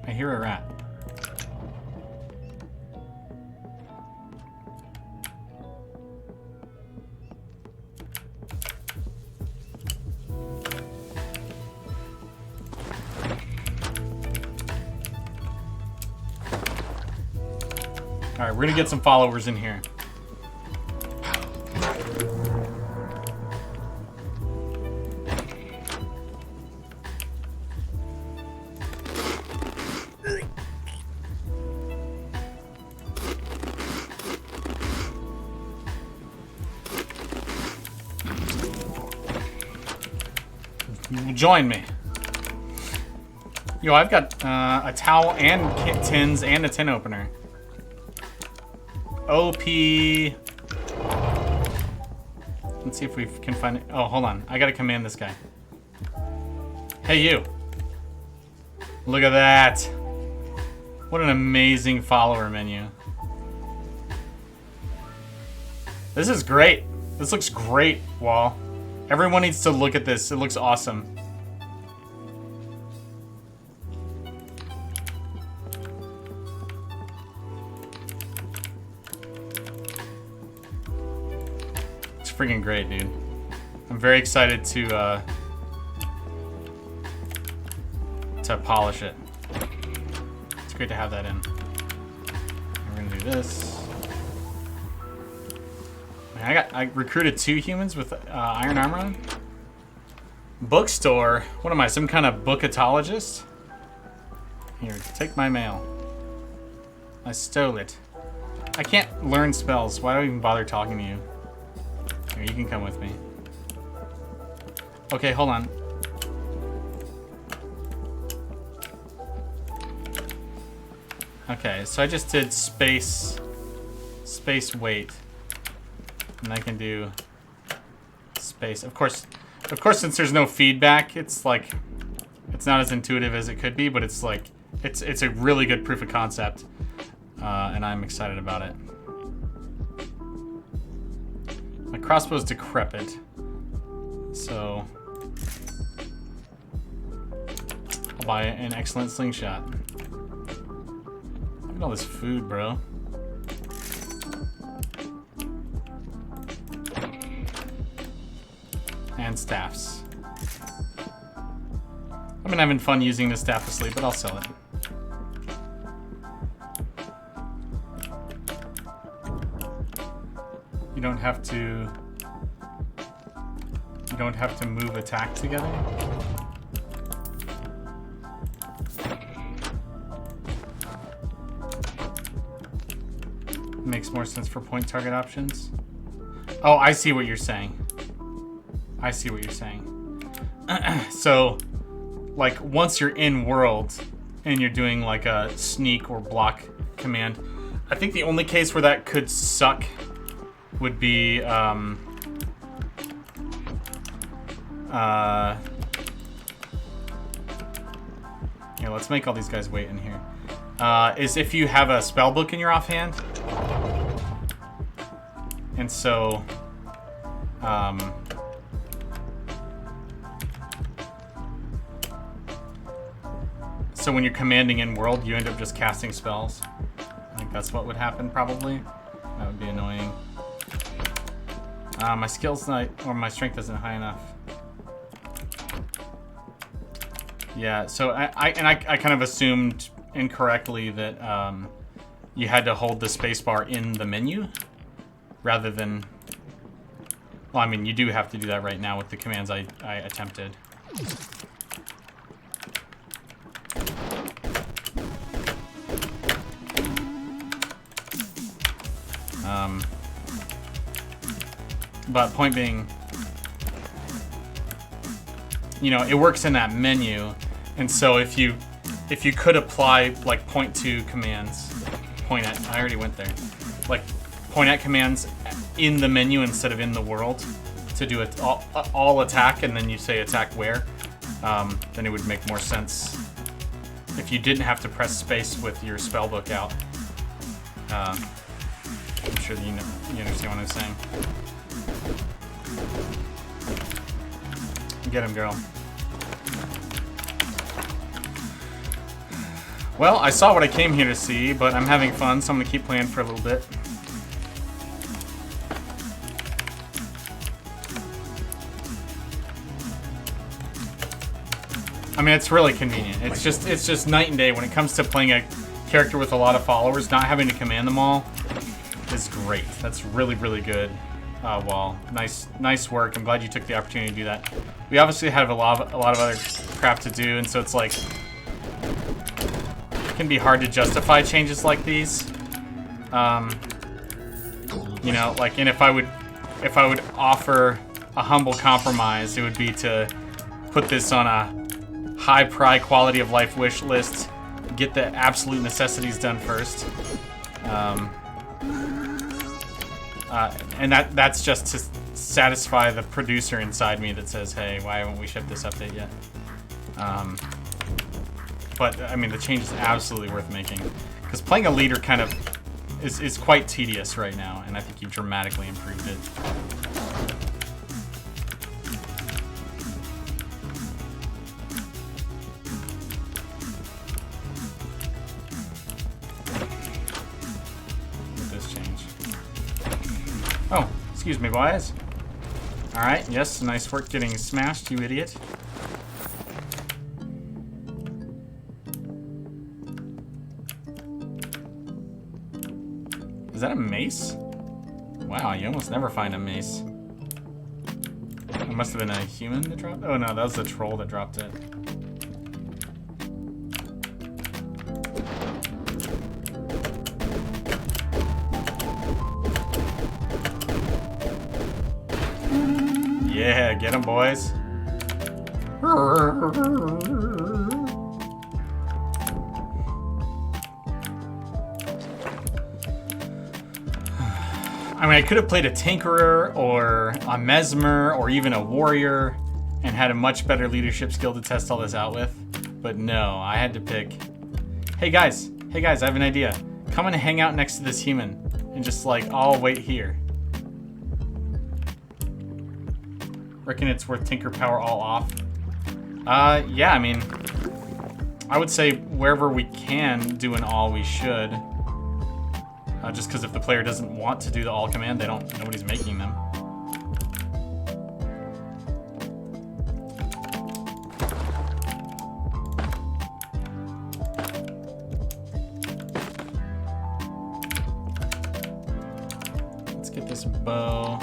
I hear a rat. Alright, we're gonna get some followers in here. Join me. Yo, I've got a towel and tins and a tin opener. OP. Let's see if we can find it. Oh, hold on. I gotta command this guy. Hey, you. Look at that. What an amazing follower menu. This is great. This looks great, Wall. Everyone needs to look at this. It looks awesome. It's freaking great, dude. I'm very excited to polish it. It's great to have that in. We're gonna do this. I recruited 2 humans with iron armor on. Bookstore? What am I, some kind of bookatologist? Here, take my mail. I stole it. I can't learn spells. Why do I even bother talking to you? Here, you can come with me. Okay, hold on. Okay, so I just did space wait. And I can do space. Of course, since there's no feedback, it's like, it's not as intuitive as it could be, but it's like, it's a really good proof of concept. And I'm excited about it. My crossbow's decrepit. So I'll buy an excellent slingshot. Look at all this food, bro. And staffs. I've been having fun using the staff asleep, but I'll sell it. You don't have to move attack together. Makes more sense for point target options. Oh, I see what you're saying. I see what you're saying. So, like, once you're in world and you're doing like a sneak or block command, I think the only case where that could suck would be here, let's make all these guys wait in here. Is if you have a spell book in your offhand. And so so when you're commanding in world, you end up just casting spells. I think that's what would happen probably. That would be annoying. My skill's not, or my strength isn't high enough. Yeah, so I kind of assumed incorrectly that you had to hold the spacebar in the menu rather than. Well, I mean, you do have to do that right now with the commands I attempted. But point being, you know, it works in that menu, and so if you could apply like point to commands, point at, I already went there, like point at commands in the menu instead of in the world to do it all attack, and then you say attack where, then it would make more sense if you didn't have to press space with your spellbook out. I'm sure that you understand what I'm saying. Get him, girl. Well, I saw what I came here to see, but I'm having fun, so I'm gonna keep playing for a little bit. I mean, it's really convenient. It's just night and day when it comes to playing a character with a lot of followers. Not having to command them all is great. That's really, really good. Well, nice work. I'm glad you took the opportunity to do that. We obviously have a lot of other crap to do, and so it's like it can be hard to justify changes like these. You know, like, and if I would offer a humble compromise, it would be to put this on a high quality of life wish list, get the absolute necessities done first. And that's just to satisfy the producer inside me that says, hey, why haven't we shipped this update yet? But, I mean, the change is absolutely worth making. Because playing a leader kind of is quite tedious right now, and I think you've dramatically improved it. Oh, excuse me, boys. Alright, yes, nice work getting smashed, you idiot. Is that a mace? Wow, you almost never find a mace. It must have been a human that dropped it? Oh no, that was the troll that dropped it. Yeah, get him, boys. I mean, I could have played a Tinkerer or a Mesmer or even a Warrior and had a much better leadership skill to test all this out with. But no, I had to pick. Hey guys, I have an idea. Come and hang out next to this human and just like, I'll wait here. Reckon it's worth Tinker Power all off. Yeah, I mean, I would say wherever we can do an all, we should. Just because if the player doesn't want to do the all command, nobody's making them. Let's get this bow.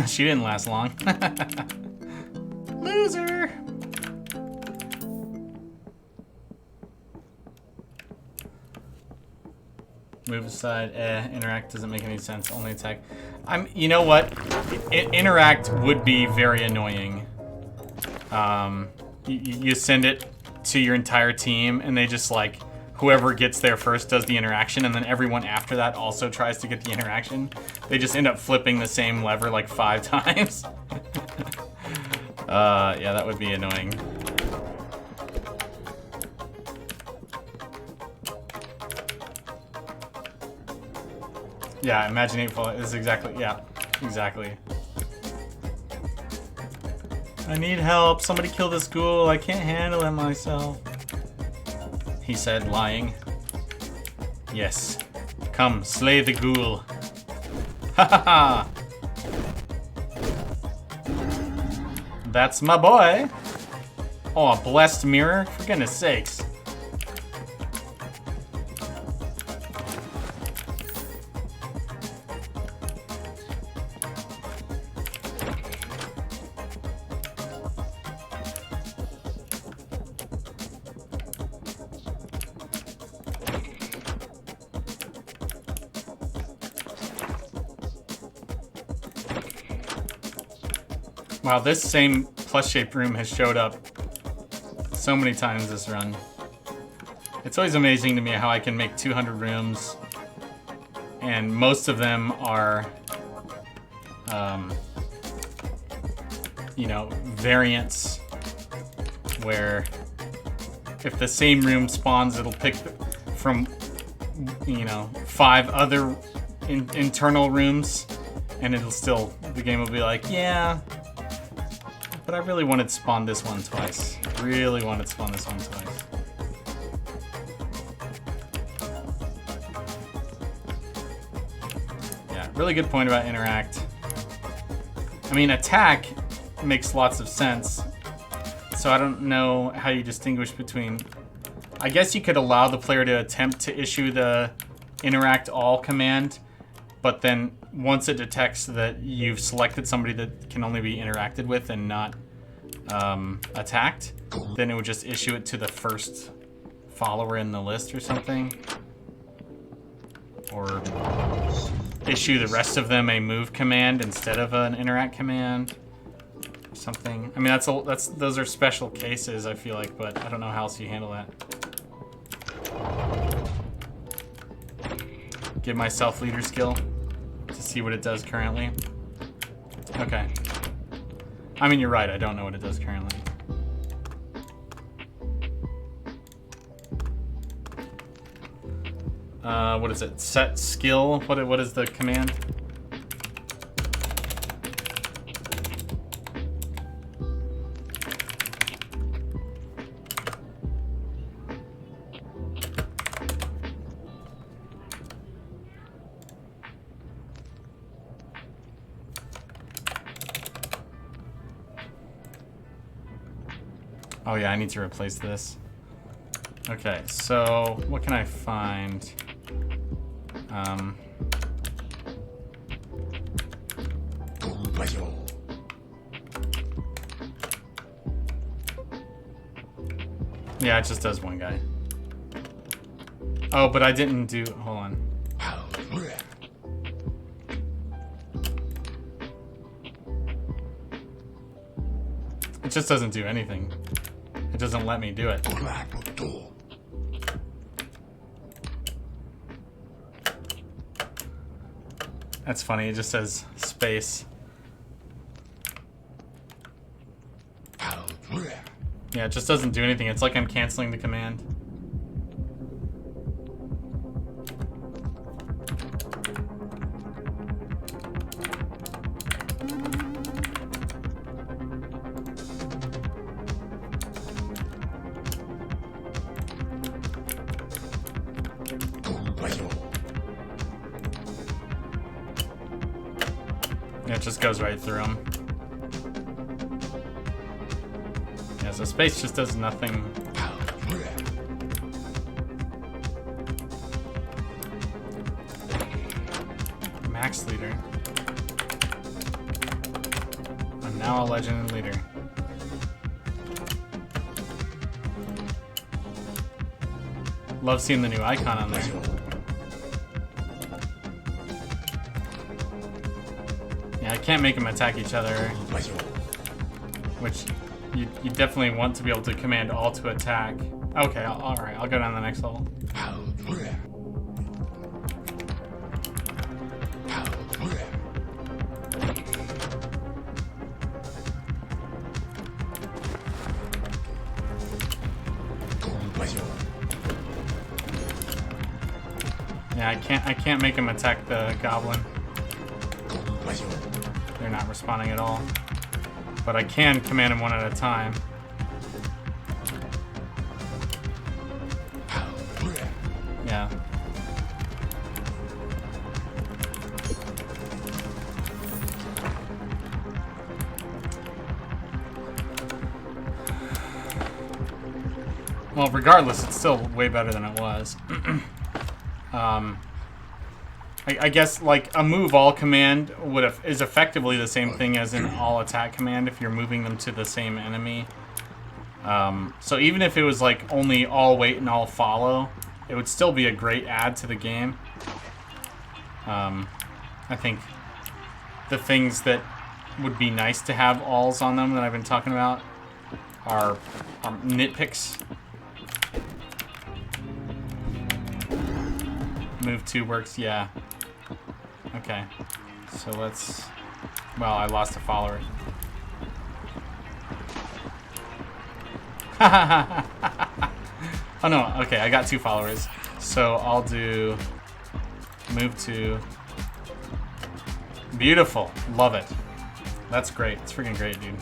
She didn't last long. Loser! Move aside, interact doesn't make any sense, only attack. You know what? Interact would be very annoying. You send it to your entire team and they just like, whoever gets there first does the interaction and then everyone after that also tries to get the interaction. They just end up flipping the same lever like 5 times. Yeah, that would be annoying. Yeah, Imagine 8 is exactly, yeah, exactly. I need help, somebody kill this ghoul, I can't handle it myself. He said, lying. Yes, come, slay the ghoul. Ha ha ha! That's my boy. Oh, a blessed mirror, for goodness sakes. Wow, this same plus-shaped room has showed up so many times this run. It's always amazing to me how I can make 200 rooms, and most of them are, you know, variants where if the same room spawns, it'll pick from, you know, 5 other internal rooms, and it'll still, the game will be like, yeah, but I really wanted to spawn this one twice. Really wanted to spawn this one twice. Yeah, really good point about interact. I mean, attack makes lots of sense. So I don't know how you distinguish between... I guess you could allow the player to attempt to issue the interact all command, but then once it detects that you've selected somebody that can only be interacted with and not attacked, then it would just issue it to the first follower in the list or something. Or issue the rest of them a move command instead of an interact command or something. I mean, those are special cases, I feel like, but I don't know how else you handle that. Give myself leader skill to see what it does currently. Okay. I mean, you're right, I don't know what it does currently. What is it? Set skill? What is the command? Oh yeah, I need to replace this. Okay, so what can I find? Yeah, it just does one guy. Oh, but I didn't do... Hold on. It just doesn't do anything. It doesn't let me do it. That's funny, it just says space. Yeah, it just doesn't do anything. It's like I'm canceling the command. It just goes right through them. Yeah, so space just does nothing. Max leader. I'm now a legend leader. Love seeing the new icon on there. Yeah, I can't make them attack each other. Which you definitely want to be able to command all to attack. Okay, alright, I'll go down the next level. Yeah, I can't make him attack the goblin. They're not responding at all. But I can command him one at a time. Yeah. Well, regardless, it's still way better than it was. I guess like a move all command is effectively the same thing as an all attack command if you're moving them to the same enemy. So even if it was like only all wait and all follow, it would still be a great add to the game. I think the things that would be nice to have alls on them that I've been talking about are nitpicks. Move 2 works, yeah. Okay. So let's... Well, I lost a follower. Oh no, okay, I got 2 followers. So I'll do... Move 2. Beautiful. Love it. That's great. It's freaking great, dude.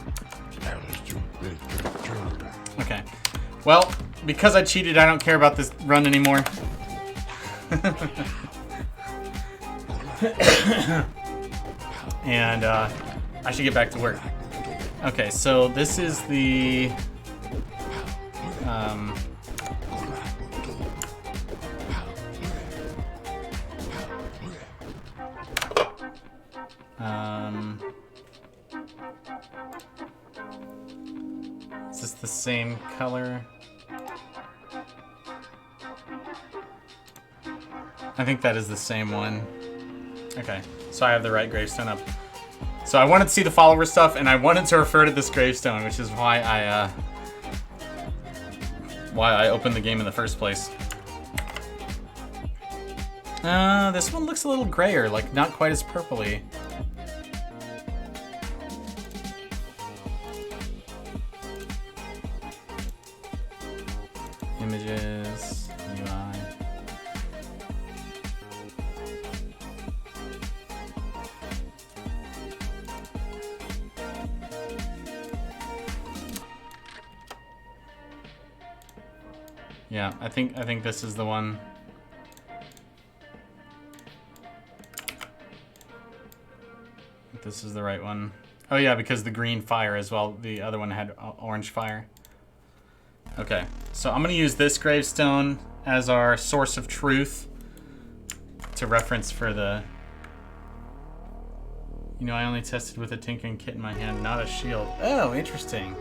Okay. Well, because I cheated, I don't care about this run anymore. And I should get back to work. Okay, so this is the is this the same color? I think that is the same one. Okay, so I have the right gravestone up. So I wanted to see the follower stuff, and I wanted to refer to this gravestone, which is why I opened the game in the first place. This one looks a little grayer, like not quite as purpley. Images, UI. Yeah, I think this is the one. This is the right one. Oh yeah, because the green fire as well. The other one had orange fire. Okay, so I'm gonna use this gravestone as our source of truth to reference for the... You know, I only tested with a tinkering kit in my hand, not a shield. Oh, interesting.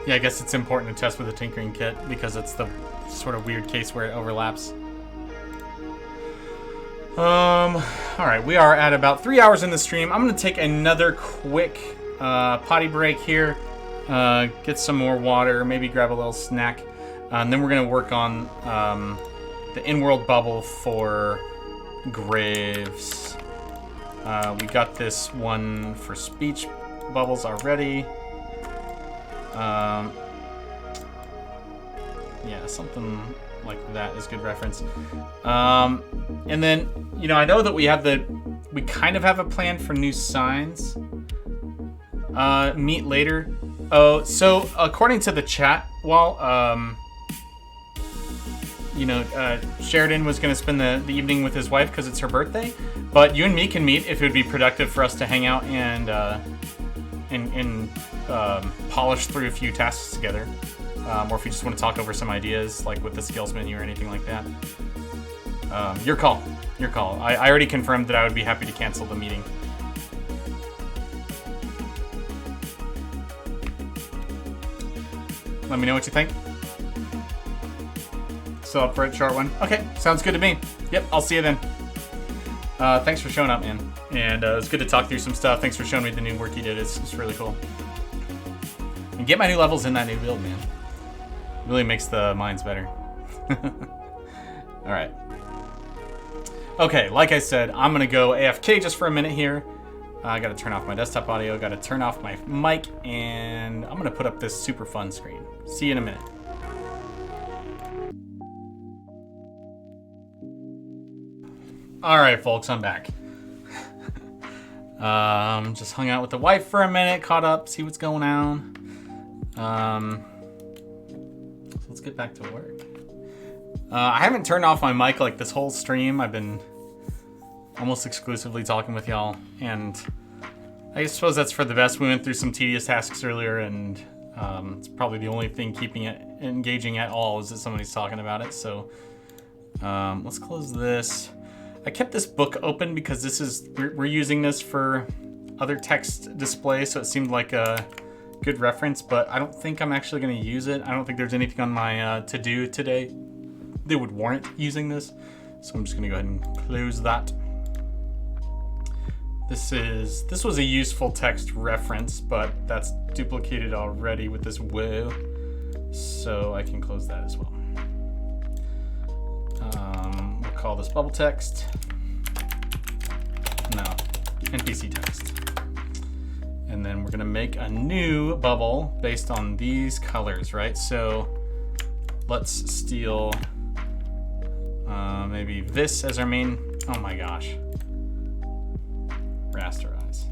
Yeah, I guess it's important to test with a tinkering kit because it's the sort of weird case where it overlaps. Alright, we are at about 3 hours in the stream. I'm going to take another quick potty break here. Get some more water, maybe grab a little snack. And then we're going to work on the in-world bubble for graves. We got this one for speech bubbles already. Yeah, something like that is good reference. And then, you know, I know that we kind of have a plan for new signs. Meet later. Oh, so according to the chat wall, you know, Sheridan was going to spend the evening with his wife because it's her birthday. But you and me can meet if it would be productive for us to hang out and polish through a few tasks together. Or if you just want to talk over some ideas, like with the skills menu or anything like that. Your call. Your call. I already confirmed that I would be happy to cancel the meeting. Let me know what you think. Still up for it, short one? Okay, sounds good to me. Yep, I'll see you then. Thanks for showing up, man. And it was good to talk through some stuff. Thanks for showing me the new work you did. It's really cool. And get my new levels in that new build, man. Really makes the mines better. All right. Okay, like I said, I'm gonna go AFK just for a minute here. I gotta turn off my desktop audio, gotta turn off my mic, and I'm gonna put up this super fun screen. See you in a minute. All right, folks, I'm back. Just hung out with the wife for a minute, caught up, see what's going on. So let's get back to work. I haven't turned off my mic like this whole stream. I've been almost exclusively talking with y'all, and I suppose that's for the best. We went through some tedious tasks earlier, and it's probably the only thing keeping it engaging at all is that somebody's talking about it. So let's close this. I kept this book open because this is we're using this for other text display, so it seemed like a good reference, but I don't think I'm actually going to use it. I don't think there's anything on my to-do today that would warrant using this, so I'm just going to go ahead and close that. This was a useful text reference, but that's duplicated already with this whoa, so I can close that as well. We'll call this bubble text. No, NPC text. And then we're gonna make a new bubble based on these colors, right? So let's steal maybe this as our main, oh my gosh. Rasterize.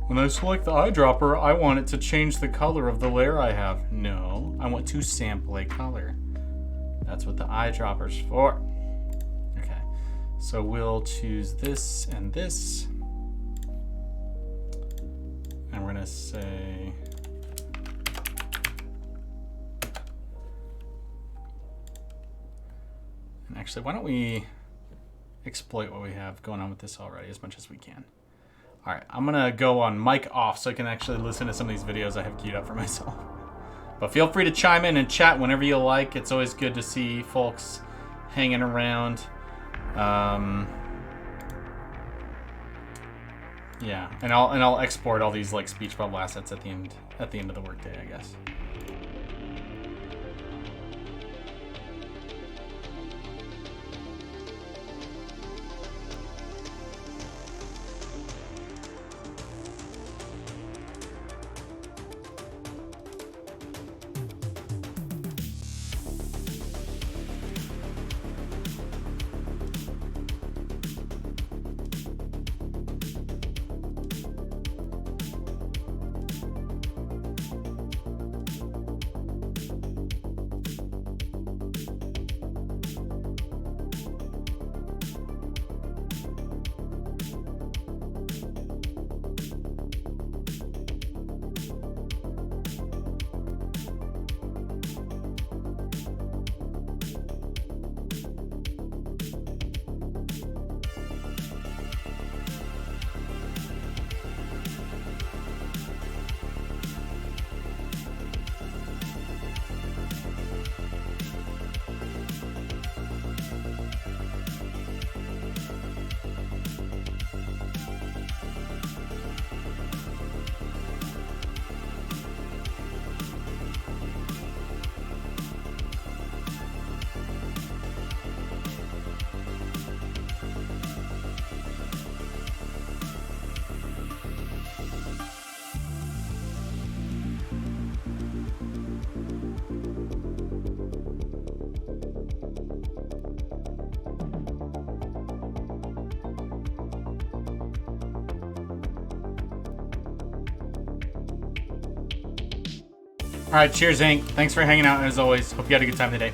When I select the eyedropper, I want it to change the color of the layer I have. No, I want to sample a color. That's what the eyedropper's for. Okay, so we'll choose this and this. And we're gonna say, and actually, why don't we exploit what we have going on with this already as much as we can. All right, I'm gonna go on mic off so I can actually listen to some of these videos I have queued up for myself. But feel free to chime in and chat whenever you like. It's always good to see folks hanging around. Yeah, and I'll export all these like speech bubble assets at the end of the workday, I guess. All right, cheers, Hank. Thanks for hanging out as always. Hope you had a good time today.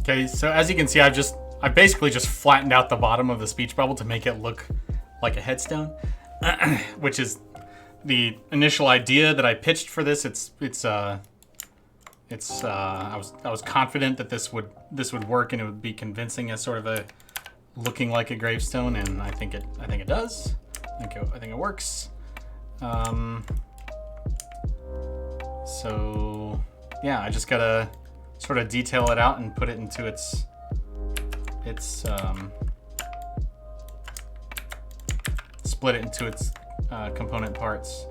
Okay, so as you can see, I basically just flattened out the bottom of the speech bubble to make it look like a headstone, which is the initial idea that I pitched for this. I was confident that this would work and it would be convincing as sort of a looking like a gravestone, and I think it does. I think it works. So yeah, I just gotta sort of detail it out and put it into its split it into its component parts.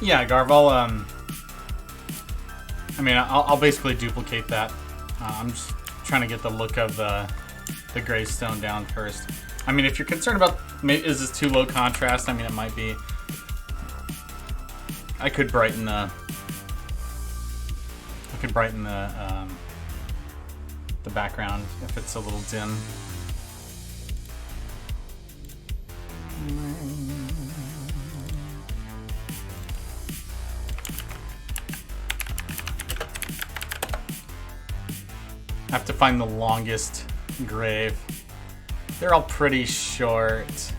Yeah, Garv, I'll basically duplicate that. I'm just trying to get the look of the gravestone down first. I mean, if you're concerned about, is this too low contrast? I mean, it might be. I could brighten the background if it's a little dim. I have to find the longest grave. They're all pretty short.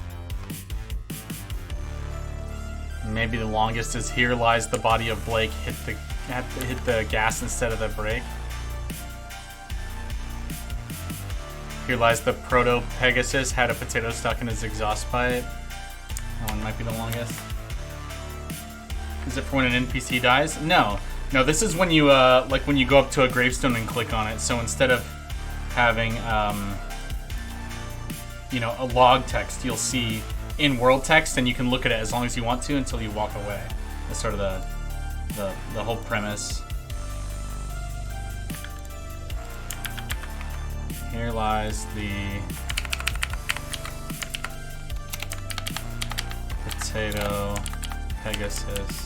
Maybe the longest is "Here lies the body of Blake, hit the gas instead of the brake." "Here lies the proto-Pegasus, had a potato stuck in his exhaust pipe." That one might be the longest. Is it for when an NPC dies? No. No, this is when you, like when you go up to a gravestone and click on it. So instead of having, you know, a log text, you'll see in-world text, and you can look at it as long as you want to until you walk away. That's sort of the whole premise. Here lies the potato Pegasus.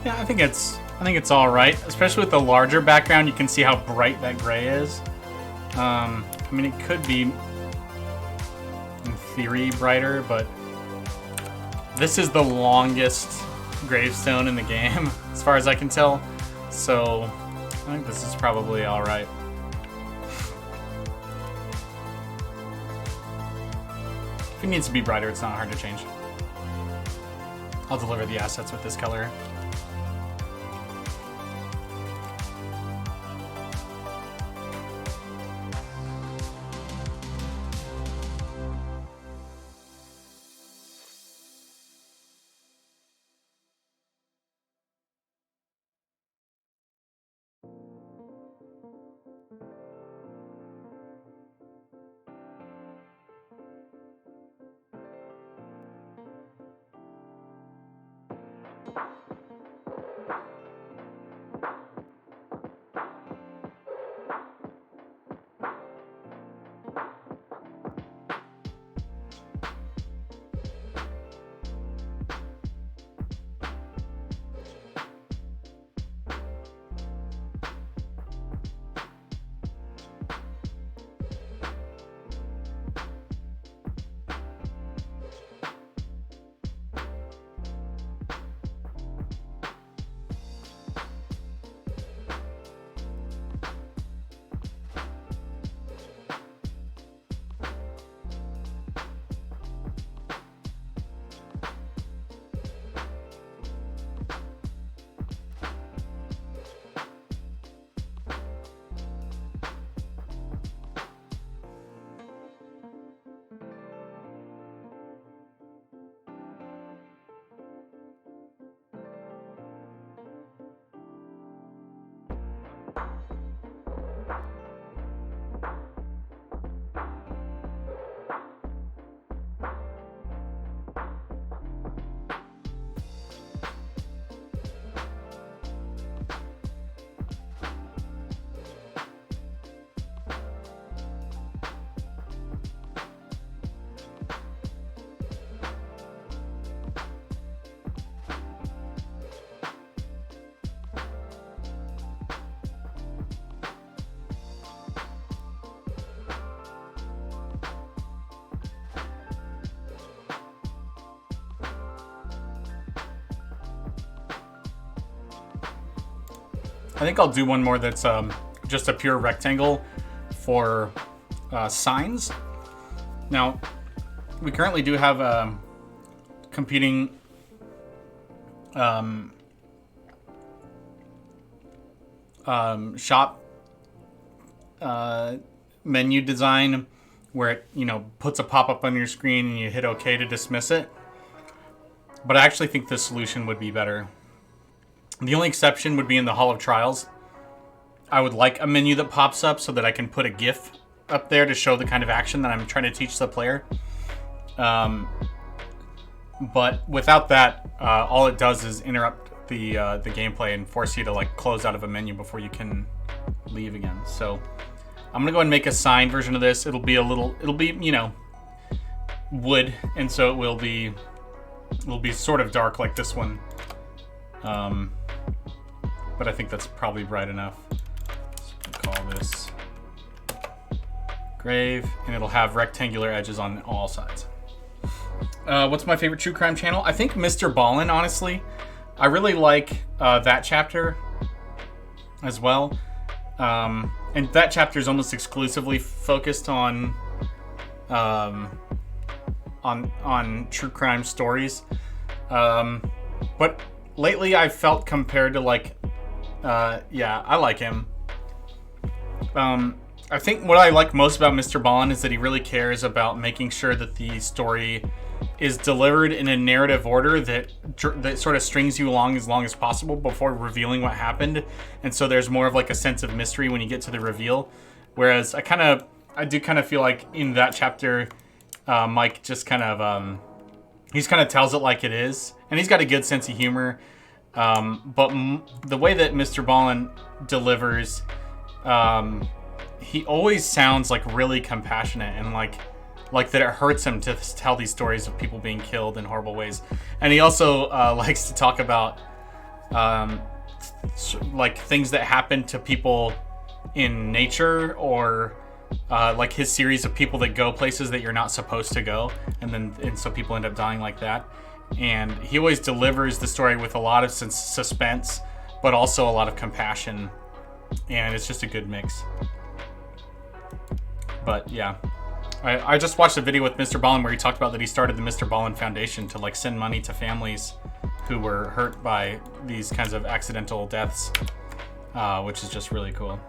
Yeah, I think it's all right, especially with the larger background. You can see how bright that gray is. I mean, it could be, in theory, brighter, but this is the longest gravestone in the game, as far as I can tell. So I think this is probably all right. If it needs to be brighter, it's not hard to change. I'll deliver the assets with this color. think I'll do one more that's just a pure rectangle for signs. Now, we currently do have competing shop menu design where it, puts a pop-up on your screen and you hit OK to dismiss it. But I actually think this solution would be better. The only exception would be in the Hall of Trials. I would like a menu that pops up so that I can put a GIF up there to show the kind of action that I'm trying to teach the player. But without that, all it does is interrupt the gameplay and force you to like close out of a menu before you can leave again. So I'm gonna go ahead and make a signed version of this. It'll be wood, and so it will be sort of dark like this one. But I think that's probably bright enough. So we'll call this grave, and it'll have rectangular edges on all sides. What's my favorite true crime channel? I think Mr. Ballin, honestly. I really like that chapter as well. And that chapter is almost exclusively focused on true crime stories. But lately I've felt compared to like, yeah, I like him. I think what I like most about Mr. Ballin is that he really cares about making sure that the story is delivered in a narrative order that sort of strings you along as possible before revealing what happened. And so there's more of like a sense of mystery when you get to the reveal. Whereas I do kind of feel like in that chapter, Mike just kind of, he's kind of tells it like it is. And he's got a good sense of humor. But the way that Mr. Ballin delivers, he always sounds like really compassionate and like that it hurts him to tell these stories of people being killed in horrible ways. And he also likes to talk about like things that happen to people in nature, or like his series of people that go places that you're not supposed to go, and so people end up dying like that. And he always delivers the story with a lot of suspense, but also a lot of compassion, and it's just a good mix. But yeah, I just watched a video with Mr. Ballin where he talked about that he started the Mr. Ballin Foundation to like send money to families who were hurt by these kinds of accidental deaths, which is just really cool.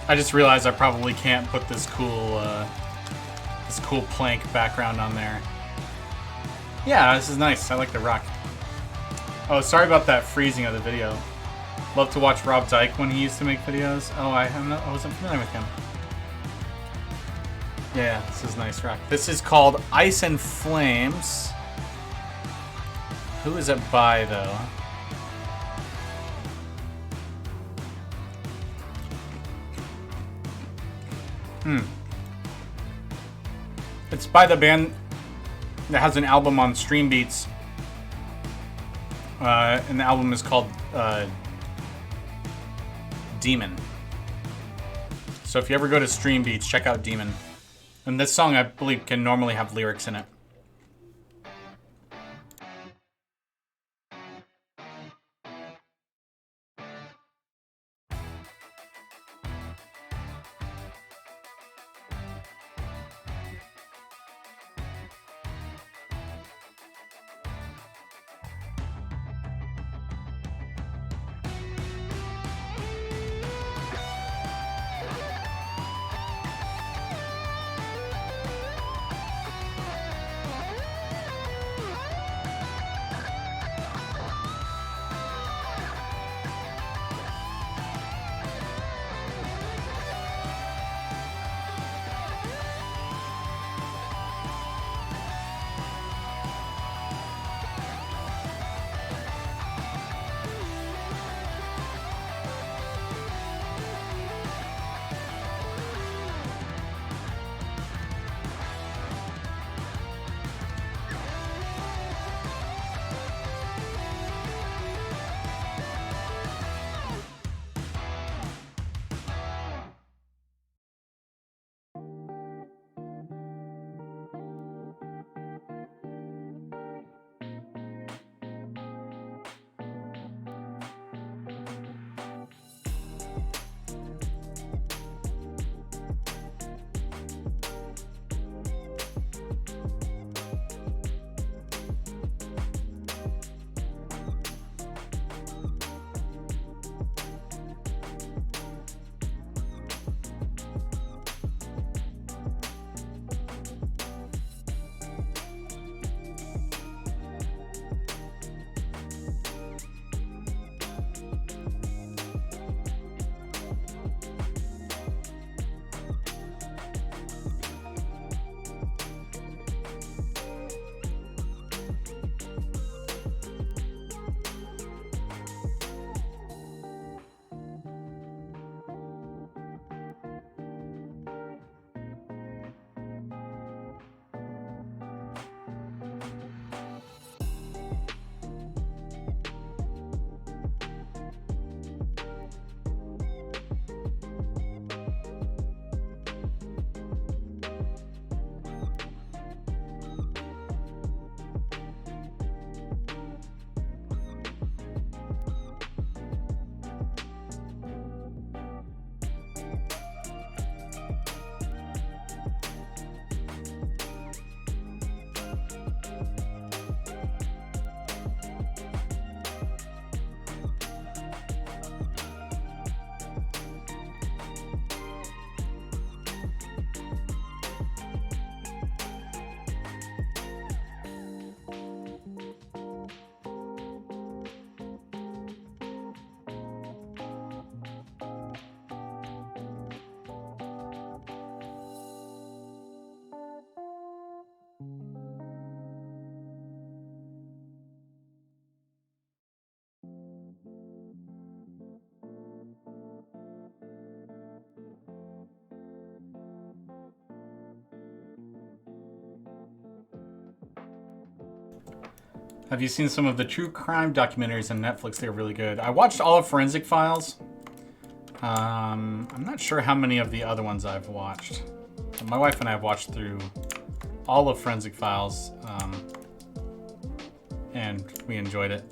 I just realized I probably can't put this cool plank background on there. Yeah, this is nice. I like the rock. Oh, sorry about that freezing of the video. Love to watch Rob Dyke when he used to make videos. Oh, I wasn't familiar with him. Yeah, this is nice rock. This is called Ice and Flames. Who is it by, though? It's by the band that has an album on Stream Beats. And the album is called Demon. So if you ever go to Stream Beats, check out Demon. And this song, I believe, can normally have lyrics in it. Have you seen some of the true crime documentaries on Netflix? They're really good. I watched all of Forensic Files. I'm not sure how many of the other ones I've watched. My wife and I have watched through all of Forensic Files, and we enjoyed it.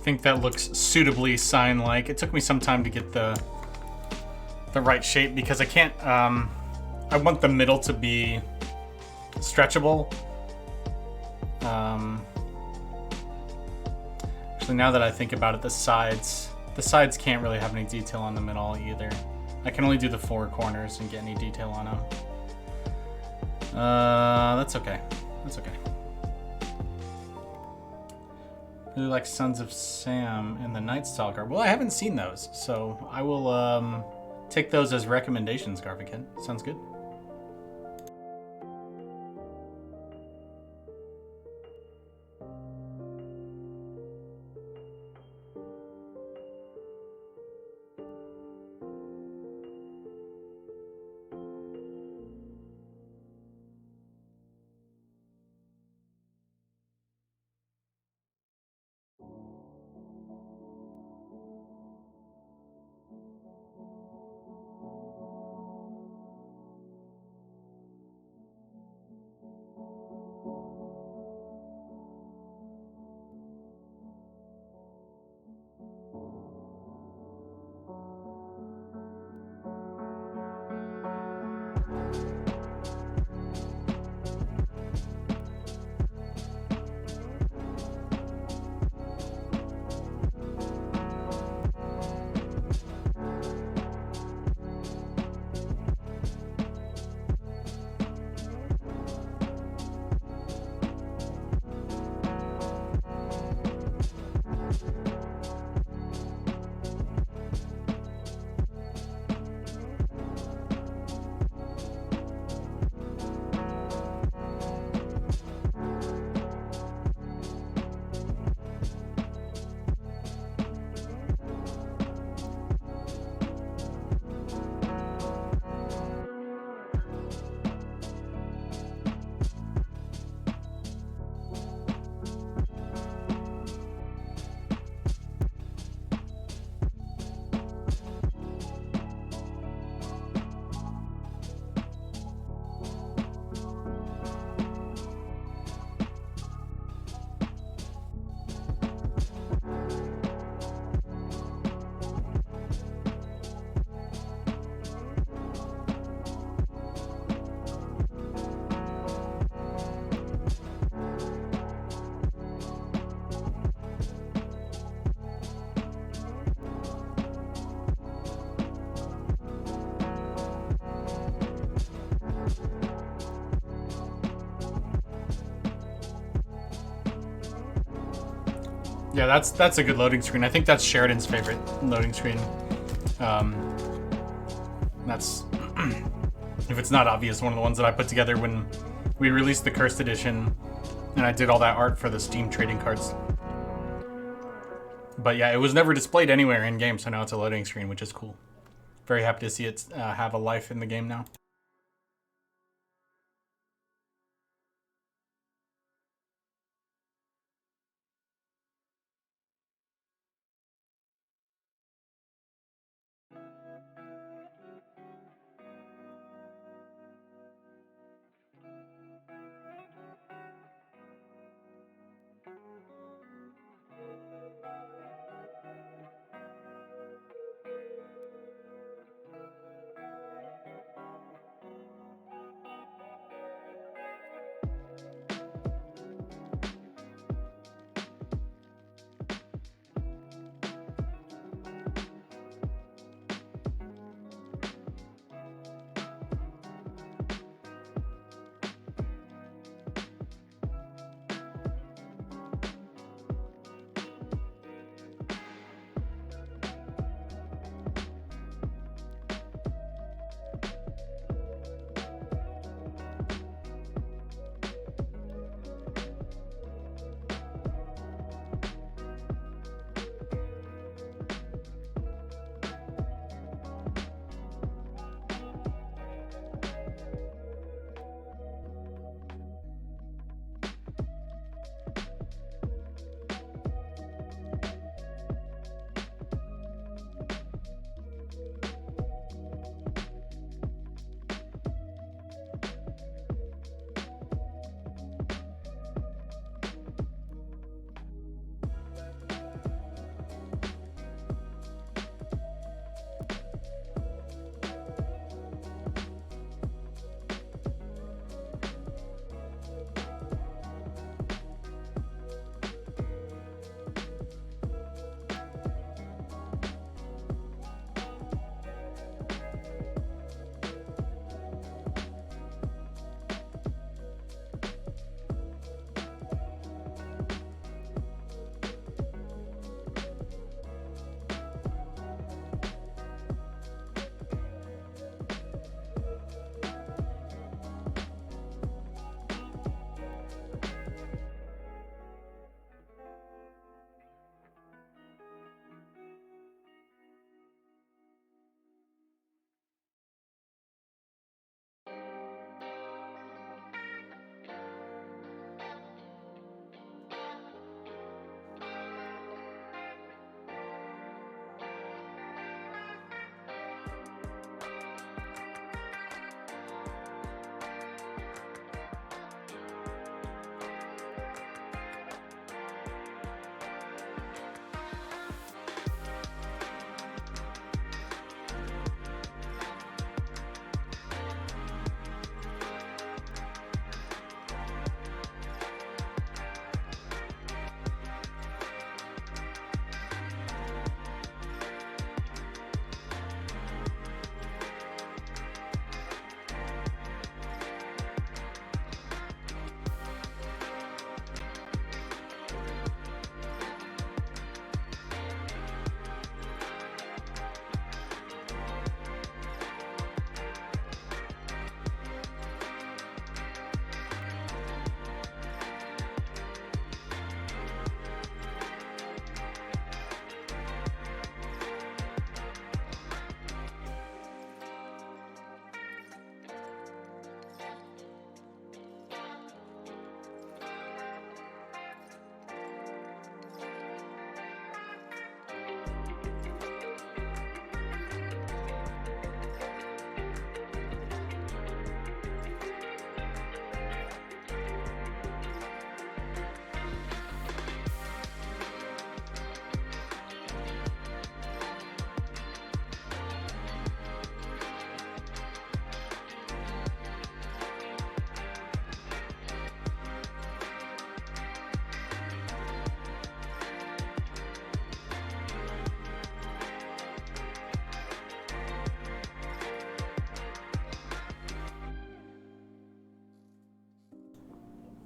think that looks suitably sign-like. It took me some time to get the right shape because I can't. I want the middle to be stretchable. Actually, now that I think about it, the sides can't really have any detail on the middle either. I can only do the four corners and get any detail on them. That's okay. That's okay. Really like Sons of Sam and the Night Stalker. Well, I haven't seen those, so I will take those as recommendations, Garvin. Sounds good. Yeah, that's a good loading screen. I think that's Sheridan's favorite loading screen. That's, if it's not obvious, one of the ones that I put together when we released the Cursed Edition, and I did all that art for the Steam trading cards. But yeah, it was never displayed anywhere in game, so now it's a loading screen, which is cool. Very happy to see it have a life in the game now.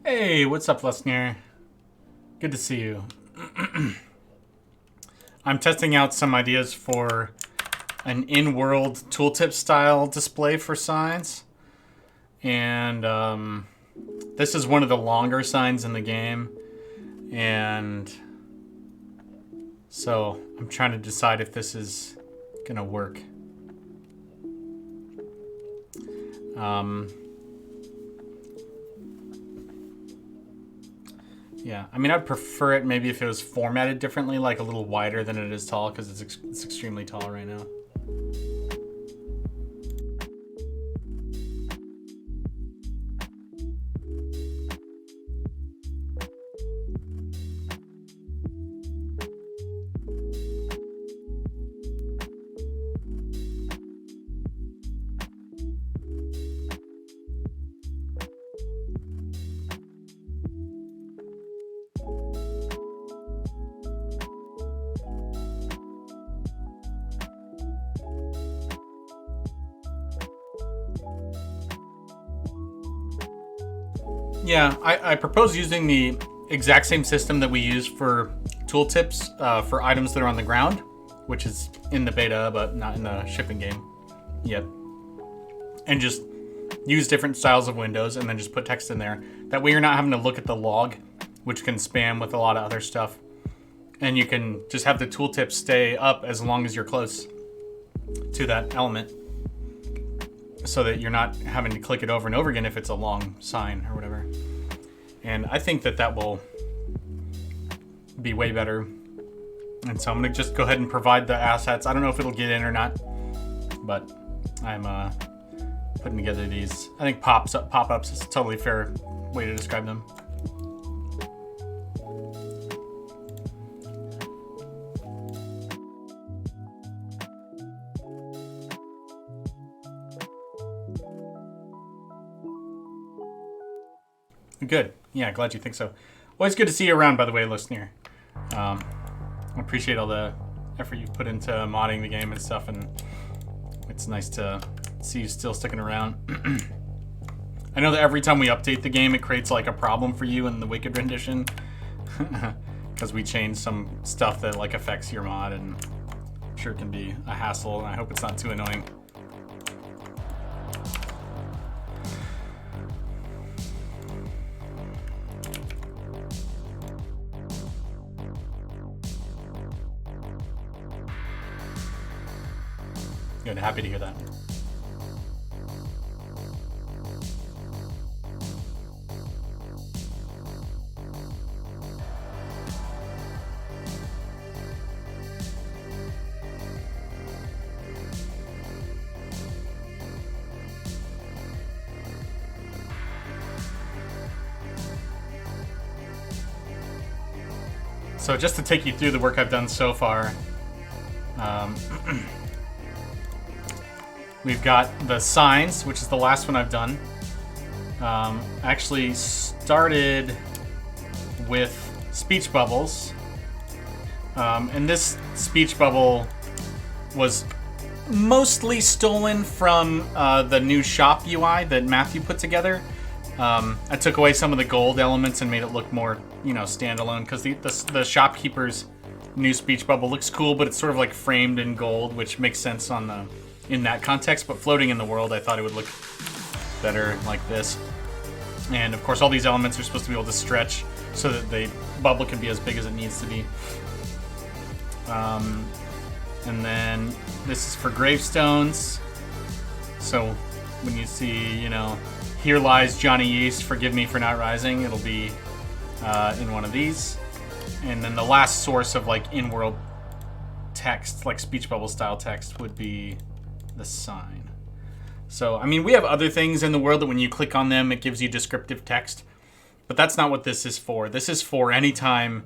Hey, what's up, listener? Good to see you. I'm testing out some ideas for an in-world tooltip style display for signs. And this is one of the longer signs in the game. And so I'm trying to decide if this is gonna work. Yeah, I mean, I'd prefer it maybe if it was formatted differently, like a little wider than it is tall, because it's extremely tall right now. Yeah, I propose using the exact same system that we use for tooltips for items that are on the ground, which is in the beta but not in the shipping game yet. And just use different styles of windows and then just put text in there. That way you're not having to look at the log, which can spam with a lot of other stuff. And you can just have the tooltip stay up as long as you're close to that element, so that you're not having to click it over and over again if it's a long sign or whatever. And I think that that will be way better. And so I'm gonna just go ahead and provide the assets. I don't know if it'll get in or not, but I'm putting together these. I think pop-ups is a totally fair way to describe them. Good. Yeah, glad you think so. Always good to see you around, by the way, listener. I appreciate all the effort you've put into modding the game and stuff, and it's nice to see you still sticking around. I know that every time we update the game, it creates like a problem for you in the Wicked rendition, because we changed some stuff that like affects your mod, and I'm sure it can be a hassle, and I hope it's not too annoying. Good, happy to hear that. So just to take you through the work I've done so far, we've got the signs, which is the last one I've done. Actually started with speech bubbles. And this speech bubble was mostly stolen from the new shop UI that Matthew put together. I took away some of the gold elements and made it look more, standalone, because the shopkeeper's new speech bubble looks cool, but it's sort of like framed in gold, which makes sense in that context. But floating in the world, I thought it would look better like this. And of course, all these elements are supposed to be able to stretch so that the bubble can be as big as it needs to be. And then this is for gravestones. So when you see, here lies Johnny Yeast, forgive me for not rising, it'll be in one of these. And then the last source of like in-world text, like speech bubble style text, would be the sign. So, I mean, we have other things in the world that when you click on them, it gives you descriptive text. But that's not what this is for. This is for anytime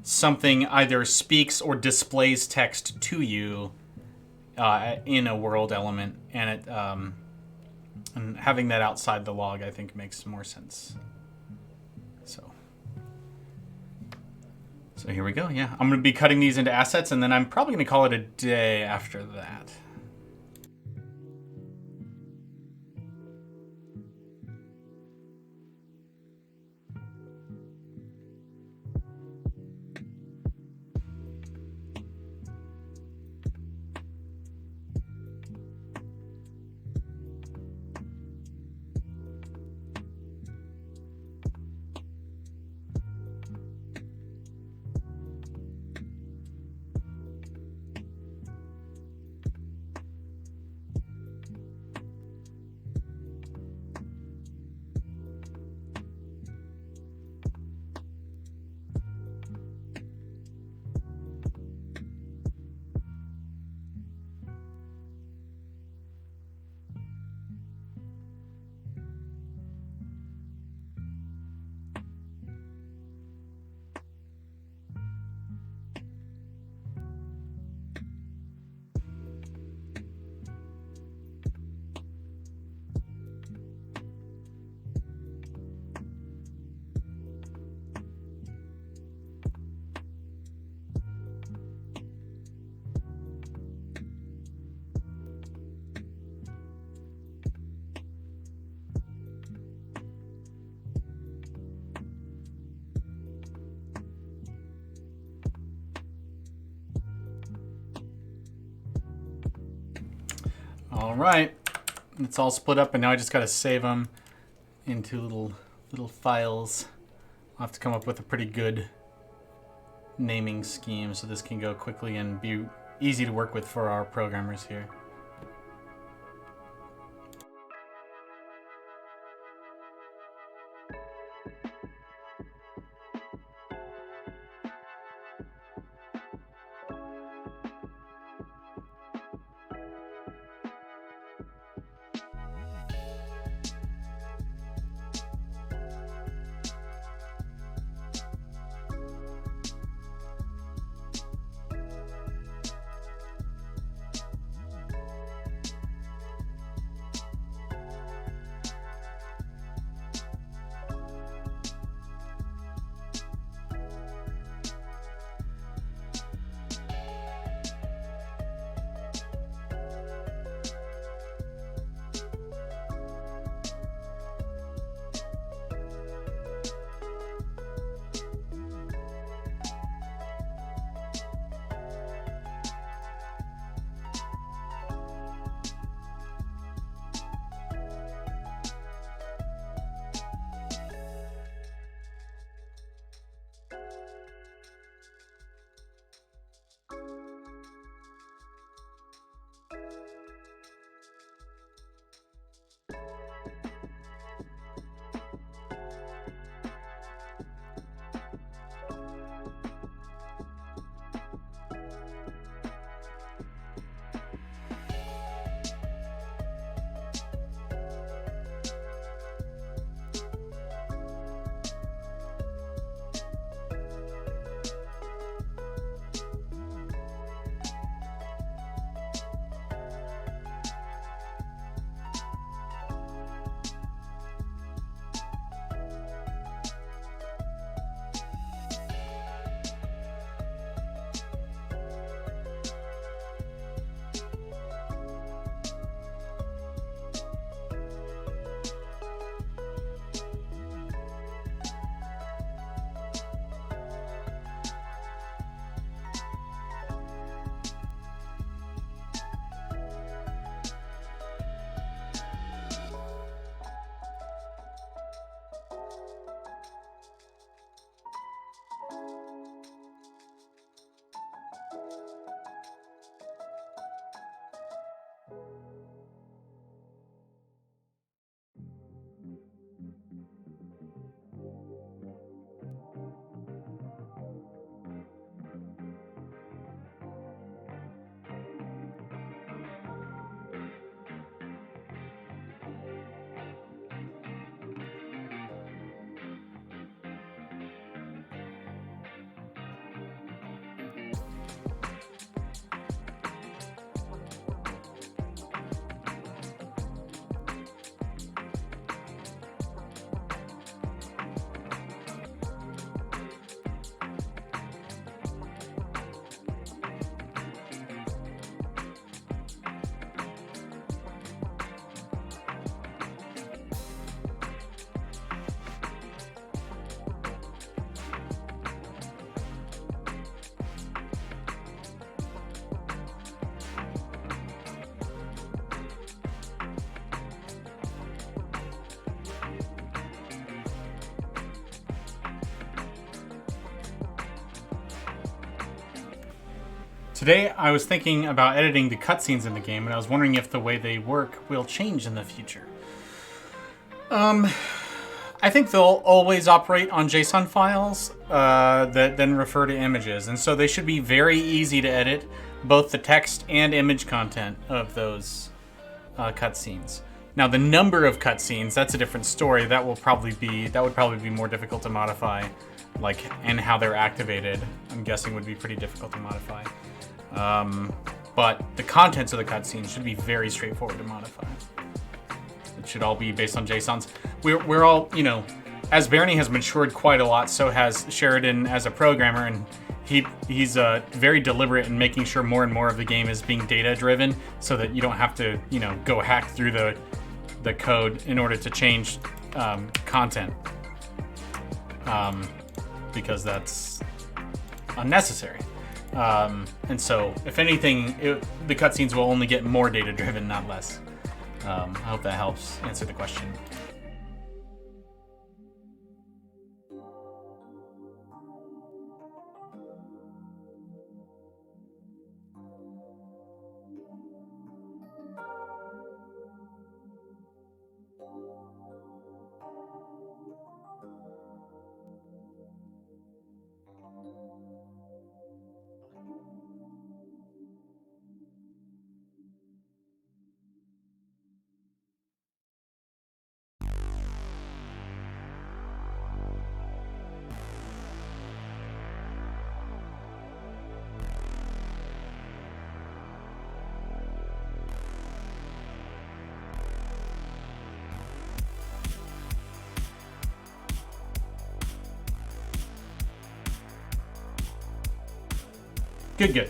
something either speaks or displays text to you in a world element. And and having that outside the log, I think, makes more sense. So here we go, yeah. I'm going to be cutting these into assets, and then I'm probably going to call it a day after that. All right, it's all split up, and now I just got to save them into little files. I'll have to come up with a pretty good naming scheme so this can go quickly and be easy to work with for our programmers here. Today, I was thinking about editing the cutscenes in the game, and I was wondering if the way they work will change in the future. I think they'll always operate on JSON files that then refer to images, and so they should be very easy to edit both the text and image content of those cutscenes. Now, the number of cutscenes, that's a different story. That would probably be more difficult to modify, and how they're activated, I'm guessing would be pretty difficult to modify. But the contents of the cutscenes should be very straightforward to modify. It should all be based on JSONs. We're all, as Barony has matured quite a lot, so has Sheridan as a programmer, and he's very deliberate in making sure more and more of the game is being data driven, so that you don't have to, go hack through the code in order to change content, because that's unnecessary. And so, if anything, the cutscenes will only get more data-driven, not less. I hope that helps answer the question. Good, good.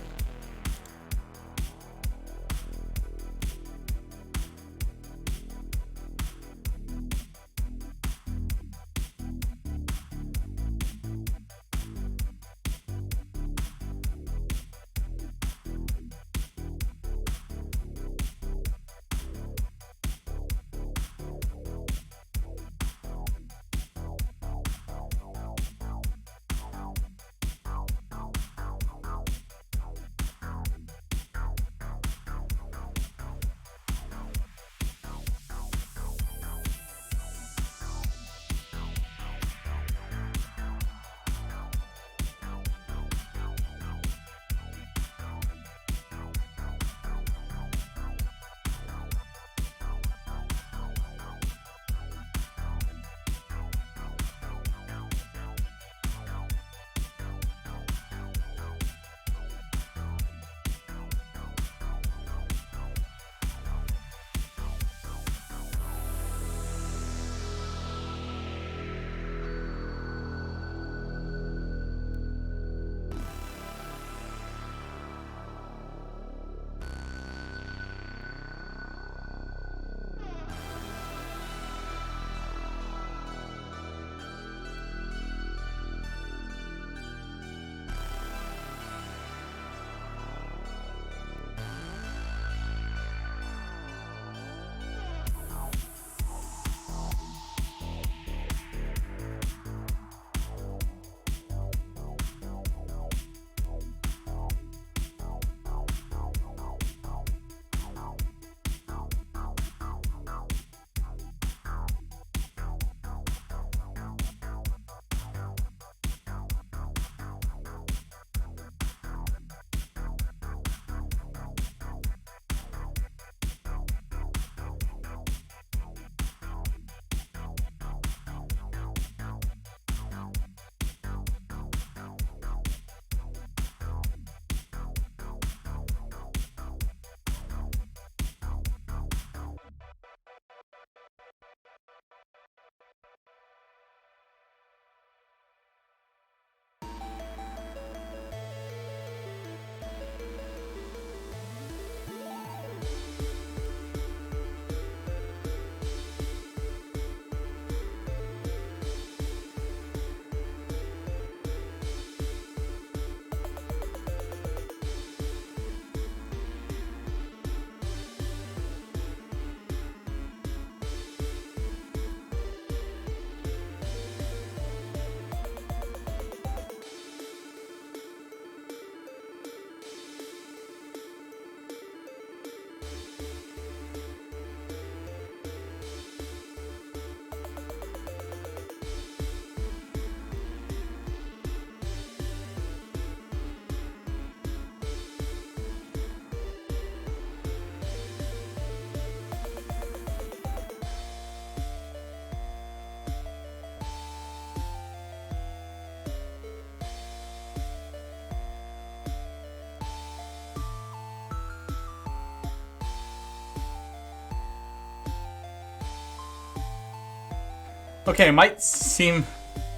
Okay, it might seem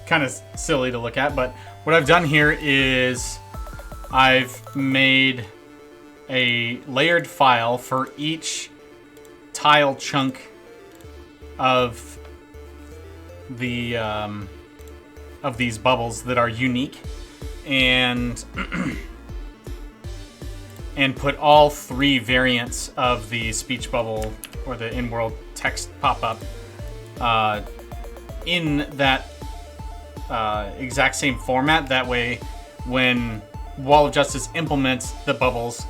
kind of silly to look at, but what I've done here is I've made a layered file for each tile chunk of the of these bubbles that are unique, and and put all 3 variants of the speech bubble or the in-world text pop-up in that exact same format. That way, when Wall of Justice implements the bubbles,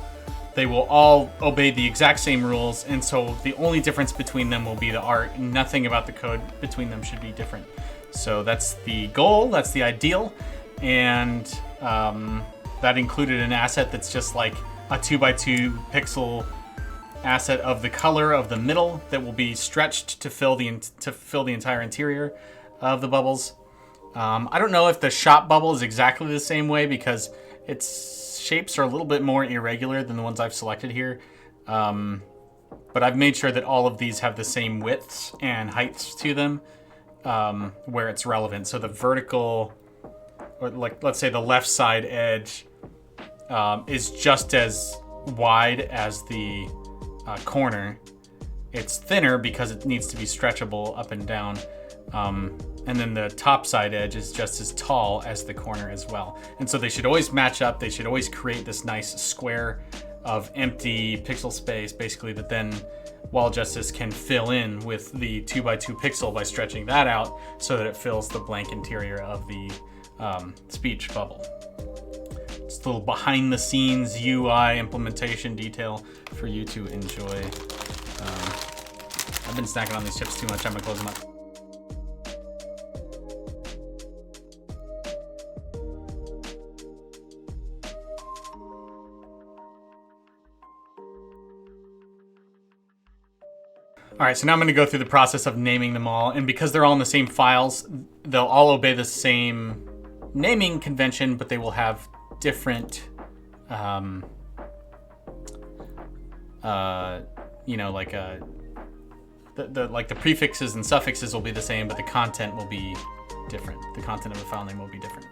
they will all obey the exact same rules, and so the only difference between them will be the art. Nothing about the code between them should be different. So that's the goal, that's the ideal, and that included an asset that's just like a 2x2 pixel asset of the color of the middle that will be stretched to fill the entire interior of the bubbles. I don't know if the shop bubble is exactly the same way because its shapes are a little bit more irregular than the ones I've selected here. But I've made sure that all of these have the same widths and heights to them where it's relevant. So the vertical, or like let's say the left side edge is just as wide as the corner. It's thinner because it needs to be stretchable up and down. And then the top side edge is just as tall as the corner as well. And so they should always match up. They should always create this nice square of empty pixel space, basically, that then Wall of Justice can fill in with the 2x2 pixel by stretching that out so that it fills the blank interior of the speech bubble. Just a little behind the scenes UI implementation detail for you to enjoy. I've been snacking on these chips too much. I'm gonna close them up. All right, so now I'm going to go through the process of naming them all, and because they're all in the same files, they'll all obey the same naming convention, but they will have different, like the prefixes and suffixes will be the same, but the content will be different. The content of the file name will be different.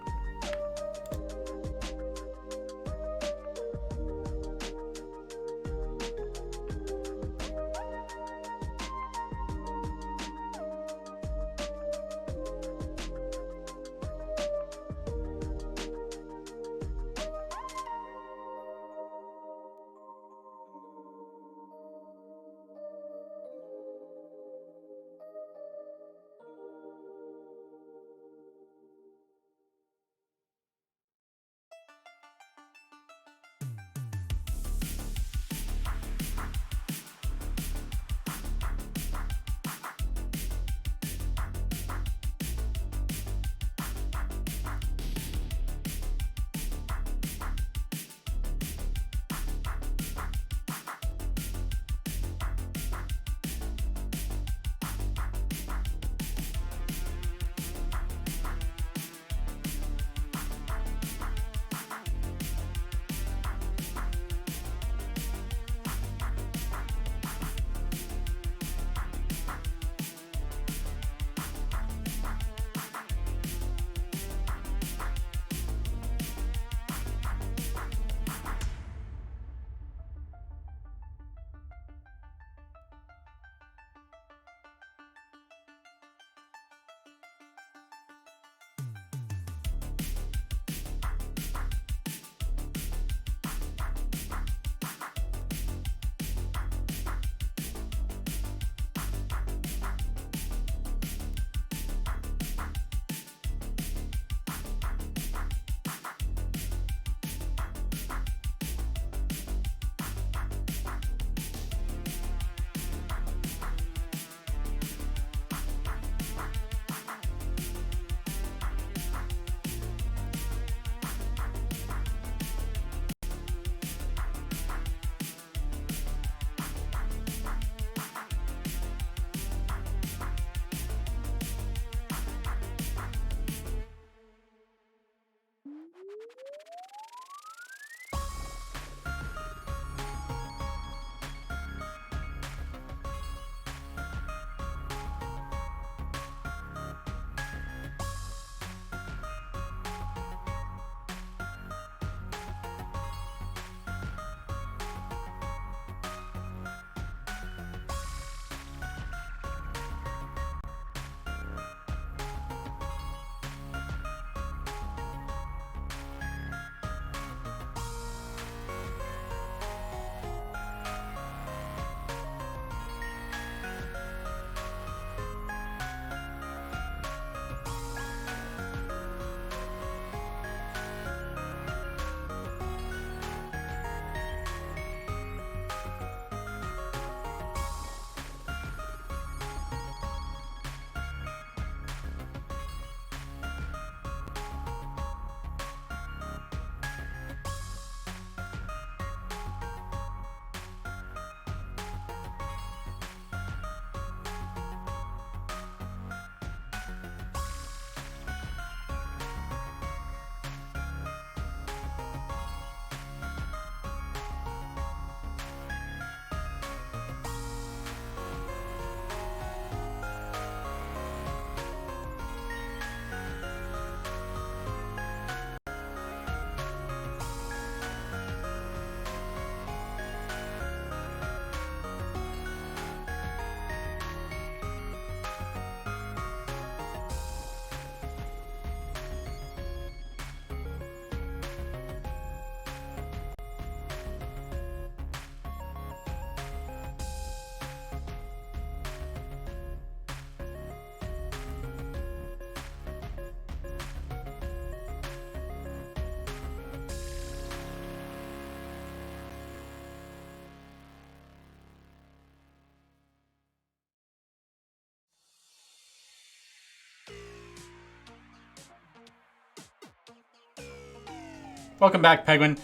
Welcome back, Penguin.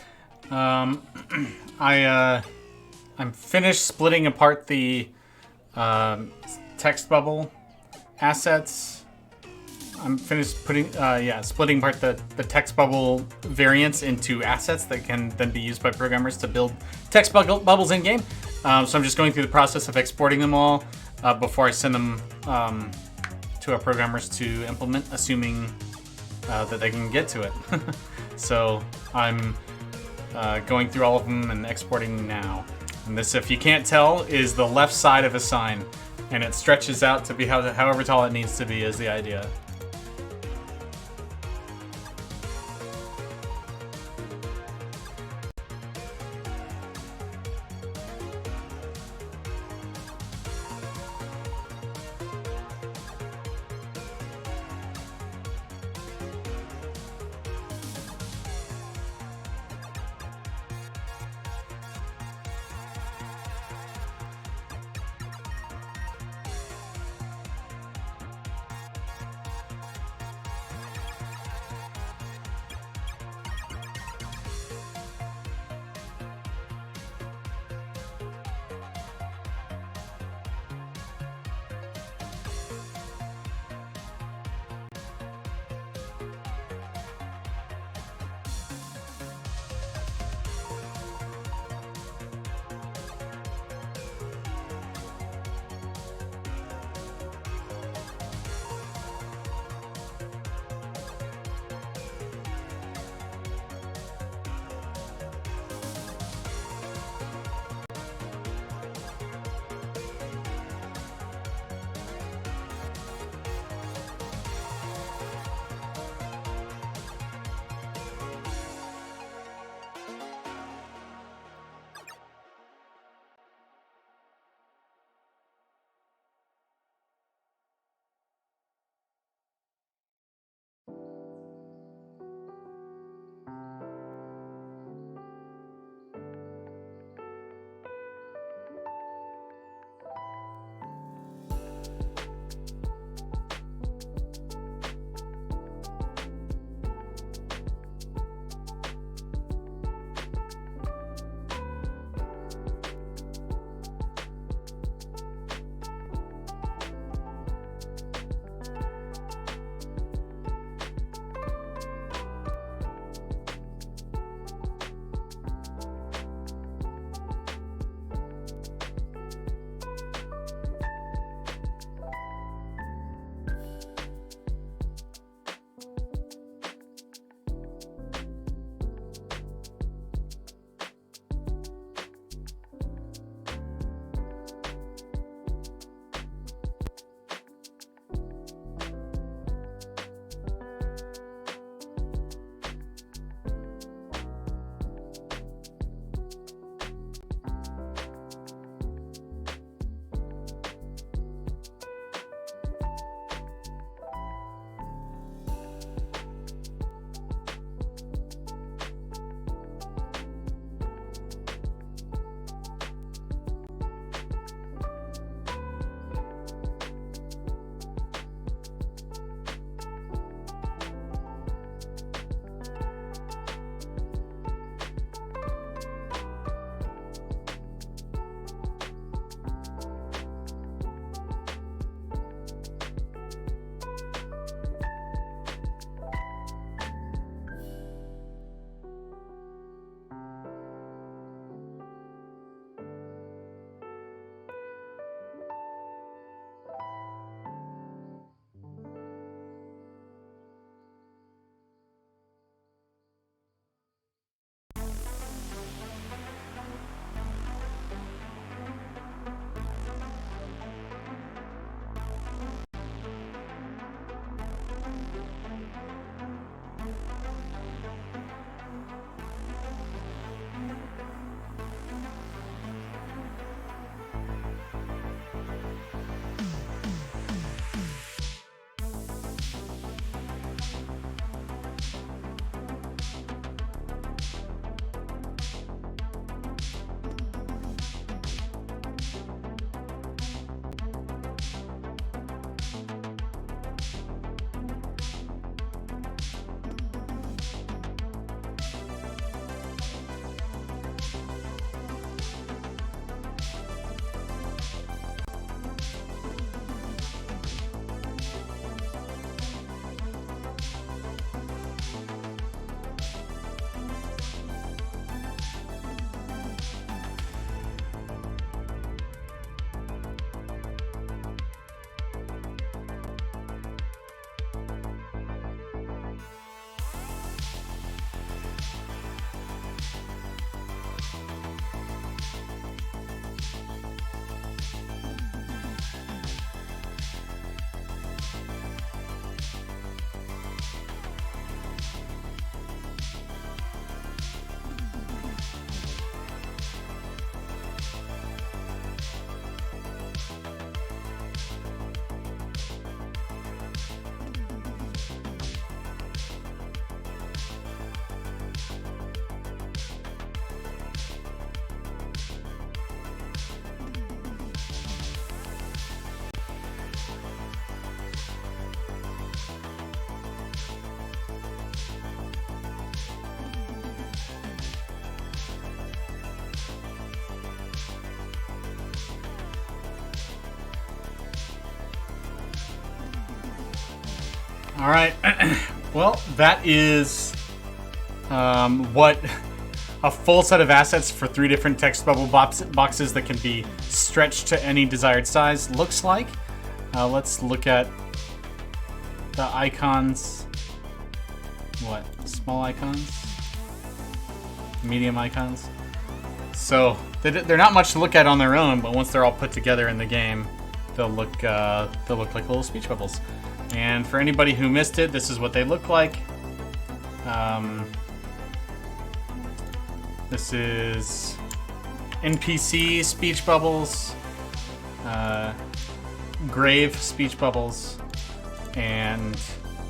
I'm finished splitting apart the text bubble assets. I'm finished splitting apart the text bubble variants into assets that can then be used by programmers to build text bubbles in game. So I'm just going through the process of exporting them all before I send them to our programmers to implement, assuming that they can get to it. So I'm going through all of them and exporting now. And this, if you can't tell, is the left side of a sign, and it stretches out to be however tall it needs to be is the idea. All right. Well, that is what a full set of assets for 3 different text bubble boxes that can be stretched to any desired size looks like. Let's look at the icons. What? Small icons? Medium icons? So they're not much to look at on their own, but once they're all put together in the game, they'll look like little speech bubbles. And for anybody who missed it, this is what they look like. This is NPC speech bubbles, grave speech bubbles, and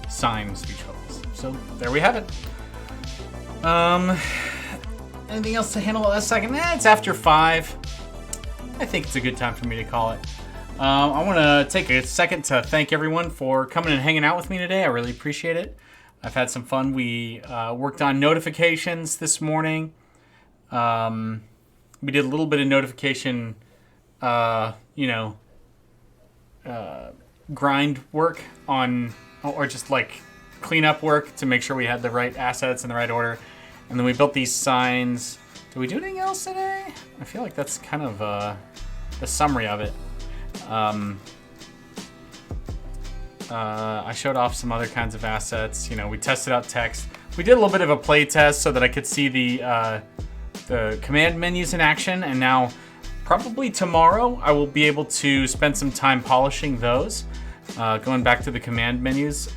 sign speech bubbles. So there we have it. Anything else to handle last second? It's after 5. I think it's a good time for me to call it. I want to take a second to thank everyone for coming and hanging out with me today. I really appreciate it. I've had some fun. We worked on notifications this morning. We did a little bit of notification, grind work on, or just like cleanup work to make sure we had the right assets in the right order. And then we built these signs. Did we do anything else today? I feel like that's kind of the summary of it. I showed off some other kinds of assets. We tested out text. We did a little bit of a play test so that I could see the command menus in action. And now, probably tomorrow, I will be able to spend some time polishing those. Going back to the command menus.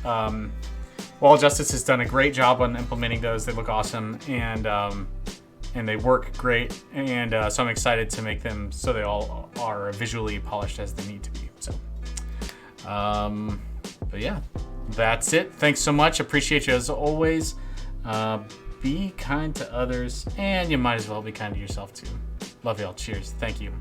Wall Justice has done a great job on implementing those. They look awesome, and they work great. And so I'm excited to make them so they all are visually polished as they need to be. So, but yeah, that's it. Thanks so much. Appreciate you as always. Be kind to others, and you might as well be kind to yourself too. Love y'all. Cheers. Thank you.